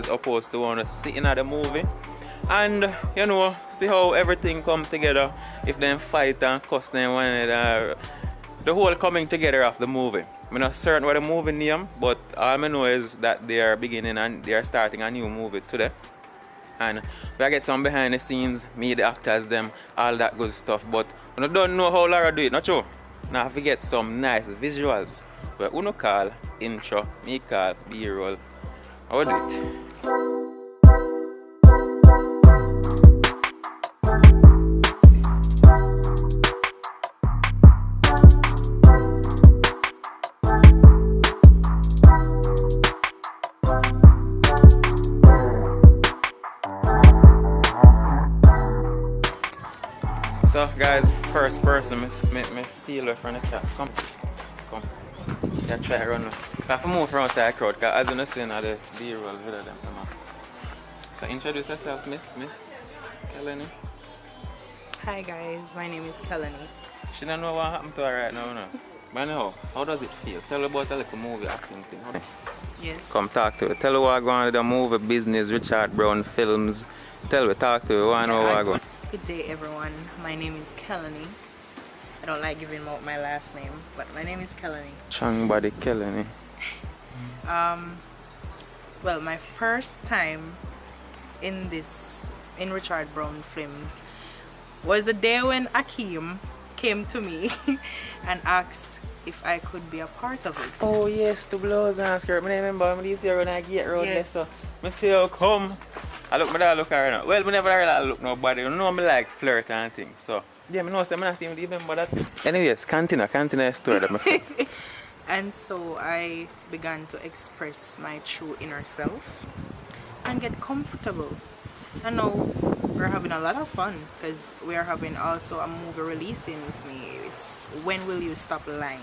opposed to one sitting at the movie. And you know, see how everything come together. If them fight and cuss them one another, the whole coming together of the movie. I'm not certain what the movie name, but all I know is that they are beginning and they are starting a new movie today. And we get some behind the scenes, meet the actors, them, all that good stuff. But I don't know how Lara do it, not true? Now we get some nice visuals. But uno call intro, me call B-roll. How do it? So guys, first person, me steal her from the cats. Come. Yeah, try to run. I have to move around the crowd, because as you see now the B-roll video them come on. So introduce yourself, Miss Kelly. Hi guys, my name is Kelly. She don't know what happened to her right now, no? But no, how does it feel? Tell her about a little movie acting thing. Yes. Come talk to her. Tell her what going on with the movie business, Richard Brown Films. Tell her, talk to her, want to know what going on. Good day everyone, my name is Kelly. I don't like giving out my last name, but my name is Kelly. Chung body Kelly. Well, my first time in Richard Brown Films was the day when Akeem came to me and asked if I could be a part of it. Oh yes, the blouse and skirt. I remember when you see her when I get road there, so I see her come. I look her now. Well, I never really look nobody. You know me like flirt and things, so yeah, I know I'm not even remember that. Anyways, continue the story that my friend. And so I began to express my true inner self and get comfortable. And now we're having a lot of fun, because we are having also a movie releasing with me. It's When Will You Stop Lying?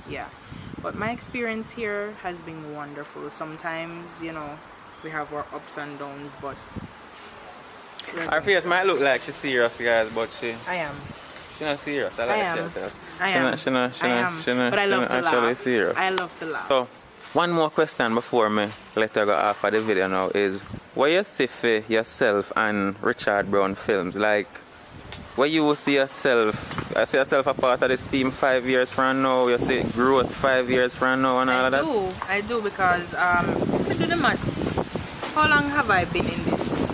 Yeah, but my experience here has been wonderful. Sometimes, you know, we have our ups and downs, but her face might look like she's serious, guys, but I am. She's not serious. I am. But I love to laugh. Serious. I love to laugh. So, one more question before me let her go off of the video now is, what you see for yourself and Richard Brown Films? Like, where you will see yourself? I see yourself a part of this team 5 years from now. You see growth 5 years from now and all of that? I do, because if you do the maths, how long have I been in this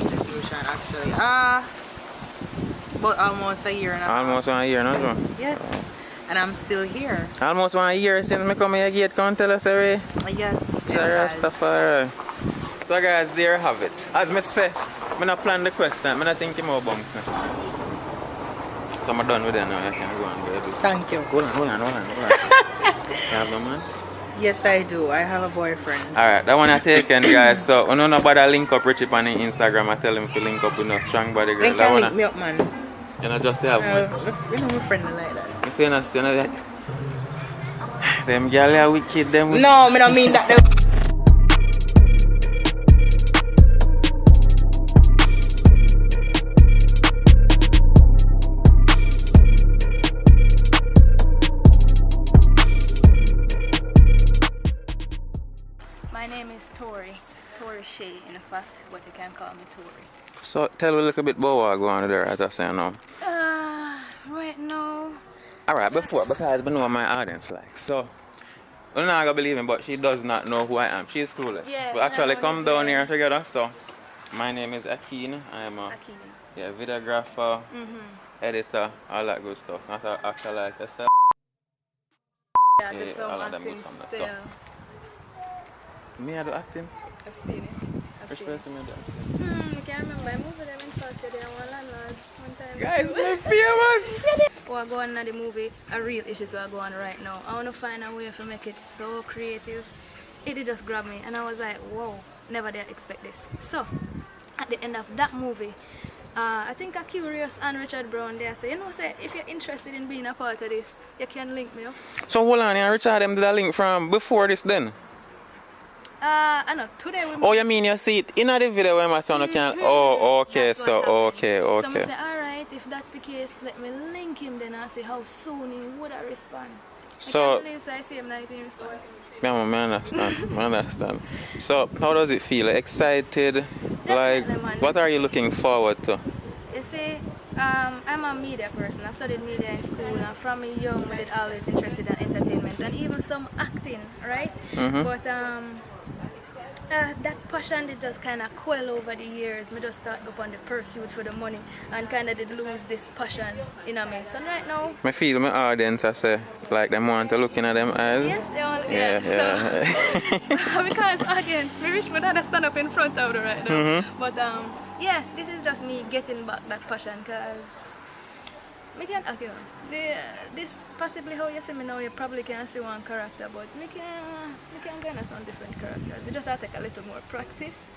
institution actually? But almost a year and a half. Almost 1 year, no? Yes, and I'm still here. Almost 1 year since me come here gate, come tell us, Ray? Yes. Rastafari. So guys, there you have it. As me say, I don't plan the question, I don't think more bunks me. So I'm done with it now, I can go and go. Thank you. Hold on. You have no man? Yes, I do. I have a boyfriend. Alright, that one I taken, guys. So, when nobody link up Richie on Instagram, I tell him to link up with no strong body girl. When can link me up, man? You know, just have money. You know, my friend like that. You see, you know that? Them girls are wicked, them wicked. No, I don't mean that. My name is Tori Shea in fact, but you can call me Tori. So tell me a little bit about what going on there at us now. Right now. Alright, because I know my audience like. So I'm not gonna believe me, but she does not know who I am. She's clueless. Yeah, but actually come down name. here together. So my name is Akeen. I am a videographer, editor, all that good stuff. Not an actor like yourself. Yeah, all of them good stuff. So me I do acting? I've seen it. Which person me do acting? I can't remember. I moved them in fact today and one landlord one time. Guys, we're famous! What go on in the movie, a real issue so I go on right now. I want to find a way to make it so creative. It did just grab me and I was like, whoa, never did expect this. So, at the end of that movie, I think a Curious and Richard Brown there say, you know, say if you're interested in being a part of this, you can link me up. So hold on, and Richard them did a link from before this then? I know, today we Oh, you mean you see it in the video where my son can... Oh, okay, so, okay. So I say, alright, if that's the case, let me link him then and see how soon he would respond. So... I can't believe I see him now, he respond. Yeah, I understand. So, how does it feel? Excited? Like, what are you looking forward to? You see, I'm a media person. I studied media in school and from young I was always interested in entertainment and even some acting, right? But that passion did just kind of quell over the years. I just start up on the pursuit for the money and kind of did lose this passion in me. So right now... I feel my audience, I say, like them want to look in at them eyes. Yes, they want to. So because audience, we wish we had to stand up in front of them right now. But yeah, this is just me getting back that passion because I can't argue. This possibly how you see me now, you probably can see one character, but I can go on some different characters. You just have to take a little more practice.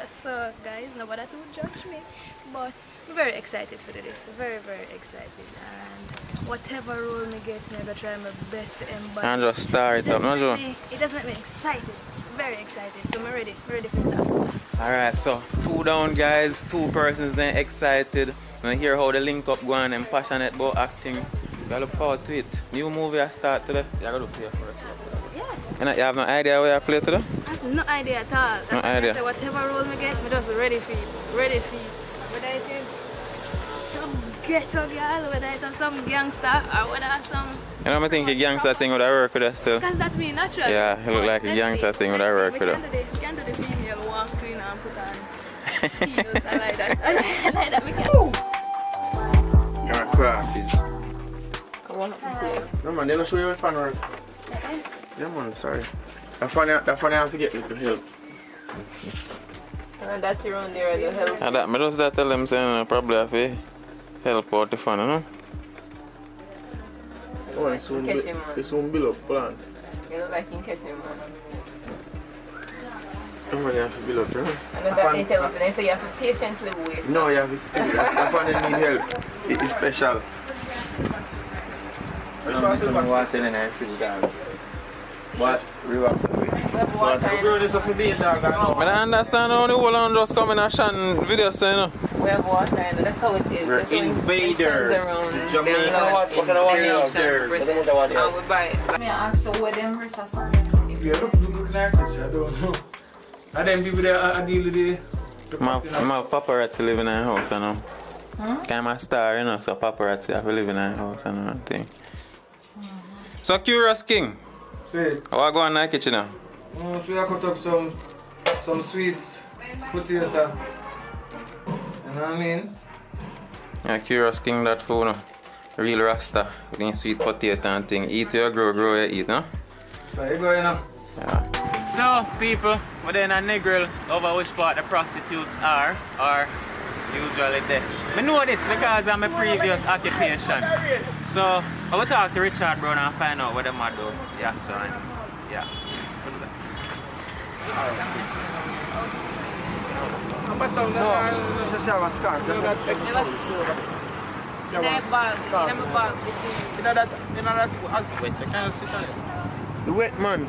So guys, nobody to judge me, but I'm very excited for this. Very, very excited. And whatever role me get, I'm gonna try my best to embody. And just start up, no joke. It does make me excited. Very excited. So I'm ready for start. Alright, so 2 down guys, 2 persons then excited. And hear how the link up go on and passionate about acting. I look forward to it. New movie I start today. You gotta play first. Yeah. You have no idea where I play today? I have no idea at all. No idea. So whatever role I get, I'm just ready for it. Ready for it. Whether it is some ghetto girl, whether it is some gangster, or whether it's some... You know, I think a gangster thing would I work with her still. Because that's me natural. Yeah, it look like a gangster thing would I work with her. We can do the female walk to and put on heels. I like that. I like that. We can. Your glasses. I want to play. No man, they don't show you a fan work. Yeah man, sorry. That funny I forget me to help. That's your own there to help. And that, I just tell them saying probably have to help out the fun, you know? Oh, it's soon build up plan. You look like you can catch him, man. Somebody have to build up, you know? And then that they tell us, and they say you have to patiently wait. No, you have to stay. That's when they need help. It is special. Which one is the water in the fridge, dog? What? River. What? I don't understand how the whole on just come in and shan video saying, you know? We have water, and that's how it is. We're invaders. Jamaican invaders. And we buy it. I asked so where them rest or something. Yeah, look like this, I don't know. And then people there deal with the My paparazzi live in our house, you know. I'm a star, you know, so paparazzi have to live in our house, you know, I think. So, Curious King, what go on in the kitchen now? We have cut up some sweet potato. You know what I mean? Yeah, Curious King, that food, no? Real Rasta, with sweet potato and thing. Eat your grow you eat, no? So, you go, you know? Yeah. So, people, we're in a Negril over which part the prostitutes are usually there. I know this because of my previous occupation. So, I will talk to Richard Brown and find out what they might do. Yeah, so, yeah. You know that as wet, you can't sit on it. The wet man.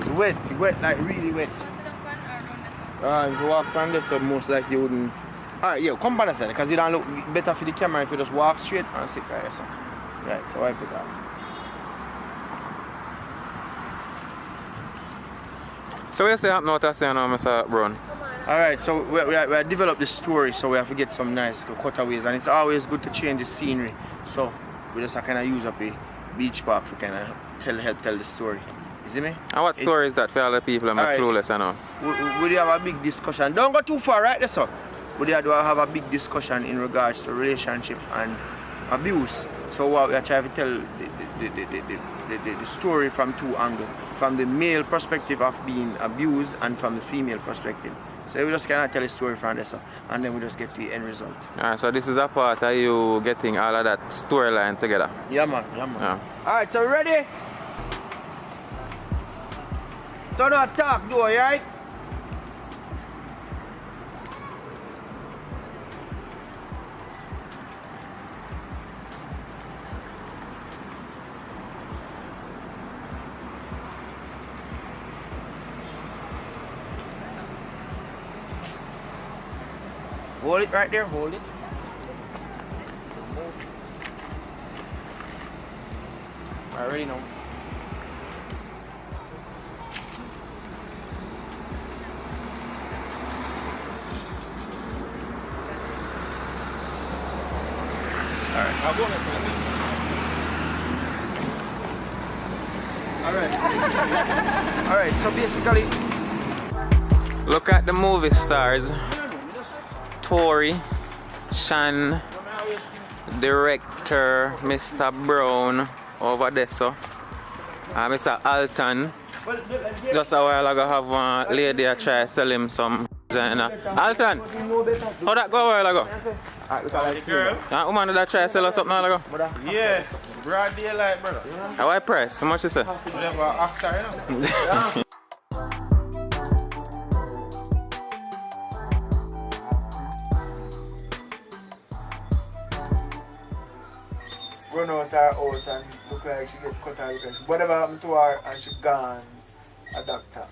The wet, like really wet. If you walk from there, so most likely you wouldn't. Alright, yo, come by the side, because you don't look better for the camera if you just walk straight and sit right there. So. Right, so wipe it off. So what you say happened out there now, Mr. Brown? Alright, so we developed this story, so we have to get some nice cutaways, and it's always good to change the scenery. So we just kind of use up a beach park to kind of help tell the story. You see me? And what story is that for all the people I'm clueless, I know? We have a big discussion. Don't go too far, right there, sir? We do have a big discussion in regards to relationship and abuse. So what we are trying to tell the story from two angles. From the male perspective of being abused and from the female perspective. So we just kind of tell a story from this, and then we just get to the end result. Alright, so this is a part of you getting all of that storyline together? Yeah, man. Yeah. Alright, so ready? So don't talk, do it, right? Hold it right there, hold it. I already know. Alright, I'll go next one. Alright, so basically, look at the movie stars. Tori, Shan, director Mr. Brown over there, so. And Mr. Alton. Just a while ago have one lady I try to sell him some. Alton, how that go a while ago? Girl? That woman did I try to sell us something a while ago? Yeah, broad daylight, brother. How I price? How much you say? Run out her house and look like she get cut out. Whatever happened to her and she gone a doctor.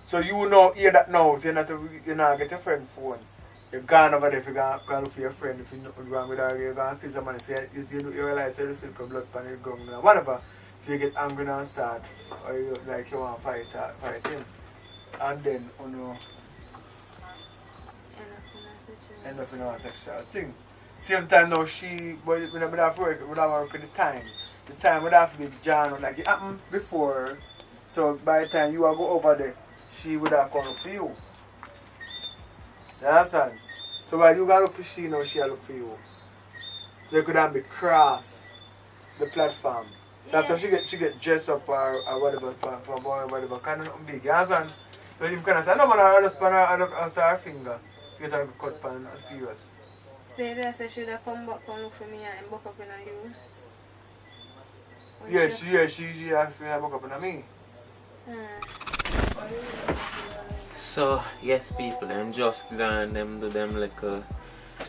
So you know hear that now, so you not get your friend phone. You're gone over there if you go look for your friend. If you're not wrong with her, you're going to see somebody say you realize you see the blood pan your gum now. Whatever. So you get angry and start or you like you want to fight him. And then you know end up in a sexual thing. Same time now but when I have to work with the time. The time would have to be John, like it happened before. So by the time you will go over there, she would have come for you. You understand? So while you got look for she now, she will look for you. So you could have be cross the platform. So after she get dressed up or whatever for boy or whatever, kind of nothing big, you understand? So you kind of say, no man, I just pan her finger. So you get her cut pan serious. Say that I should have come back and look for me and buck up in you. Yeah, she asked me to buck up in me. So, yes people, them just gone, them do them like a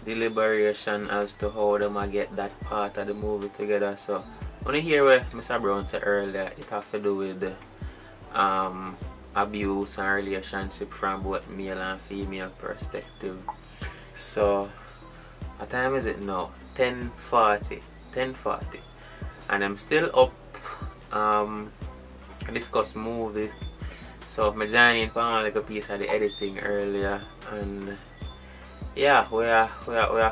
deliberation as to how them get that part of the movie together. So, when you hear what Mr. Brown said earlier, it has to do with abuse and relationship from both male and female perspective. So, what time is it now? 10:40. And I'm still up discuss movie. So I joined in like a piece of the editing earlier, and yeah, we are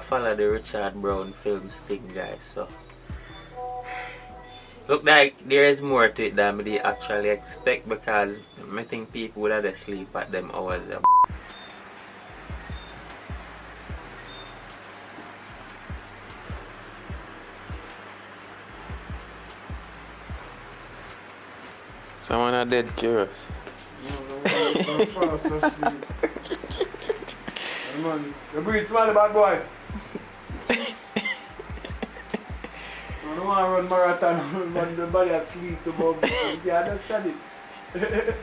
follow the Richard Brown films thing, guys. So look like there is more to it than they actually expect, because I think people would have sleep at them hours. Someone are dead curious. Man, you breathe small, bad boy. I don't want to run marathon when the body asleep to bug. You understand it?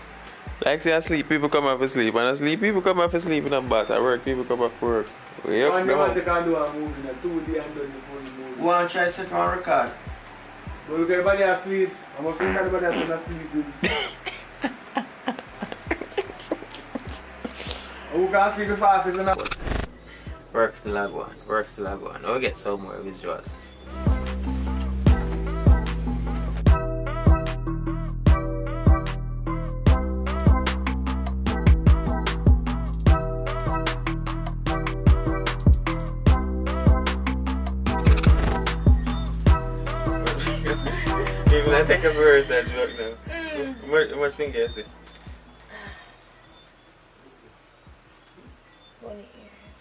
Like say asleep, people come off asleep, and asleep people come off asleep in a bus. At work, people come off work. We up One now. man they can do a movie in a 2 day and done the full movie. Go and try set on record. But look everybody asleep. I must think everybody has asleep. Who can sleep the fastest enough? Work still a go on. Work still a go on. We'll get some more visuals. Even I take a very sad joke now. How much finger you see? Bunny ears.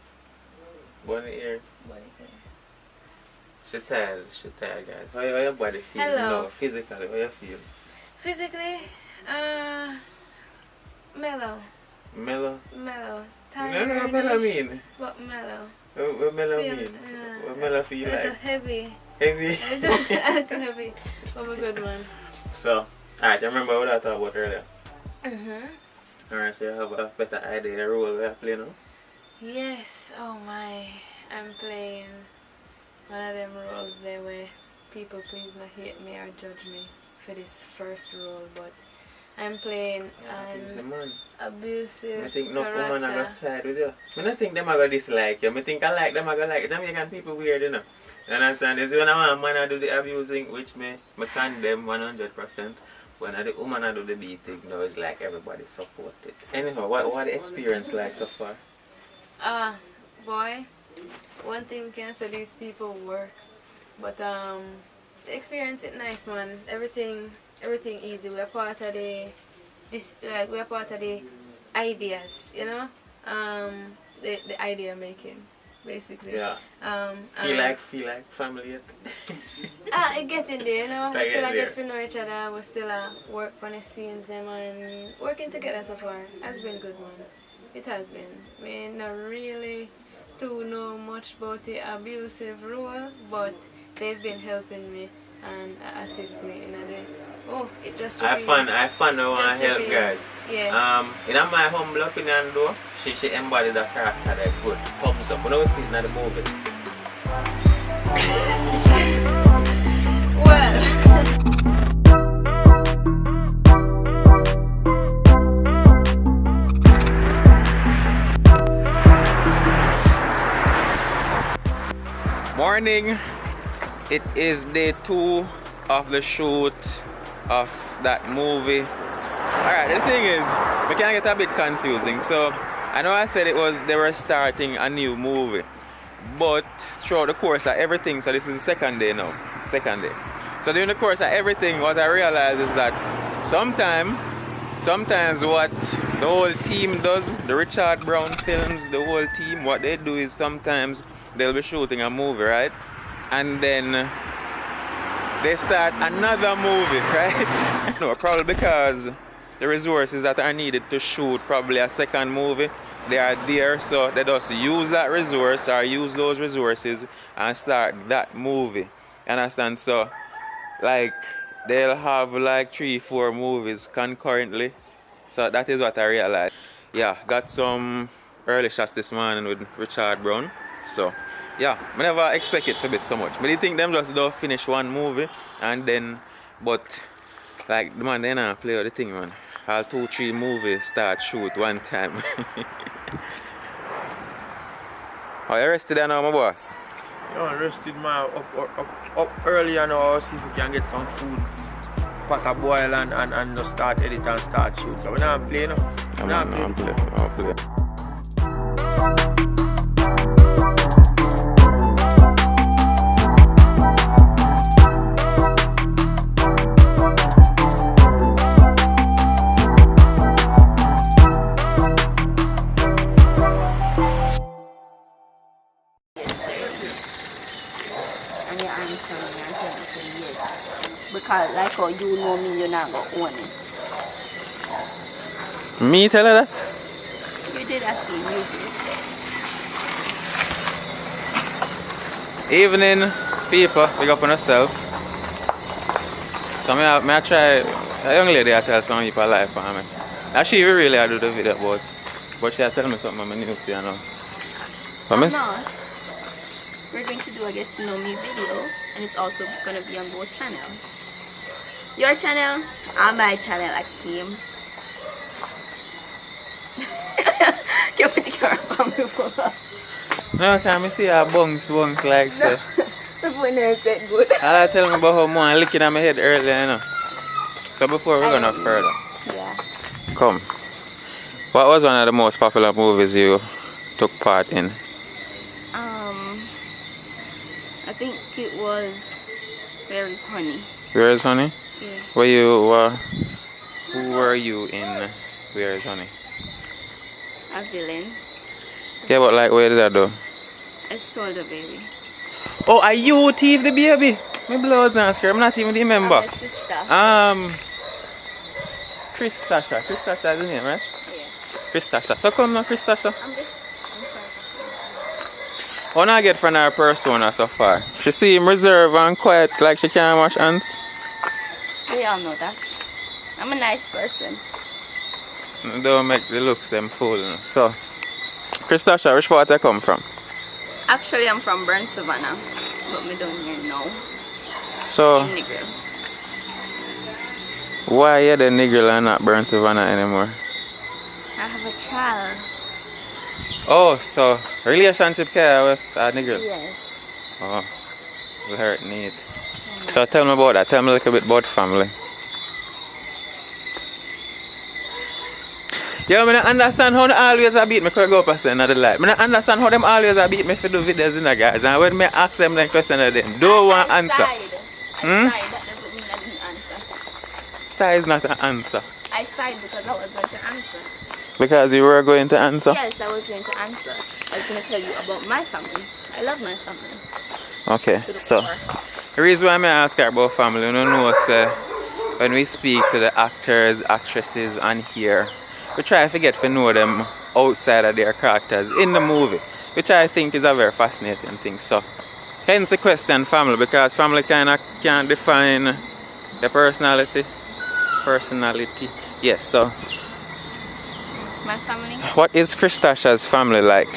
Bunny ears. Bunny ears. She tired, guys. How your body feel? Hello. No, physically, how you feel? Physically, mellow. Mellow? Mellow. No, what mellow mean? What mellow? What mellow Feel, mean? What mellow feel little like? heavy. Heavy? A little heavy. But a good one. So, alright, you remember what I talked about earlier? Alright, so you have a better idea of the role we are playing now? Yes, oh my. I'm playing one of them roles there where people please not hate me or judge me for this first role, but I'm playing an abusive I think enough character. women are gonna side with you. I don't think them are gonna dislike you. I think I like them, I gonna like Jamaican people weird, you know. You understand? It's when a man do the abusing, which me condemn 100%. When the woman do the beating, you know, it's like everybody support it. Anyhow, what the experience like so far? Boy, one thing can say these people work, but the experience is nice, man. Everything easy. We're part of the we're part of the ideas, you know, the idea making, basically. Yeah. Feel like family yet? It gets in there, you know. We still get to know each other. We still work on the scenes, them, and working together so far has been good, man. It has been. Me not really too know much about the abusive role, but they've been helping me and assist me in the. Oh, it just. I fun I want to help guys. Yeah. In my humble opinion though, she embodied that character that good. Thumbs up. When I see it in the movie. Well. Morning. It is day 2 of the shoot of that movie. Alright, the thing is, we can get a bit confusing. So I know I said they were starting a new movie, but throughout the course of everything, so this is the second day now. So during the course of everything, what I realized is that sometimes what the whole team does, the Richard Brown Films, the whole team, what they do is sometimes they'll be shooting a movie, right? And then they start another movie, right? No, probably because the resources that are needed to shoot probably a second movie, they are there, so they just use that resource or use those resources and start that movie. Understand? So like they'll have like 3-4 movies concurrently. So that is what I realized. Yeah, got some early shots this morning with Richard Brown. So yeah, I never expect it to be so much. But I think them just don't finish one movie and then, but like the man they not play the thing, man. All 2-3 movies start shoot one time. Are you rested now, my boss? Yeah, I'm rested, man. Up early and now, see if we can get some food. Pot a boil and just start edit and start shoot. We're not playing now. I'm playing. Because like how you know me, you're not going to own it. Me tell her that? You did that to you did. Evening, people, big up on yourself. So I try, a young lady I tell some people life for me. Actually, really I do the video about, but she tell me something I new to you know. What I'm miss? not. We're going to do a get to know me video, and it's also going to be on both channels. Your channel and my channel, Akeem. Can you put the camera on me for that? No, can I see her bunks like so? The phone is that good. I'll tell me about how more licking at my head earlier, you know. So before we go no further. Yeah. Come. What was one of the most popular movies you took part in? I think it was Where is Honey? Where is Honey? Yeah. Who were you in Where is Honey? A villain. Yeah, but like where did I do? I stole the baby. Oh, are you thief the baby? My blood's not scared. I'm not even remember. My sister. Chris Tasha. Chris Tasha is the name, right? Yes. Chris Tasha. So come now, Chris Tasha. What I get from her persona so far? She seem reserved and quiet like she can't wash hands. We all know that. I'm a nice person. Don't make the looks them fool. You know. So, Chris Tasha, which part I come from? Actually, I'm from Burnt Savannah, but me don't here now. So, In Negril. why are the Negril and not Burnt Savannah anymore? I have a child. Oh, so relationship care was a Negril? Yes. Oh, will hurt neat. So tell me about that. Tell me a little bit about family. Yo, I don't understand how they always a beat me could go past another life. I don't understand how them always a beat me for do videos in the guys. And when me ask them then question of them, don't want answer. I sighed. That doesn't mean I didn't answer. Sigh is not an answer. I sighed because I was going to answer. Because you were going to answer? Yes, I was going to answer. I was going to tell you about my family. I love my family. Okay, so the reason why I ask her about family, you know, when we speak to the actors, actresses on here, we try to get to know them outside of their characters in the movie, which I think is a very fascinating thing. So, hence the question family, because family kind of can define the personality. Yes, so. My family? What is Chris Tasha's family like?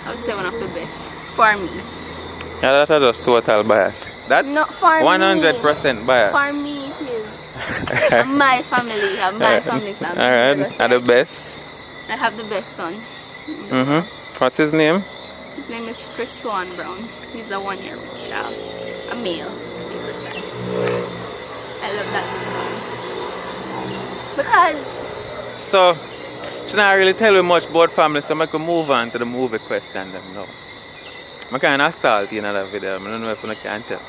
I would say one of the best. For me. Yeah, that's just total bias. That's not for 100% bias. For me, it is. And my family, my family. Alright, are the best. I have the best son. What's his name? His name is Chris Swan Brown. He's a 1-year-old child. A male, to be precise. I love that little one. Because... So, she's not really telling much about family, so I can move on to the movie question then now. I'm kind of salty in that video, I don't know if I can tell.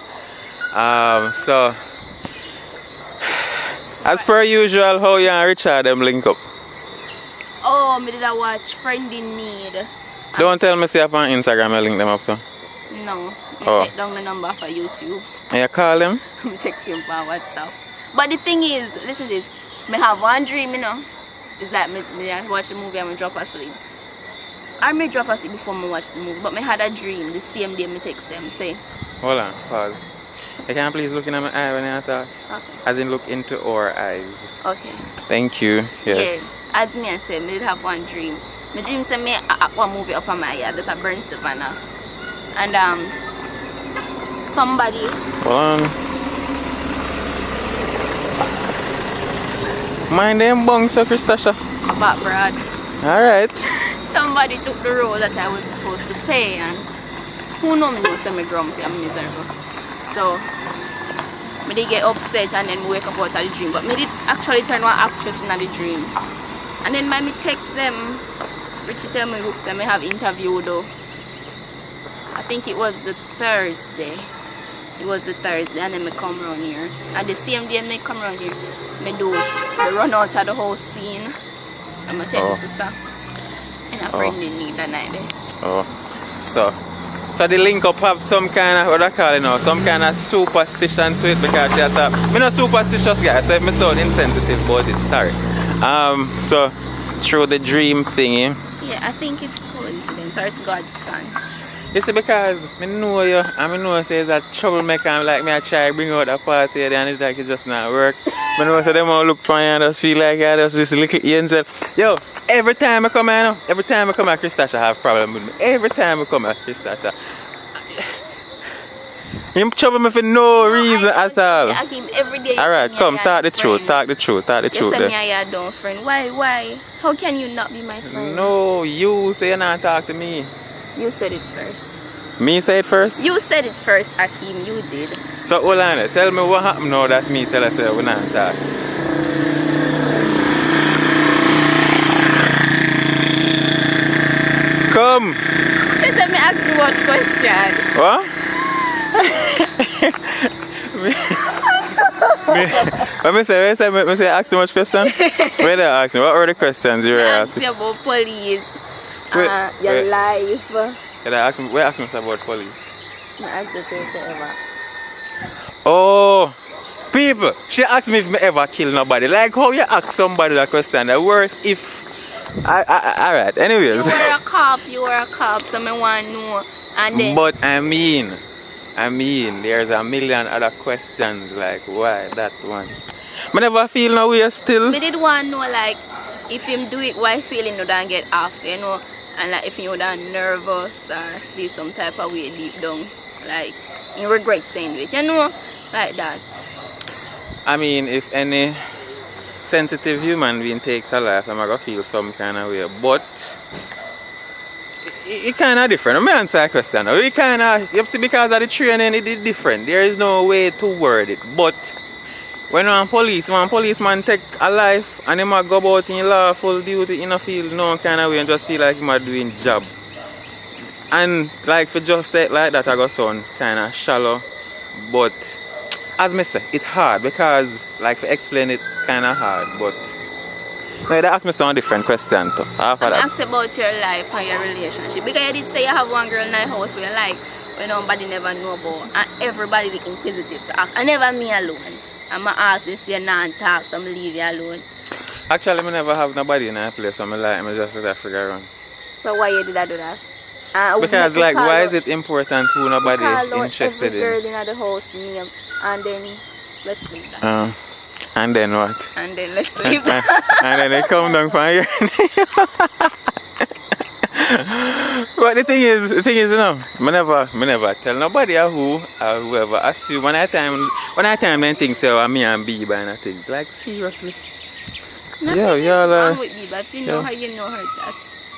So, as per usual, how you and Richard them link up? Oh, me did I watch Friend in Need. Don't tell me say up on Instagram I link them up to. No, I take down the number for YouTube. And you call them? I text him for WhatsApp. But the thing is, listen to this, I have one dream, you know. It's like I watch the movie and I drop asleep. I may drop asleep before I watch the movie, but I had a dream the same day I text them, say. Hold on, pause. You can please look in my eye when I talk? Okay. As in look into our eyes. Okay. Thank you, yes. Yeah, as me I said, I did have one dream. My dream said me one movie up on my yard that I Burnt Savannah. And somebody... Hold on. Mind them bungs, Chris Tasha. But Brad. Alright. Somebody took the role that I was supposed to play, and who know me knows I'm grumpy and miserable. So I did get upset and then wake up out of the dream. But I did actually turn one actress in the dream. And then me text them, Richie tell me books that I have interview though. I think it was the Thursday. It was the Thursday and then I come around here. And the same day I come around here, I do the run out of the whole scene. I'm gonna take my sister and a friend in need that night there. Oh. So the link up have some kind of, what I call it now, some kind of superstition to it because she thought, I'm not superstitious guy, so if I sound insensitive about it, sorry. So through the dream thingy. Yeah, I think it's coincidence or it's God's plan. You see, because I know you, and I know say it's a troublemaker, and like me I try to bring out a party and it's like it just not work. I know so them all look for you and just feel like I just this little angel. Yo, every time I come here, Christasha have problem with me. Every time I come here, Christasha. You trouble me for no reason at all. I him every day. Alright, come, talk the truth. You say me a don't friend. Why? How can you not be my friend? No, you say you not talk to me. You said it first. Me say it first? You said it first, Akeem. You did. So hold on, tell me what happened now. That's me tell us we not talk. Come. You said me ask you what question. What? me say ask too much question? Where they ask me? What were the questions you were asking? Ask you about police. Your life. Where ask me about police? I asked you if you ever. Oh, people, she asked me if me ever kill nobody. Like how you ask somebody that question? The worst if alright, anyways. You were a cop, so me want to know. And then But I mean, there's a million other questions like why that one. I never feel no way still. me did want to know like if him do it, why feeling you don't get after, you know? And like if you that nervous or feel some type of way deep down, like you regret saying it, you know, like that. I mean, if any sensitive human being takes a life, I'm gonna feel some kind of way. But it kind of different. I'm answer a question. It kind of, you see, because of the training, it is different. There is no way to word it. But when one policeman take a life and he might go about in lawful duty in a field, no kind of way, and just feel like he might doing job. And like for just say it like that, I go sound kind of shallow. But as me say, it's hard because like to explain it kind of hard. But no, they ask me some different question too. Ask about your life and your relationship. Because you did say you have one girl in the house where you like, where nobody never know about, and everybody be inquisitive to ask. And never me alone. I'm going to ask this, you not talk, so I'm leave you alone. Actually, I never have nobody in that place, so I'm like, I just let that figure around. So why you did I do that? Because like, why is it important who nobody interested in? Every girl in the house name, and then let's leave that. And then what? And then let's leave that. And then they come down from here. But the thing is, you know, me never tell nobody who or whoever assume when I time then things say oh, me and Biba and things. Like seriously. Nothing is wrong with Biba. If you know her, you know her.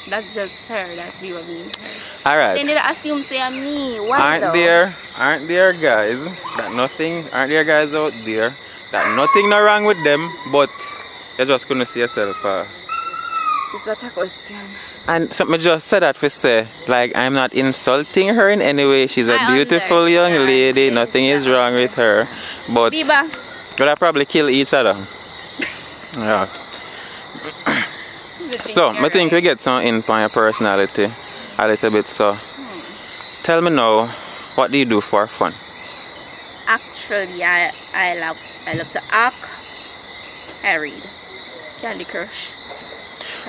That's just her. That's Biba being her. Alright. Then they assume say I'm me. Why Aren't there guys that nothing? Aren't there guys out there that nothing no wrong with them, but you just couldn't see yourself? Is that a question? And something just said that for say, like I'm not insulting her in any way. She's a beautiful young lady. Nothing is wrong with her. But Biba, we'll probably kill each other. Yeah. So I think we get some in on your personality a little bit. So tell me now, what do you do for fun? Actually, I love to act. I read. Candy Crush.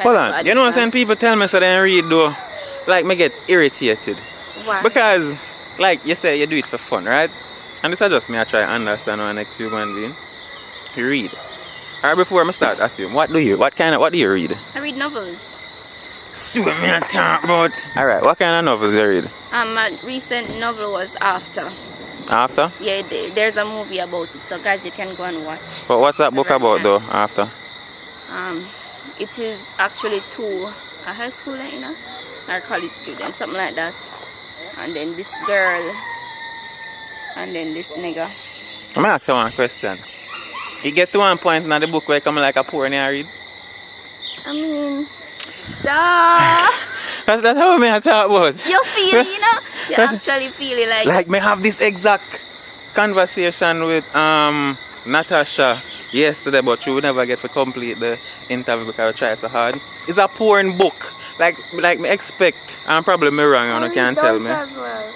Hold on, you know what I'm saying? People tell me so they read though, like me get irritated. Why? Because, like you say, you do it for fun, right? And this is just me I try to understand how next human being. You read. Alright, before I start assume, what do you read? I read novels. See what me I talk about. Alright, what kind of novels you read? My recent novel was After. After? Yeah, there's a movie about it, so guys you can go and watch. But what's that book about though, After? It is actually two high schooler, you know, or college students, something like that. And then this girl, and then this nigga. I'm gonna ask you one question. You get to one point in the book where you come like a poor and you read? I mean, duh. That's how me I talk about. You feel, you know? You actually feel it like... Like me have this exact conversation with Natasha yesterday, but you would never get to complete the interview because I try so hard. It's a porn book. Like me expect, and probably me wrong, you can't tell me. As well.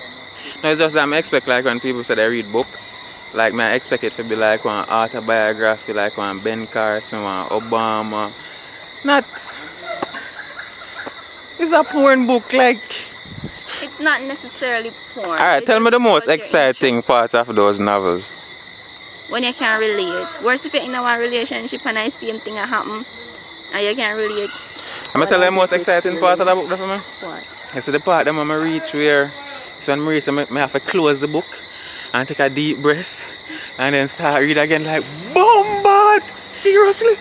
No, it's just that I expect like when people say they read books, like me I expect it to be like one autobiography, like one Ben Carson, one Obama. Not... It's a porn book, like... It's not necessarily porn. Alright, tell me the most exciting part of those novels. When you can relate. Worse if you're in a relationship and I see same thing happen and you can relate. I'm gonna tell you the most exciting part of the book, for me. What? You see the part that I'm reach where, so when I reach, I have to close the book and take a deep breath and then start read again like, bombard! Seriously?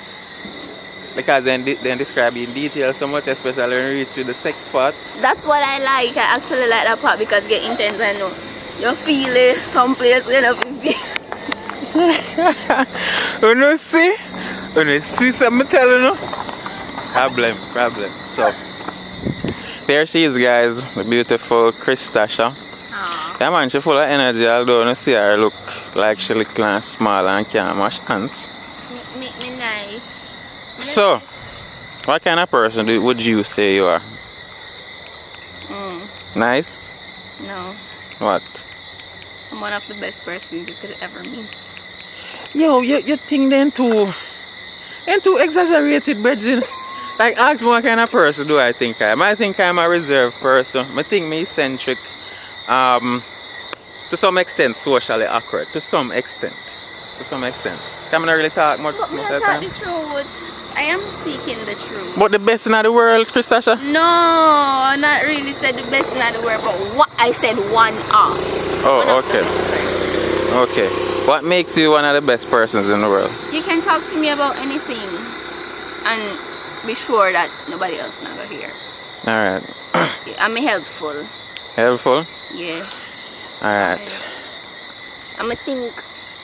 Because then describe in detail so much, especially when you reach to the sex part. That's what I like. I actually like that part because it get intense. I know you feel it someplace you know. You see something telling you? Problem. So there she is, guys, the beautiful Christasha. Yeah man, she full of energy, although you see her look like she look kind of small and can't mash hands. Make me nice. So, what kind of person would you say you are? Nice? No. What? I'm one of the best persons you could ever meet. Yo, you think then too exaggerated, Bridget. Like, ask me what kind of person do I think I am. I think I'm a reserved person. I think me eccentric. To some extent socially awkward. To some extent. Can I not really talk much? But me not talk the truth. I am speaking the truth. But the best in the world, Christasha? No, not really said the best in the world, but what I said one of. Oh, okay. Okay. What makes you one of the best persons in the world? You can talk to me about anything and be sure that nobody else not gonna hear. Alright. I'm helpful. Helpful? Yeah. Alright. I'm a think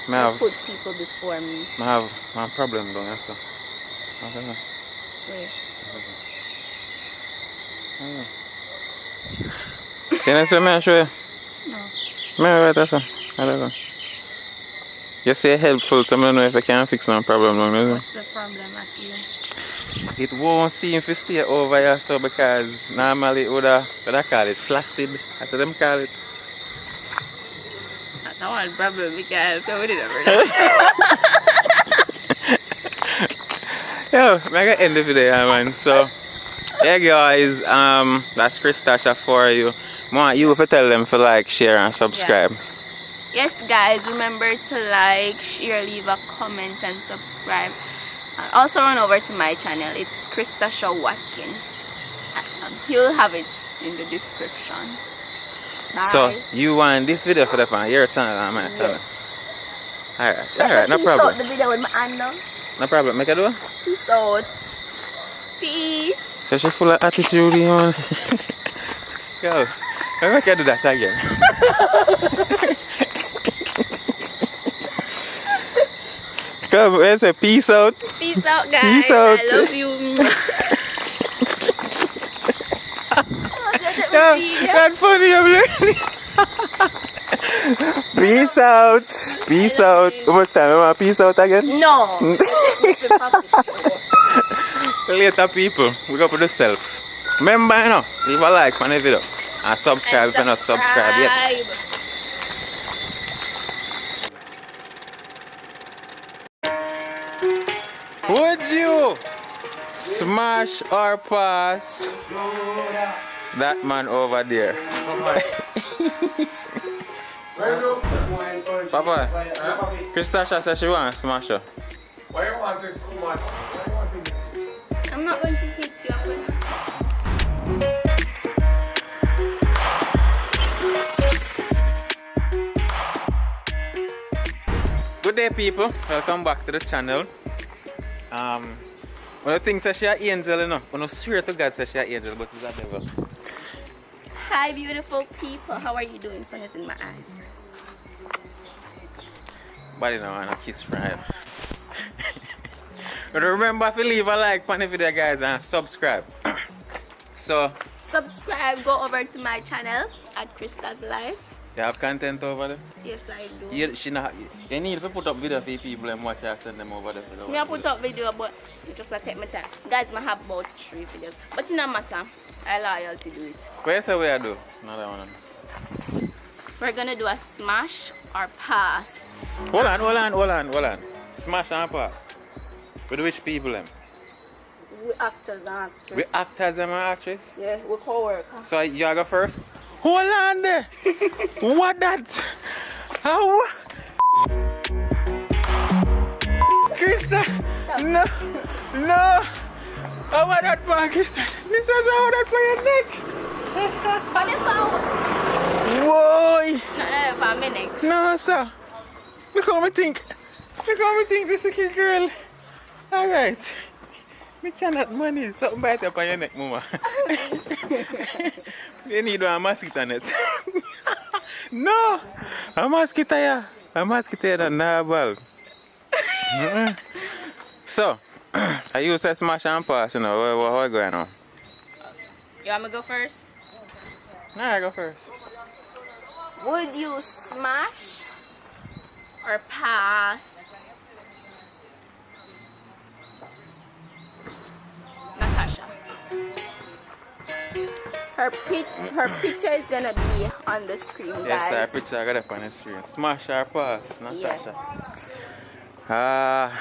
I put people before me. I have a problem down there, so. Okay. Wait. Can I show you? No. I don't know. You say helpful, so I don't know if I can fix no problem. What's the problem actually? It won't seem to stay over here, so because normally it would I call it flaccid. That's what them call it. That's not one problem because I wouldn't ever Yo, I'm gonna end the video, man. So, yeah, guys, that's Christasha for you. I want you to tell them to like, share, and subscribe. Yeah. Yes, guys, remember to like, share, leave a comment, and subscribe. And also run over to my channel. It's Christasha Watkin. You'll have it in the description. Bye. So, you want this video for your channel and my channel? Yes. Alright, no problem. Peace out the video with my hand now. No problem, make it do? Peace out. Peace. So she full of attitude, you know. Yo, I can do that again. Come, let's say peace out. Peace out, guys. Peace out. I love you. That's funny, I'm learning. Peace out. Peace out. How much time? Want peace out again? No. Later, people. We go for the self. Remember, you know, leave a like on the video and subscribe if you're not subscribed yet. Would you smash or pass that man over there? Papa, Christasha says she wants to smash her. Why you want to smash? I'm not going to hit you. I'm going to... Good day, people. Welcome back to the channel. One of the things that she an angel, you know. One swear to God says she an angel, but she's a devil. Hi, beautiful people. How are you doing? Sun is in my eyes. Body now and a kiss from you. But remember to leave a like on the video, guys, and subscribe. So subscribe, go over to my channel at Krista's Life. you have content over there? Yes, I do. You need to put up video for people and watch and send them over there. Me I put up video, but it just take my time. Guys, I have about 3 videos, but it doesn't matter. I loyal to do it. Where's the way I do? Another one. We're gonna do a smash or pass. Hold on. Smash and pass. With which people them? We actors and actresses. We actors and actresses? Yeah, we co-workers. So you go first? Hold on there! What that? How? Krista! No! How about that for Krista? This was how that for your neck. On the phone. Whoa! No, for my neck. No, sir. Look how me think. Look how me think this little girl. Alright. Me cannot manage something bite up on your neck, mama. You need one mosquito net. No! A mosquito, yeah. A mosquito, not normal. So, I use to smash and pass, you know. What going on? You want me to go first? Nah, I go first. Would you smash or pass Natasha? Her picture is gonna be on the screen, guys. Yes, her picture I got up on the screen. Smash or pass, Natasha. Yeah.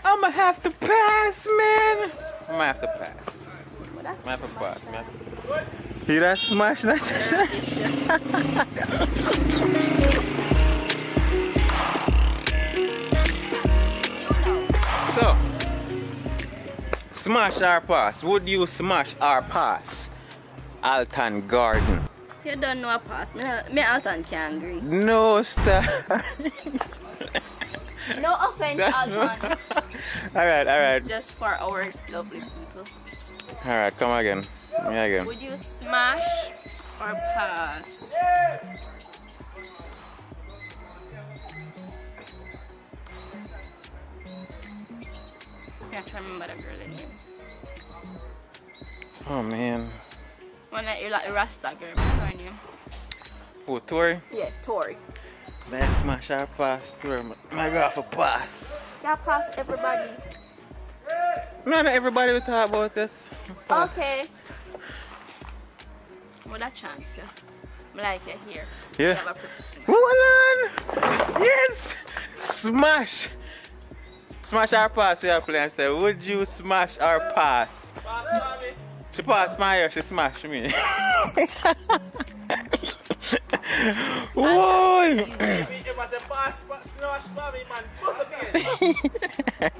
I'ma have to pass, man. I'ma have to pass. Well, that's I'ma have to pass, man. Hear that smash, Natasha? So, smash or pass? Would you smash or pass Alton Garden? You don't know a pass. Me Alton can't agree. No, star. No offense, Alton. Alright. Just for our lovely people. Alright, come again. Me again. Would you smash or pass? I can't remember the girl name. Oh man. One that you're like a Rasta girl, remember her name? Oh, Tori? Yeah, Tori. Let's smash our pass, Tori. I go for pass. Yeah, pass everybody. No, not everybody will talk about this. Okay. Well, that chance, yeah. I like it here. Yeah. You have a pretty smile. Hold on! Yes! Smash! Smash our pass, we are playing. Say, would you smash our pass? Pass, mommy. She passed my ear, she smashed me. Whoa! If it was a pass, smash, mommy, man. Pass again.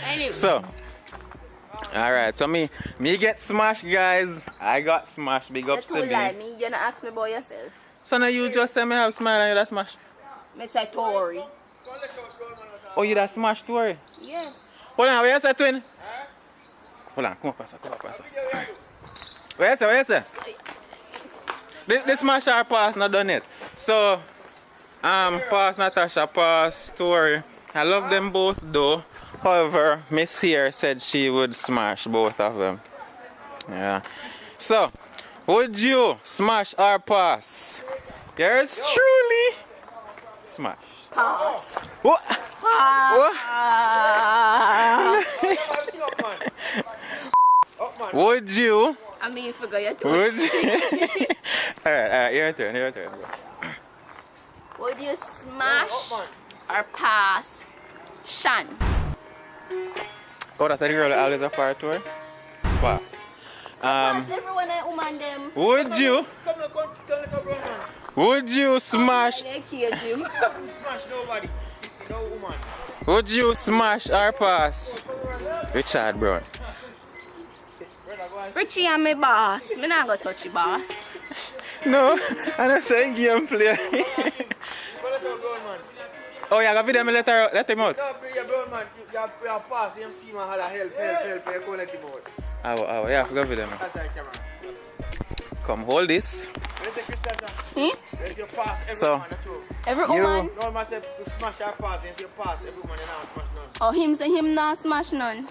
Anyway. So, alright, so me get smashed, guys. I got smashed. Big ups to You me. lie me. You not ask me about yourself. So now you just say me have smile and you that smash. Me say Tori. Oh, you that smash, Tori? Yeah. Hold on, where you say, twin? Hold on, come on, pass. Where you say? This smash or pass not done yet. So, pass Natasha, pass Tori. I love them both though. However, Miss here said she would smash both of them. Yeah. So, would you smash or pass? Yours truly. Smash. Pass. What? Pass. Would you? I mean, you forgot your toes. Would you? Alright, your turn. Would you smash or pass Shan? Oh, that's the girl that always a part to her? Pass. Pass everyone and woman them. Would you? Would you smash? Smash nobody. No woman. Would you smash or pass Richard Brown? Richie and me boss. Me not gonna touch you, boss. No, I'm not saying gameplay. Oh, yeah, got video, let him out. No, yeah, bro, man. You have pass. You see, man, help. You go let him out. Oh, yeah, I forgot video, man. That's right, camera. Come, hold this. You pass every So, woman too. Every woman? No, man said smash your pass. You pass every woman and now smash none. Oh, him say him not smash none.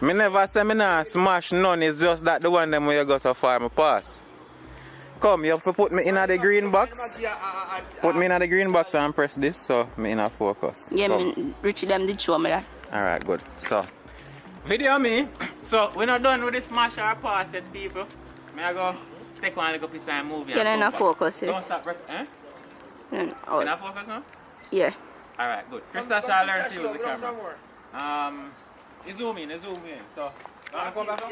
Me never say me nah smash none, it's just that the one them where you go so far, me pass. Come, you have to put me in the green box. Put me in the green box and press this so me in a focus. Yeah, Come. Richie them did show me that. Alright, good. So, video me. So, we're not done with the smash or pass yet, people. May I go take one little piece and move Yeah, then I focus it. Don't stop, eh? Mm, oh. Can I focus now? Yeah. Alright, good. Krista shall learn to use the camera. You zoom in. So, come back up.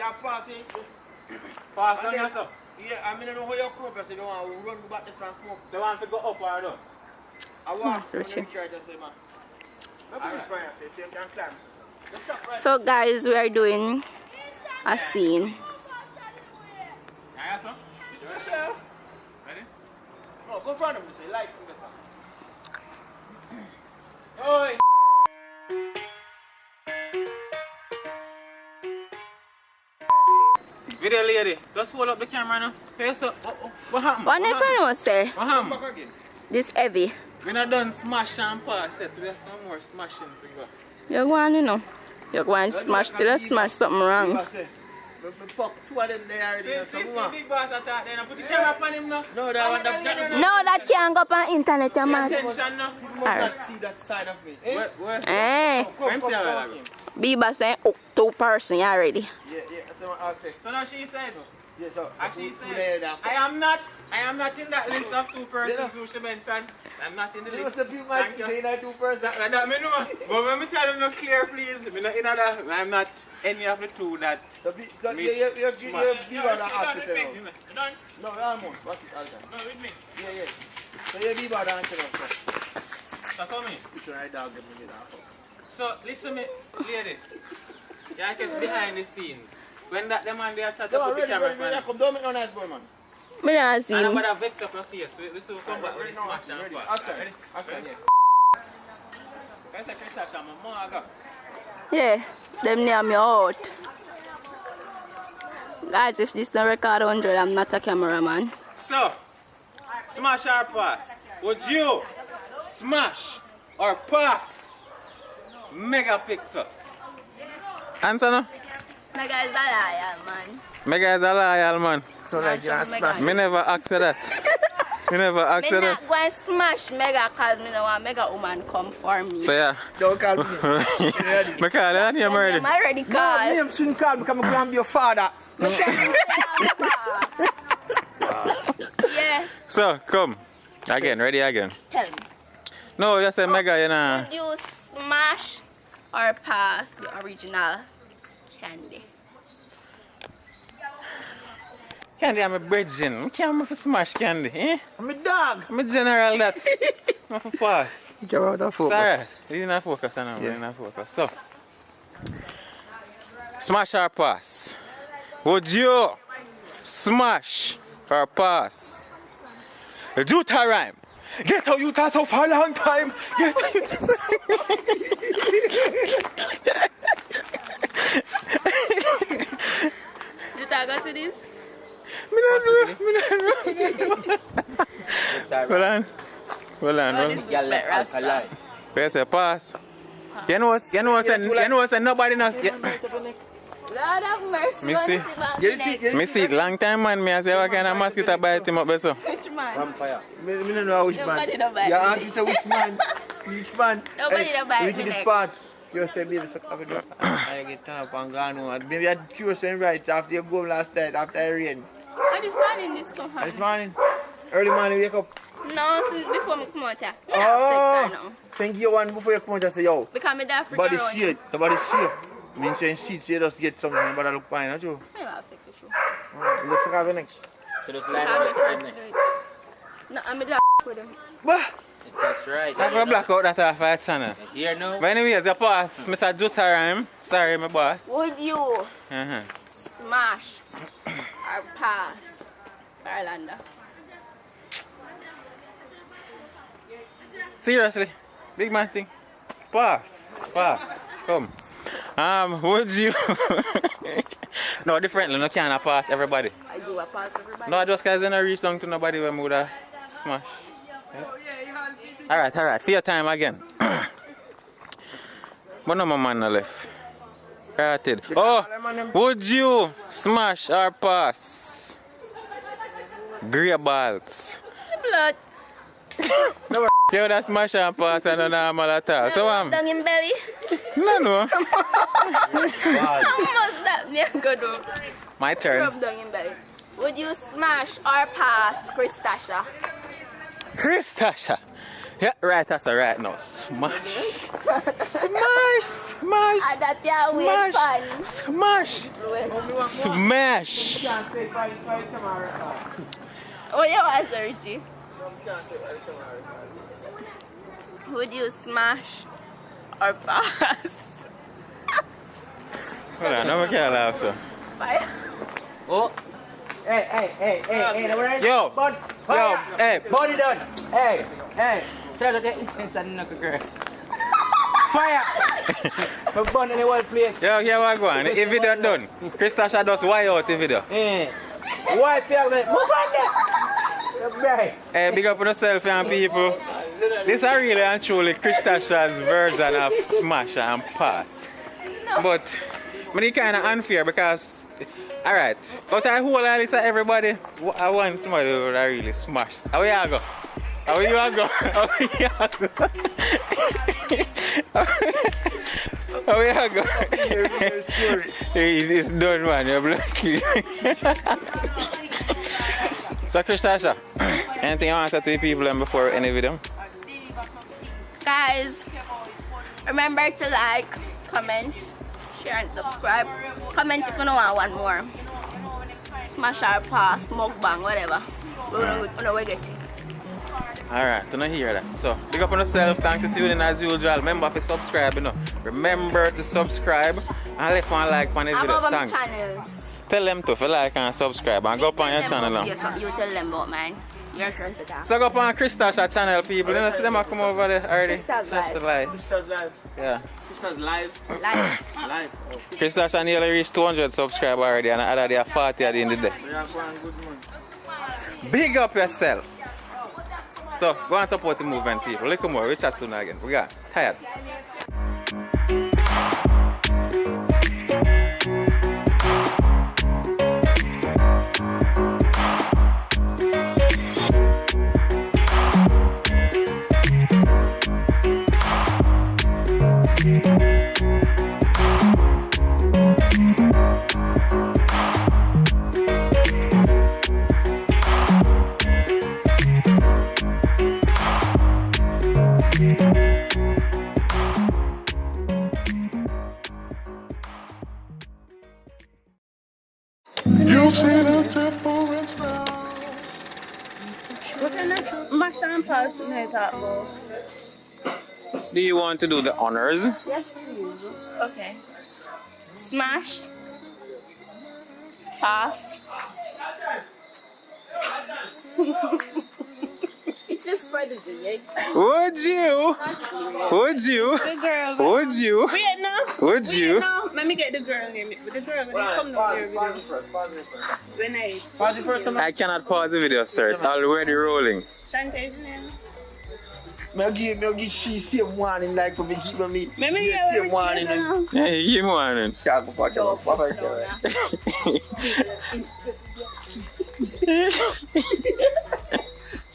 Pass on yourself. Yeah, I mean, I know how you come up, so you don't want to run back this and come up. So you want to go up or down? I want to try to say, man. So guys, we are doing a scene. Ready? Oh, go front of me, say like. Oi! Video lady, just hold up the camera now. Hey, so, what happened? What if I know, sir? What happened? This heavy. We're not done smash and pass yet. We have some more smashing to go. You're going, you know. You're going to smash till you smash something wrong. We pop two of them there already. See, big boss attack then. Put the camera up on him now. No, that No, that can't go up on internet, you man. Attention now. people must not see that side of me. Eh? Where? Eh. I'm saying that. Biba saying, oh, 2 person, you already. Yeah, that's what I'll say. So now she said. Yeah, so And she said, I am not in that list of 2 persons who she mentioned. I'm not in the list. Some people might say that 2 persons. That me know. But when me tell them no clear, please. Me not in that. I'm not any of the 2 that. You're done. No, almost. Watch it all the time. No, with me. Yeah. So you're Biba done. So come in. You should write down, give me that. So listen me, lady. Yeah, because behind the scenes. When that the man there chat up with the camera. Don't make no nice boy, man. Me not see and I'm him. gonna vex up your face. We still come back with the smash and part. Action, yeah. I say Chris Tasha, my mother. Yeah, them near me out. Guys, if this don't record 100, I'm not a cameraman. So, smash or pass? Would you smash or pass Megapixel? Answer no? Mega is a liar, man. Mega is a loyal man. So like you smash. Me never asked that. Me never asked Me that. not go and smash Mega cause me no want Mega woman come for me. So yeah. Don't call me. Me call that name already. I'm already No, called. name shouldn't call me because I'm going to be your father. Yeah, So, come. Again, ready again. tell me. No, you say Mega, you know. Would you smash or pass the original candy? Candy, I'm a virgin. I can't have smash candy, eh? I'm a dog. I'm a general that. I'm a pass. Get out of focus. Sorry, you didn't focus on it. You didn't focus. So, smash or pass? Would you smash or pass? Juta rhyme. Get how you so for a long time. Get how you so. You talk us to this? Me not know. Hold on. Oh, this was like Rasta. Where say pass? You know, say nobody knows. Lord have mercy. Me on see. this man. Me see it long time man. Me I say what kind of mosquito bite him up so. Which man? Vampire. Me don't know which Nobody man. don't bite You me. ask me say which man. Which man. Nobody don't bite me this neck. part. You say baby so I get turned up and gone home. Maybe I'm curious when right after you go last night after it rain. Oh, this morning this come This happen. morning. Early morning wake up. No, since before me come out here. Me not have sex or no. Thank you one before you come out and say yo. Because me da freak Body around. see it. The body see it. I mean saying see it so you just get something but I look fine, not you? I don't have sex with you. Let's have it next. So just I line have up me with first them do next. it. No, I'm da with him. That's right. I have black out that off our channel. Here now. But anyways, your boss, Mr. Juta rhyme. Sorry, my boss. Would you Uh-huh. smash or pass Orlando? Seriously, big man thing. Pass. Come. Would you? No, differently. No, can't pass everybody. I do a pass everybody. No, just cause I don't reach down to nobody when I would have smash. Yeah. Alright. For your time again. But no more man no left. Rated. Oh, would you smash or pass? Grey balls. Blood. You would smash and pass and no normal at all. So Down in belly. no. How much that me go do? My turn. Rub down in belly. Would you smash or pass Chris Tasha? Chris Tasha. Yeah, right, that's right now. Smash. Smash. And that you wait pan. Smash. Oh, you was Richie. Would you smash or pass? Hold on, no, we can't laugh, so. Fire. Oh. Hey, alright? Yo! Bud, Yo, hey! body done. Hey. Try to get intense and knock a girl. Fire! I'm burning the whole place. Yo, here we go on. The video done. Christasha does why out the video. Why tell me? Move on there. Hey, big up on yourself and people. This is really and truly Christasha's version of smash and pass. But it's kind of unfair because, alright, out of whole list of everybody, I want somebody who really smashed. How you go? How you go? How you go? How you go? It's done, man. You're lucky. So, Christasha, anything you want to say to the people before any video? Guys, remember to like, comment, share and subscribe. Comment if you want one more. Smash our pass, mukbang, whatever. We get it. Alright, don't hear that. So, big up on yourself. Thanks for tuning in as usual. Remember to subscribe, you know. Remember to subscribe and leave one like on the I'm video. over my Thanks. channel. Tell them to like and subscribe and go up on your channel now. Yes, you tell them about mine. Your turn to talk. So go up on Christasha channel, people. You know, see them come over there already. Christa's live. Christa's live. Yeah. Christa's live. Live. Live. Oh. Christasha nearly reached 200 subscribers already and other day 40 at the end of the day. We are going good month. Big up yourself. So go and support the movement, people. Look more, we chat to you again. We got tired. You see the difference now. What kind of smash and pass do you talk about? Do you want to do the honors? Yes, please. Okay. Smash. Pass. It's just for the video. Would you? Would you? The girl. Would you? Wait now. Would you? Wait now. Let me get the girl name. The girl when you come down here. Pause it first. When I. Pause it first. I cannot pause the video, sir. It's already rolling. Shantae's name. Me give she same warning like when me give me. Maybe you same warning. Yeah, you give me one. Chaco pacho.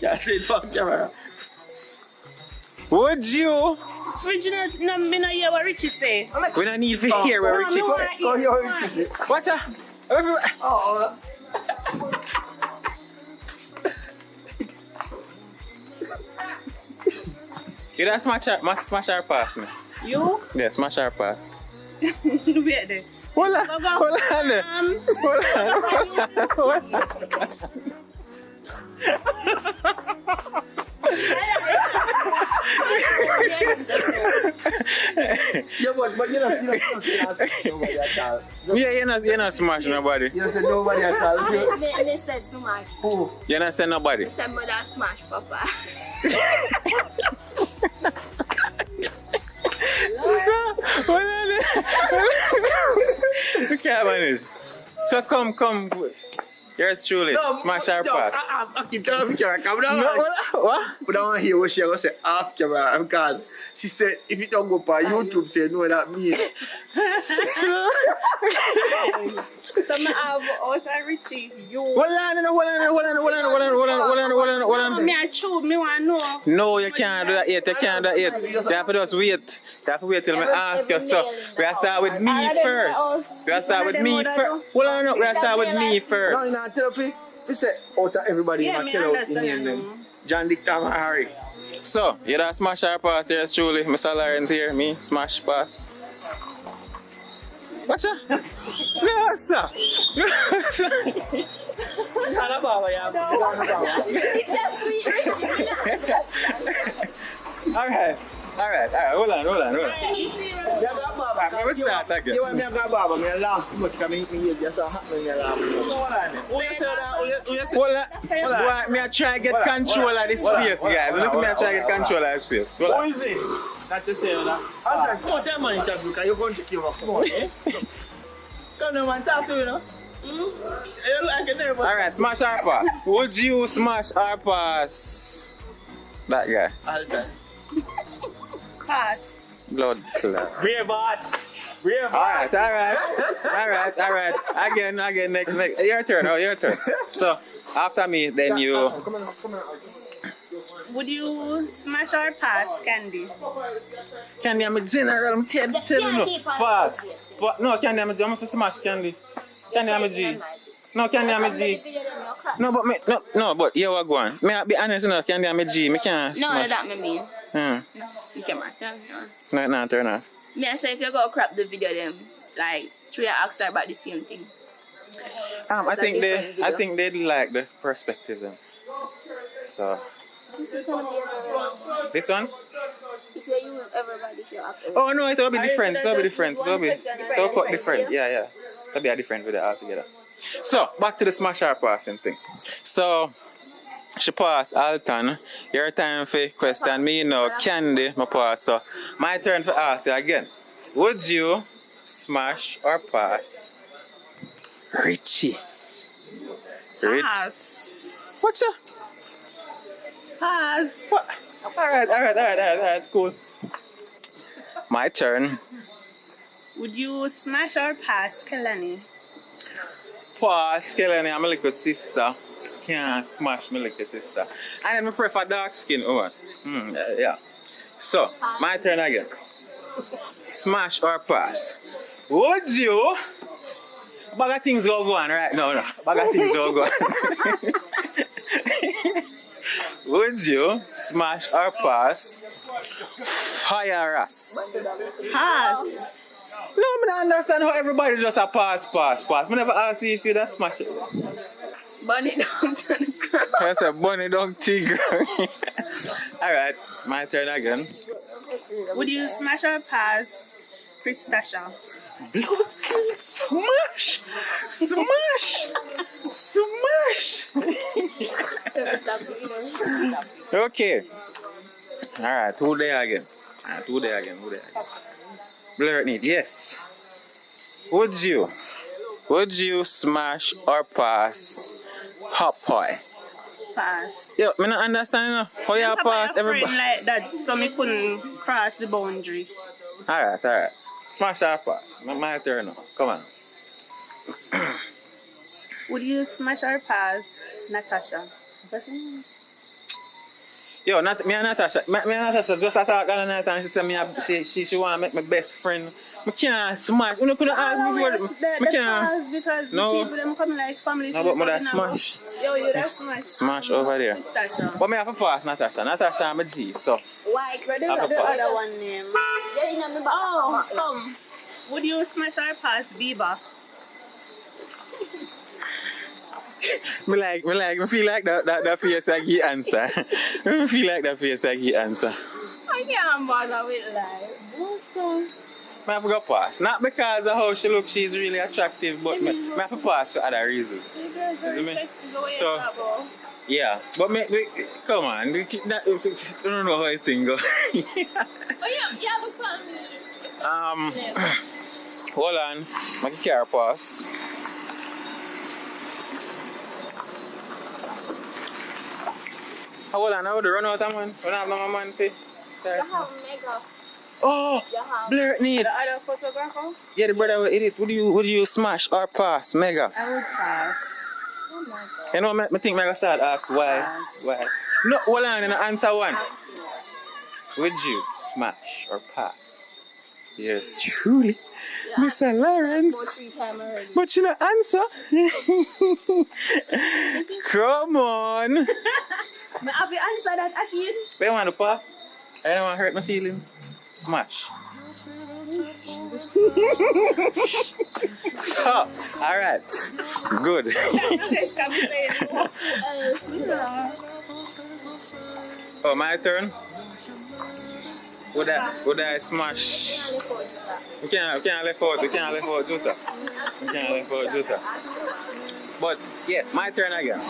Yeah, say it fuck camera. Would you? Original, no, me not hear what Richie say. We don't need to hear what Richie say. Go hear what Richie say. Watch out. Oh. You don't smash our pass, me. You? Yeah, smash our pass. Wait there. Hold on. Hold on. Yeah, but you know, nobody at all. Yeah, you're not smash nobody. You say nobody at all. They said smash. Who? You're not saying nobody. They said mother smash, papa. We can't manage. So come. Yours truly. No, smash our pass. I keep telling you, come down. What? But I want to hear what she going to say off camera because she said if you don't go on YouTube, say no that means. So I have also Richie. You. Hold on. Me I choose. Me want to know. No, you can't do that yet. You have to just wait. You have to wait till I ask you. So we have to start with me first. We have to start with me first. Hold on, we have to start with me first. No, you know, tell you, we say out of everybody, Yeah, you me tell out in understand. them. John Dick, Tom, and Harry. So, you don't smash our pass here, truly. Mr. Lawrence here, me, smash pass. What's that? No, sir. No, sir. It's a sweet Richie. Alright. Alright, hold on. You got barber. Let me start again. You want me to go barber? Me laugh too much because me use just a hat me laugh. Hold on. Me I try to get control of this space, guys. Listen, me I try to get control of this space. Who is it? That you say that. I'm like, put that money in because you're going to give up. Come on, eh? Come on, man. Talk to me, no? You like it there, but... Alright, smash or pass. Would you smash or pass that guy? All time. Pass. Blood clot. Brave heart. Alright. Again, next. Your turn. So, after me, then you... Come on. Would you smash or pass Candy? Candy, I'm a general. I'm telling you. Pass. No, Candy, I'm a smash Candy. Candy, I'm a G. No, Candy, I'm a G. No, but you are going. May I be honest, no, Candy, I'm a G. Me can't smash. No, that me mean. No, You can mark that. No, turn off. Me I say if you go crap the video then like three ask her about the same thing. I think they like the perspective then. So This is gonna be everywhere. this one? If you use everybody, if you ask everybody. Oh no, it'll be different. It'll cut different. Yeah. It'll be a different video altogether. So back to the smash or passing thing. So she pass Alton. Your time for question me now. Candy, my pass. So my turn for ask you again. Would you smash or pass Richie? Pass. What's up? Pass. What? Alright, cool. My turn. Would you smash or pass Kelani? Pass, Kelani, I'm a little sister. Can't smash my little sister. And I prefer dark skin. Yeah. So, my turn again. Smash or pass? Would you? Bag of things go on right now. Bag of things go on. Would you smash or pass fire us? Pass. No, I don't understand how everybody just a pass. I never ask you if you just smash it. Bunny down to the ground. That's a bunny dog tigger. Alright, my turn again. Would you smash or pass Christasha? Smash! Okay. Alright, who there again? Blur it need, yes. Would you smash or pass Popeye? Pass. Yo, I don't understand how you pass everybody. Like that, so me couldn't cross the boundary. Alright. Smash or pass? My turn now. Come on. Would you smash or pass Natasha? Is that her name? Yo, me and Natasha just attack all night and she said she want to make my best friend. I can't smash. You couldn't ask me for I can't. Because the people them come like family. No, but mother smash. Yo, you that smash. Smash over there. Natasha. But me have to pass Natasha. Natasha I'm a G, so. Why? The other one name. Oh, come. Would you smash or pass Biba? Me feel like that face I give answer. Me feel like that face I give answer. I can't bother with life. Also. I have to go pass. Not because of how she looks, she's really attractive, but I have to pass for other reasons. You me? So, yeah. But come on. I don't know how I think go. Oh, you have a family. Hold on. Make a car pass. Hold on, I would run out of man. I don't have no man for. You have mega. Oh, blur it needs. The other photographer? Yeah, the brother will eat it. Would you smash or pass, Mega? I would pass. Oh my god. You know, I think Mega start ask why. Pass. Why? No, hold on, and answer one. Would you smash or pass? Yes, truly. Yeah, Mr. Lawrence. about 3 times already. But you don't answer. Come on. I have to answer that again. Where you want to pass? I don't want to hurt my feelings. Smash. So, alright. Good. Okay, stop saying Oh, my turn? Would I smash? We can't left out Jutta. We can't left out Jutta. But yeah, my turn again.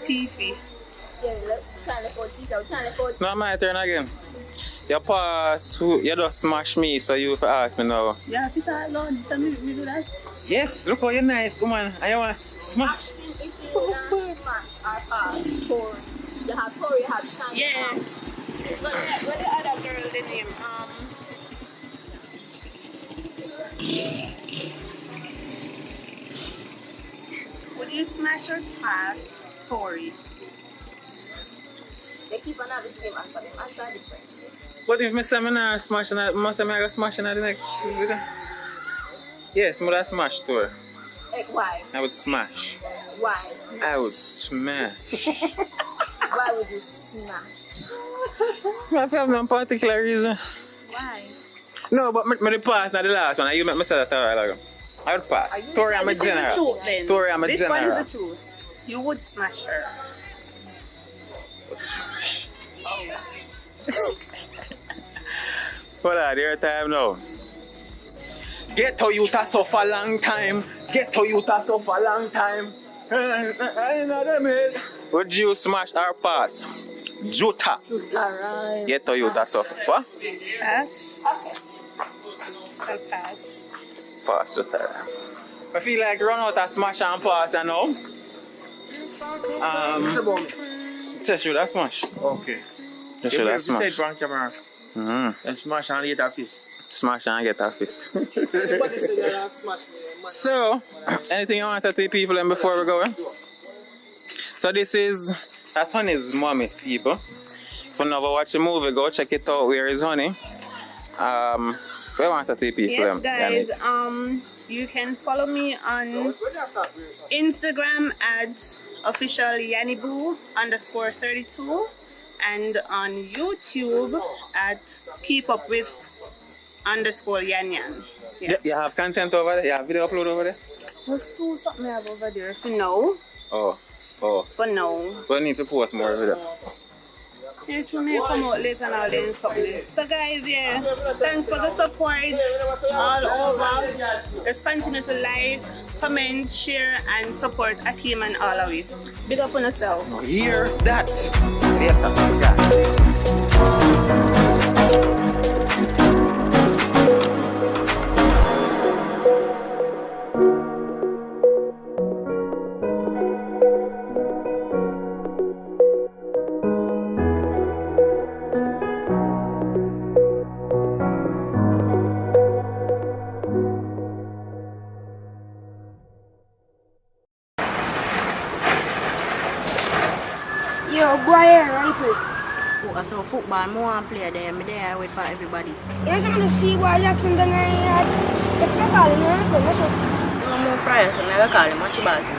Tiffy. No, my turn again. You pass, you just smash me, so you ask me now. Yeah, Peter alone. So me do that. Yes, look how you're nice, woman. I want to smash. If you want to smash or pass, or you have Tori, you have Shani. Yeah. What the other girl the name? Would you smash or pass Tori? They keep on the same answer. Them answer different. What if I say I'm not smashing at, must I go smashing at the next video? Yes, I would smash Tori. Like why? I would smash. Why? I would smash. Why would you smash? I have no particular reason. Why? No, but me pass not the last one. You make me say that a while ago. I would pass. Tori, I'm a general. Tori, I'm a This general. one is the truth. You would smash her. Would smash. Hold on, your time now. Get to you to suffer a long time. Get to you to suffer a long time. Would you smash or pass? Jutta. Alright. Get to you to suffer. What? Pass. I'll pass. Pass, Jutta. I feel like run out of smash and pass, you know. Just should I smash? Okay. Just should I smash? You said on camera. And smash and get a fist. Smash and get a fist. Everybody said you smash me. So, anything you want to say to the people and before we go? So that's Honey's mommy, people. If you never watch the movie, go check it out. Where is Honey? What do you want to say to the people? Yes, guys. You can follow me on Instagram at officialyaniboo_32 and on YouTube at keepupwith_yanyan. Yeah. You have content over there? You have video upload over there? Just do something I have over there for now. Oh. For now. But I need to post more video. Yeah, true, may come out later now then something. So guys, yeah, thanks for the support all over. Let's continue to like, comment, share and support Akeem and all of you. Big up on yourself. Hear that? Yo, boy, right quick. So football, I want to play there. I'm there with everybody. Here's some of the C-Boy Jackson that I had. If I call him, I'm I'm more Friday, so I call him much about him.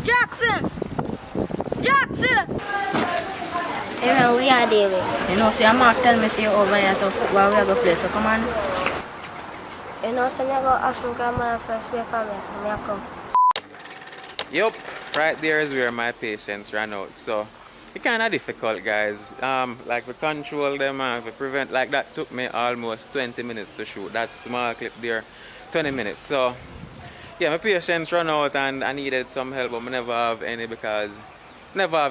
Jackson! Hey man, we are there. You know, see, I'm not telling me, see, over here, so football, we are going to play, so come on. You know, so I go ask my grandma first week for me, so I come. Yup, right there is where my patience ran out. So it's kind of difficult, guys. Like we control them and we prevent. Like that took me almost 20 minutes to shoot. That small clip there, 20 minutes. So yeah, my patience ran out and I needed some help, but I never have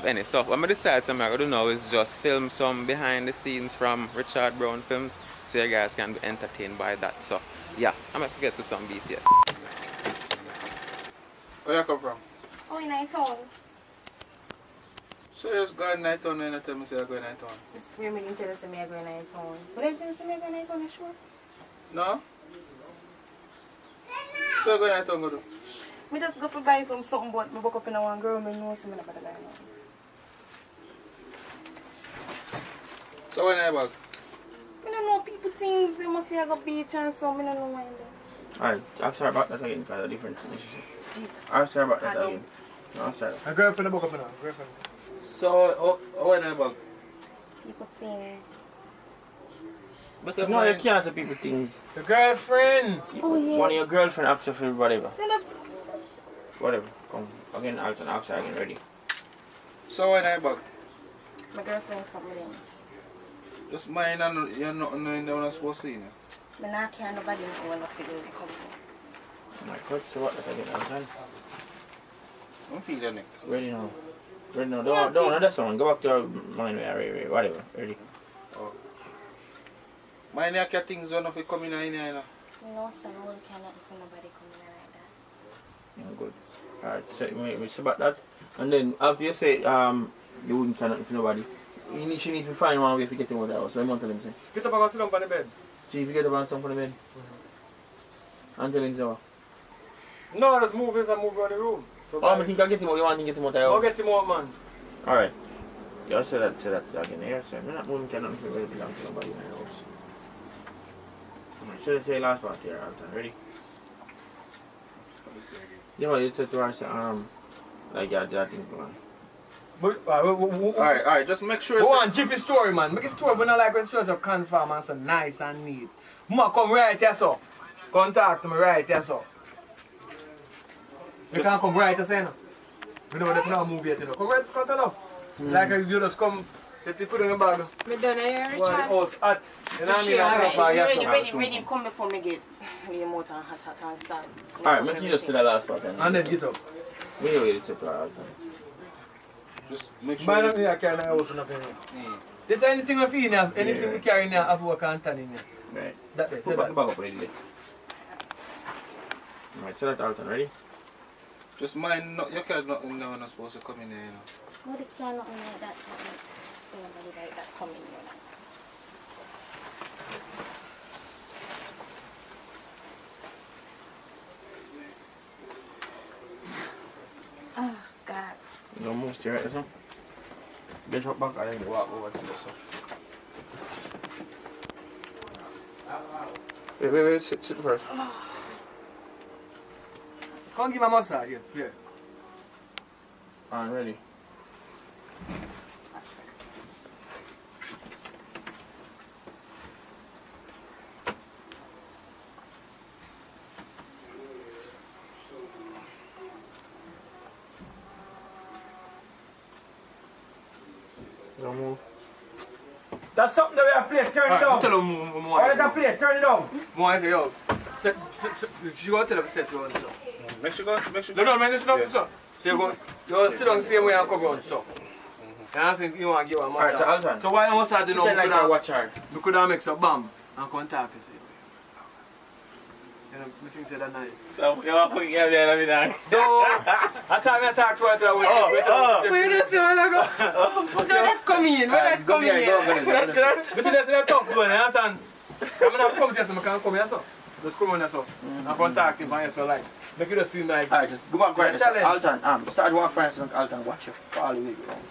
any So what I decided something I'm gonna do now is just film some behind the scenes from Richard Brown films, so you guys can be entertained by that. So yeah, I'm gonna get to some BTS. Where you come from? Oh, in night town. So you just go in night town and you tell me say you go in night town? This weird me tell us that I go in night town. But I tell us that I go in night town, sure? No? So you go in night town, go do? I just go to buy something, but I woke up in a one girl, I know something about the guy now. So when are you back? I don't know people things, they must say I go beach and so, I don't know why. Alright, I'm sorry about that again, because of the difference. Jesus. I'm sorry about that again. No, I'm sorry. A girlfriend book up now. Girlfriend. So, when are you back? People things. But no, you can't tell people things. Your girlfriend. Oh, yeah. One of your girlfriend asks you for whatever. Tell us. Whatever. Come again, Alton. Ask her again. Ready. So when I back, My girlfriend something. just mine and you're not knowing that I'm supposed to see. I not care nobody know when I figure the company. My God, so what that again, Alton? I'm feeling it. Ready now. Ready now. Don't that song. Go back to your mind. Whatever. Ready. Oh. Mine are things don't have to come in here. No, sir, no, we cannot for nobody coming like that. Yeah, good. Alright, so we say about that. And then after you say you wouldn't care nothing for nobody, she needs to find one way to get him out of the house. So I'm going to tell him say. Get up and go sit down on the bed. See if you get up and sit on the bed. And tell him so. No, just move this and move around the room. So I think I'll get him out. You want to get him out of the house? I'll get him out, man. Alright. You say that again here. So I'm not moving care nothing for nobody belong to nobody in the house. Alright, so let's say last part here, Alton. Ready? You know, you said to her, like that thing, man. Alright, just make sure. Go on, Jiffy story, man. Make a story, but not like when stories are confirm and so nice and neat. Mama, come right here, so. Come talk to me right here, so. You can't come right here, say, no. We know that now move yet, you know. Come right, Scott, enough. Like you just come, you put in the bag. Me done here, Richard. Well, the house hot. You know what I mean? Ready come before me get the motor hot and start. Alright, make you just say the last part then. And then get up. We know where it's at, Alton. Just make sure. Man, I can't house nothing. Is there anything we feel in here? Anything we carry in here have work and turn in here? Right. That way. Put back up a little bit. Alright, so that's Alton, ready? Just mind, you can't know when I'm supposed to come in here, you know. No, they can't nothing like that. Somebody like that coming here. Oh, God. Don't move straight right, so. Get your back and then walk over to this one. Wait, sit first. Come give me a massage here. Yeah. Alright, ready. Don't move. That's something that we have played. Turn it down. Tell him more. Alright, that play. Turn it down. More, I say, yo. She go tell him set you on so. Make sure go. No, man, it's not so. So you go, you sit down the same way and come on so. And I think you want to give her a massage. Alright, so Alton. So why you massage you know? We could have make some bam and contact you. You know, me think say that night. So, you want to get me down? No, I talk to her till I wait. Where does you want to go? Where that come in? Where that come in? But that's tough one, you understand? I'm not come to you, so I can't come here so. Just come on here so. And contact him for you so like. Make it just seem like. Alright, just go back right there. Alton, start walk for instance, Alton, watch you for all the way around.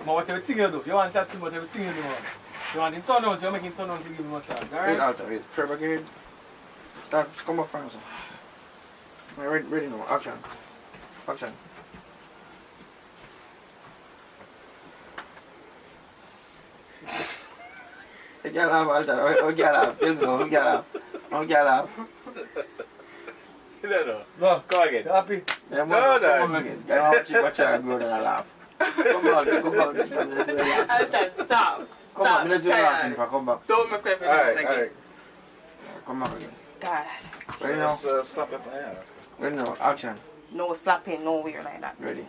But what everything you do, you want to chat to him about everything you do. You want him turn out, so you make him turn out to give him a massage. Alright? Wait, Alton, wait. Curve back your head. Start, just come back for instance. Ready now, action. Action. Get up, Alton. Oh, get up. Tell me now, get up. Oh, get up. No, go again. Happy? Yeah, come again. Get out, watch her go down and laugh. Come on. Alton, stop. Come on, let's do laughing. Come back. Don't make me finish again. Come back again. God. Ready now? Slap it. Yeah. Ready now, action. No slapping, nowhere like that. Ready.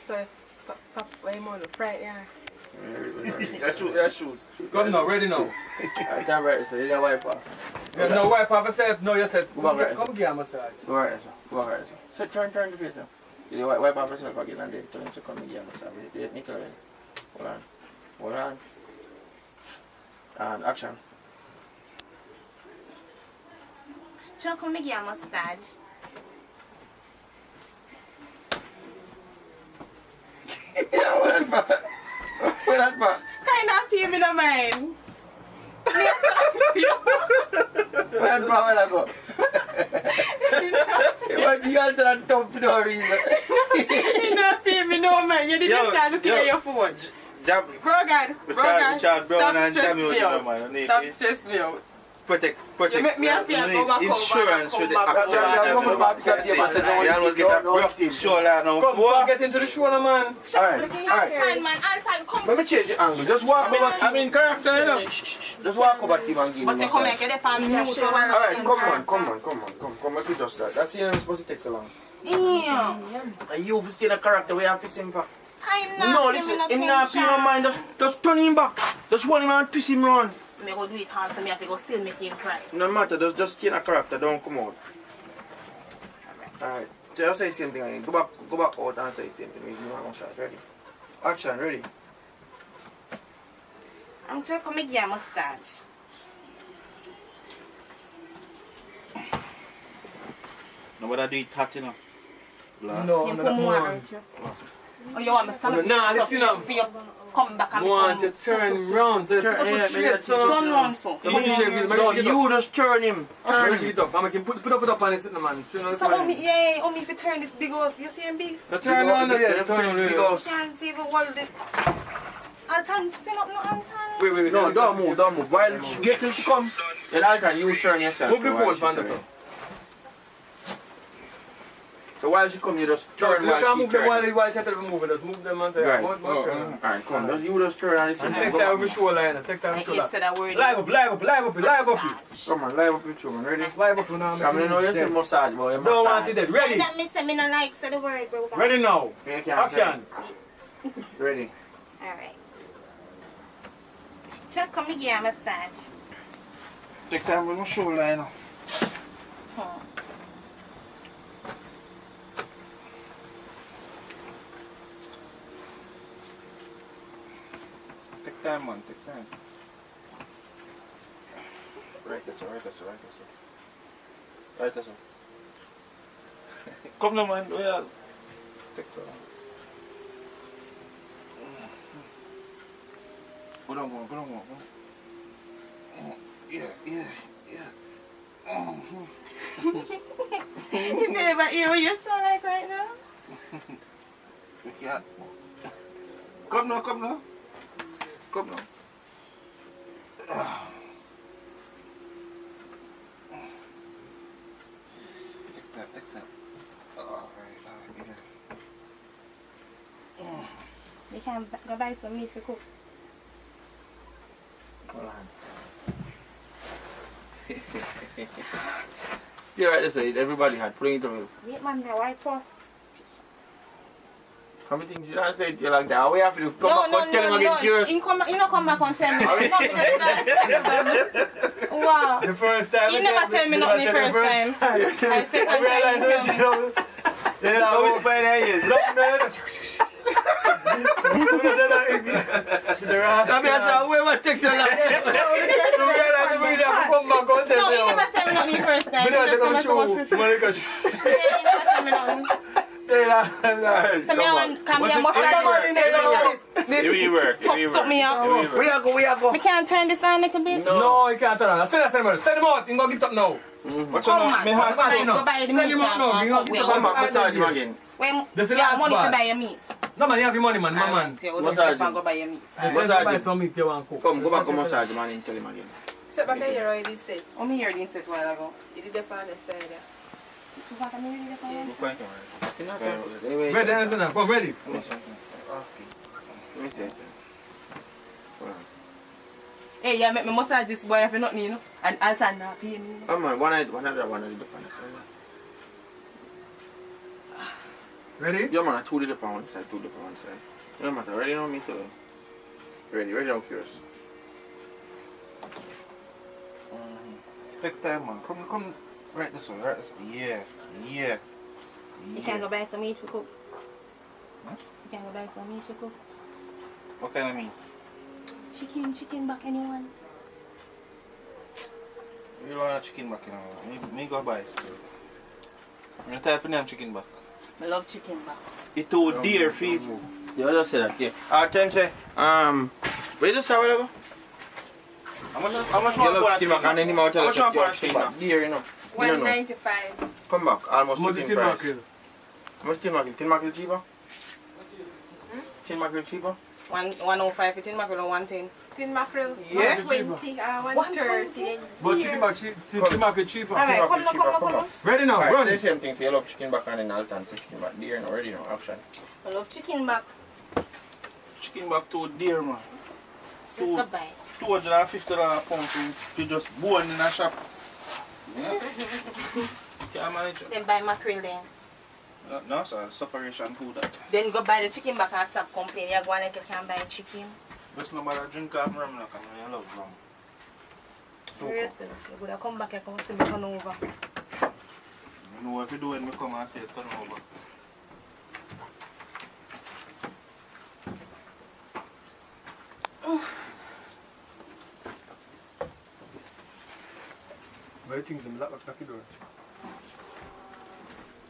So, Pop, why you more fright, yeah? That's true. Come now, ready now. Alright, time right, so you got wipe off. Yeah, no, wipe off yourself. No, you said, Go back right. come give a massage. Go right, sir. Go back right, sir. So turn the face now. You wipe off yourself again and then tell him to come and give a massage. You need to ready. Hold on. And action. Chuck, come give a massage. What that for? Kind of pay me no mind. Where that go? You want You got that dumb for no reason. You not pay me no man. You didn't start looking at your phone. Brogan, Richard Brown and stress Jamie me out. man. Stop stress me out. Protect. You make me feel go back insurance home with the and come back. You almost get a broke shoulder now. Come get into the show, man. Alright. Man, Anton, come. Let me change the angle. Just walk over. I'm in character, you know. Just walk over to him and give him But a you come massage. and get the family mute for one. Alright, come, let me just that. That's the supposed to take so long. Yeah. And you still a character we have to sing for. I'm No, not listen, giving him not pay no mind, just turn him back. Just hold him and twist him round. Me go do it hard so me have to go still make him cry. No matter, just stay in a character, don't come out. Alright, just say the same thing again. Go back out and say the same thing. You want one shot, ready? Action, ready? I'm just gonna make you a mustache. Nobody do it hot, you know. No, You no, put more no. on you. Oh, you want me to stand Nah, up listen up. for you come back and Want to turn round, so it's straight, so. Turn round so. No, you just turn him. I'm going to I'm going to put up on this, man. So only if you turn this big house, you see him big? So turn on, yeah, turn on. Big Really. house. Can't see if it hold it. Alton, spin up no Alton. Wait. No, don't move. While she get till she come, then Alton, you turn yourself. Move the phone, Vanessa. So while she come, you just turn Look, while move she them turn. while she tell them move. Just move them and say, Right. turn. Alright, come. You just turn and listen. And take that over shoulder, take that over shoulder. Instead of word. Live up. Come on, live up with you, man. Ready? Live up now. Come on, you say massage, boy. Don't want it dead. Ready? That me say me no like say the word, bro. Ready now. You can't say. Action. Ready? Alright. Check come me give you a mustache. Take time with my shoulder, you know. Take time, man. Take time. Right, that's all. Come now, man. Well, take so long. Go down. Yeah. You feel about you what you sound like right now? You can't. Come now. Take time. Alright, yeah. You can go buy some meat for cook. Hold on. Stay right this way. Everybody had put it into me. Wait man, my white first. How many things you don't say you like that? We have to come back and tell him again serious. You don't come back and tell me. Wow. The first time. You never tell me nothing the first time. I second time you tell me. Then that's how we spend our years. Whoever takes your life. No, you never tell me nothing the first time. You never tell me nothing. So me come here If we work. me up. We are go. We can't turn this on a little bit. No, you can't turn on. Send him out. Send him out. You go get up now. What's Come on? on, Me hard. go buy the meat and Come back, massage him again. When This is you the have last money to part. buy your meat. No man, you have your money, man. My man. Massage him. Go buy your meat. Buy some meat you want to cook. Come, go back and massage him and tell him again. So back here already said. Oh, me heard this a while ago. You did the pan side there. You back and me ready for one? Ready, Anthony? Come ready. Hey, you make me massage this boy if you not need, you know? And Alton not pay me. Oh man, one of the different side. Ready? Yeah man, two the one side. No matter, ready now, me too. Ready, I'm curious. Take time, man. Come. Right this way. Yeah. You can go buy some meat for cook. Huh? You can go buy some meat for cook. What kind of meat? Chicken back anyone. You don't want a chicken back, you know. Me go buy it. I'm tired for them chicken back. I love chicken back. It's too dear for you. You just say that, yeah. Attention, where you just say whatever? How much You one love for a chicken back and then him out tell us How much one for a chicken chicken back. Dear, you know. You don't know. 195. Come back, almost How much chicken tin price. mackerel? How much tin mackerel? Tin mackerel cheaper? Tin mackerel cheaper? 105 for tin mackerel and 110. Tin mackerel, Yeah. 120 or 130. But chicken mackerel cheaper. Alright, come on. Ready now, Alright, run. say the same thing. Say you love chicken back and then Alton say chicken back. Dear, you know. Ready now, action. I love chicken back. chicken back to dear man. Just a bite. $250 pound to just bone in a shop. Yeah. Can't manage it. Then buy mackerel then. No, sir, sufferation food. Then go buy the chicken back and stop complaining. You go like you can't buy chicken. Just no matter drink of rum, like I love rum. Seriously, you would have come back and come see me turn over. You know what you do when me come and say turn over. Where things in lock the door.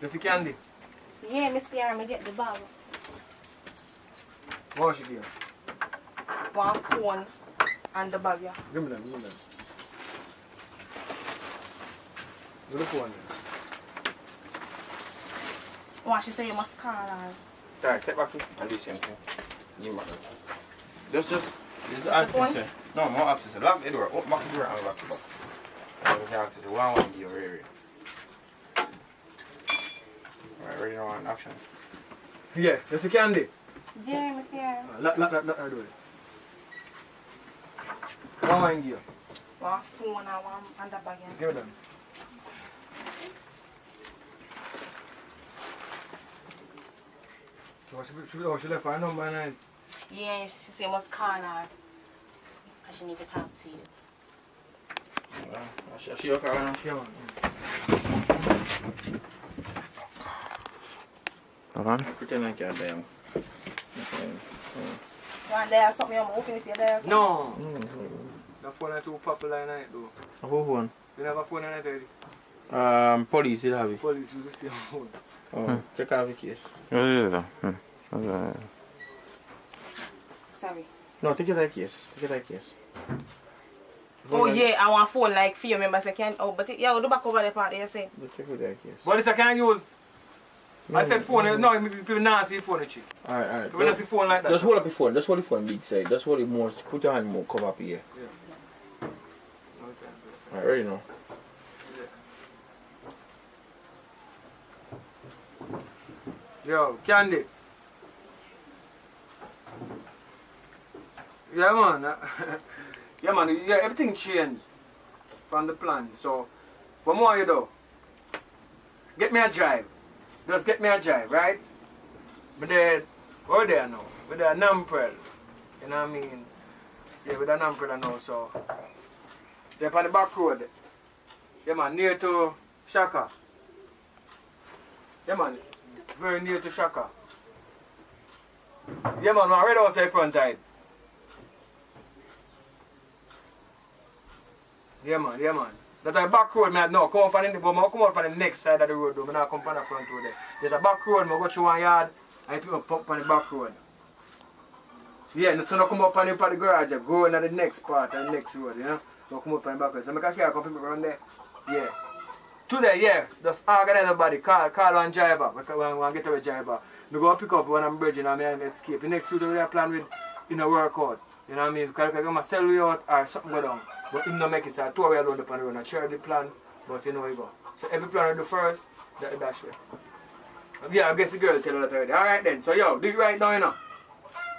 You see candy? Yeah, Miss Sierra, me get the bag. What she give? One phone and the bag, yeah. Give me them. Give the phone. What she say you must call her. Alright, take back it and do the same thing. Give me Just the access phone? it. No, more access it. Lock the door. Open back the door and lock it back. And we can access it. One give your area. Alright, ready now on action. Yeah, you see candy? Yeah, Miss Sierra. Lock her door. One give. One phone and one and the bag, yeah. Give them. She left her number and Yeah, she say you must call her. And she need to talk to you. She okay right now? Yeah, man. Hold on. Pretend like you're there. One day or something, I'm hoping to see you there or something. No. The phone is too popular in night though. A whole phone? You never have a phone in night already? Police will have it. Police use the same phone. Oh, check out the case. Sorry. No, take it like case. Take it like case. Oh yeah, I want phone like few members I can. Oh, but yeah, the back over the part there, you say. But check it like case. But this I can't use. No, I said phone. No, people not see phone cheap. Alright. People not see phone like that. Just hold up your phone. Just hold the phone big side. Just hold it more. Put your hand more. Cover up here. Yeah. Alright, ready now. Yo, Candy. Yeah, man. Yeah, man. Yeah, everything changed from the plan. So, what more you do? Get me a drive. Just get me a drive, right? But then, we're there now. We're there Namprel. You know what I mean? Yeah, we're there Namprel now, so. They're on the back road. Yeah, man, near to Shaka. Yeah, man. Very near to Shaka. Yeah, man, I read outside front side. Yeah, man. That's a back road, man. No, come up on the, but I come up on the next side of the road, though. I not come up on the front road there. There's a back road, I go through one yard, and people pop on the back road. Yeah, so I come up on the garage, I go into the next part, the next road, you know? So I come up on the back road. So I can carry a couple people around there. Yeah. Today, yeah, just organize everybody, call one driver, one getaway driver. I go pick up when I'm bridging and I escape. The next route we have planned with, in a workout. You know what I mean? Because I'm going to sell you out or something go down. But him not make it, so I told you alone upon the road. I share the plan, but you know you go. So every plan I do first, that dash way. Yeah, I guess the girl tell you that already. Alright then, so yo, do it right now, you know.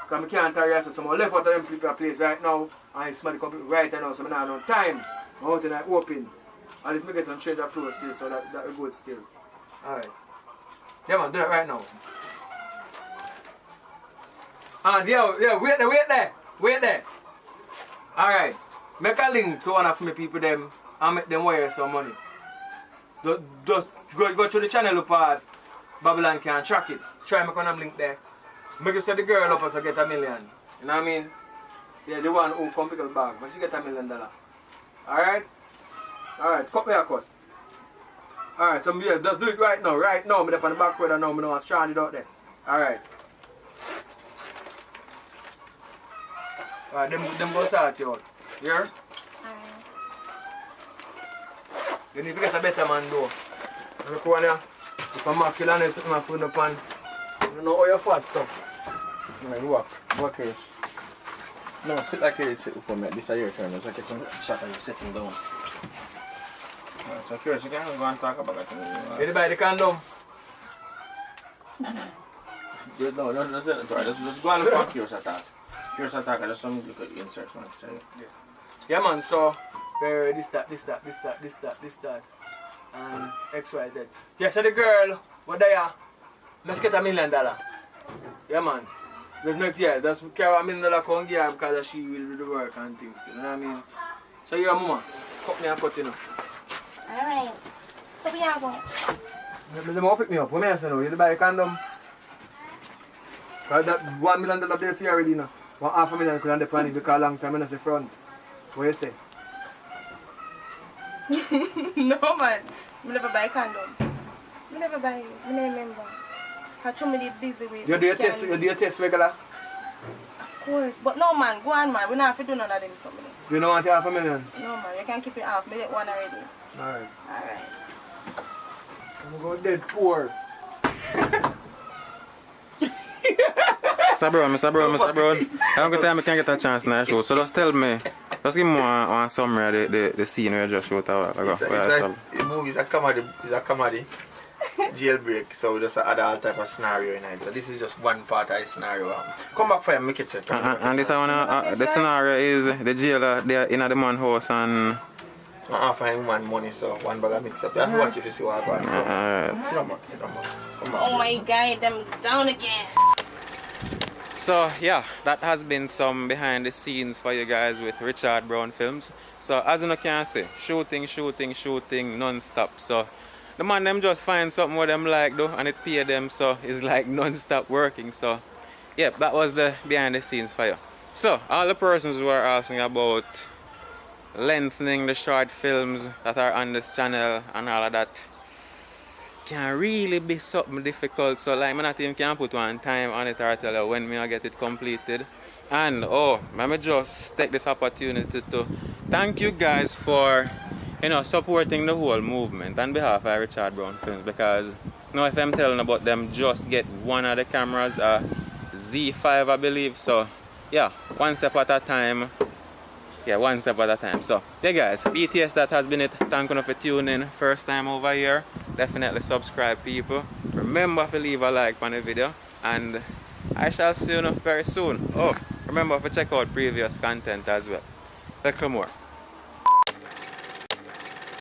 Because I can't tell you, so someone left out of them people place right now, and somebody come right now, so I don't have no time. I'm out in the open. At least I get some change of clothes still, so that will good still. Alright. Yeah man, do it right now. And yeah, wait there. Alright. Make a link to one of my people them and make them wire some money. Just go to the channel part, Babylon can track it. Try make one link there. Make you set the girl up as I get $1 million. You know what I mean? Yeah, the one who come pick up the bag, but she get $1 million. Alright? Alright, cut me a cut. Alright, so yeah, just do it right now. Right now, I'm up on the back road and now I'm not stranded out there. Alright. Alright, them go sort you out. Here? You need to get a better man though. And look one here. If I'm not killing something my food up and you know how you're fat so. No, walk here. No, sit like here, sit for me. This is your turn. It's like it's a shot of you sitting down. Alright, so curious, you can go and talk about it. Did you buy the condom? No, just go and look for curious attack. Curious attack, I just some look at inserts. Yeah man, so this that. And XYZ. Yeah, so the girl, what they are, let's get $1 million. Yeah man. That's carry $1 million come give her because she will do the work and things. You know what I mean? So your mama, cut me and cut you know. Alright. So we are going. Let me pick me up. What may I say now? You buy a condom? Because that $1 million there for you already now. $500,000 could have the plan because a long time in the front. What you say? No man. I never buy condom. I never buy it. I never remember. I told me they busy with You do your test regular? Of course. But no man, go on man. We don't have to do none of them something. You don't want $500,000? No man, you can keep it half. Me get one already. Alright. Alright. I'm going dead poor. Mr. Brown. I'm going to time I can get a chance now show. So just tell me, just give me one summary of the scene where you just showed a while ago. The movie is a comedy. Jailbreak, so just add all type of scenario in it. So this is just one part of the scenario. Come back for him, make it check. And this one, the scenario is the jailer there in the man house and I find one money, so one bag of mix up. You have to watch if you see what I got. So sit down back. Come on. Oh my god, them down again. so yeah, that has been some behind the scenes for you guys with Richard Brown Films. So as you can see, shooting non-stop. So the man them just find something what them like though and it pay them, so it's like non-stop working. So yeah, that was the behind the scenes for you. So all the persons who are asking about lengthening the short films that are on this channel and all of that can really be something difficult. So like, I not even can put one time on it or tell you when me I get it completed. And let me just take this opportunity to thank you guys for supporting the whole movement on behalf of Richard Brown Films, because if I'm telling about them just get one of the cameras, Z5 I believe. So yeah, one step at a time. So yeah guys, BTS, that has been it. Thank you for tuning. First time over here, definitely subscribe people. Remember to leave a like on the video and I shall see you very soon. Remember to check out previous content as well. Little more.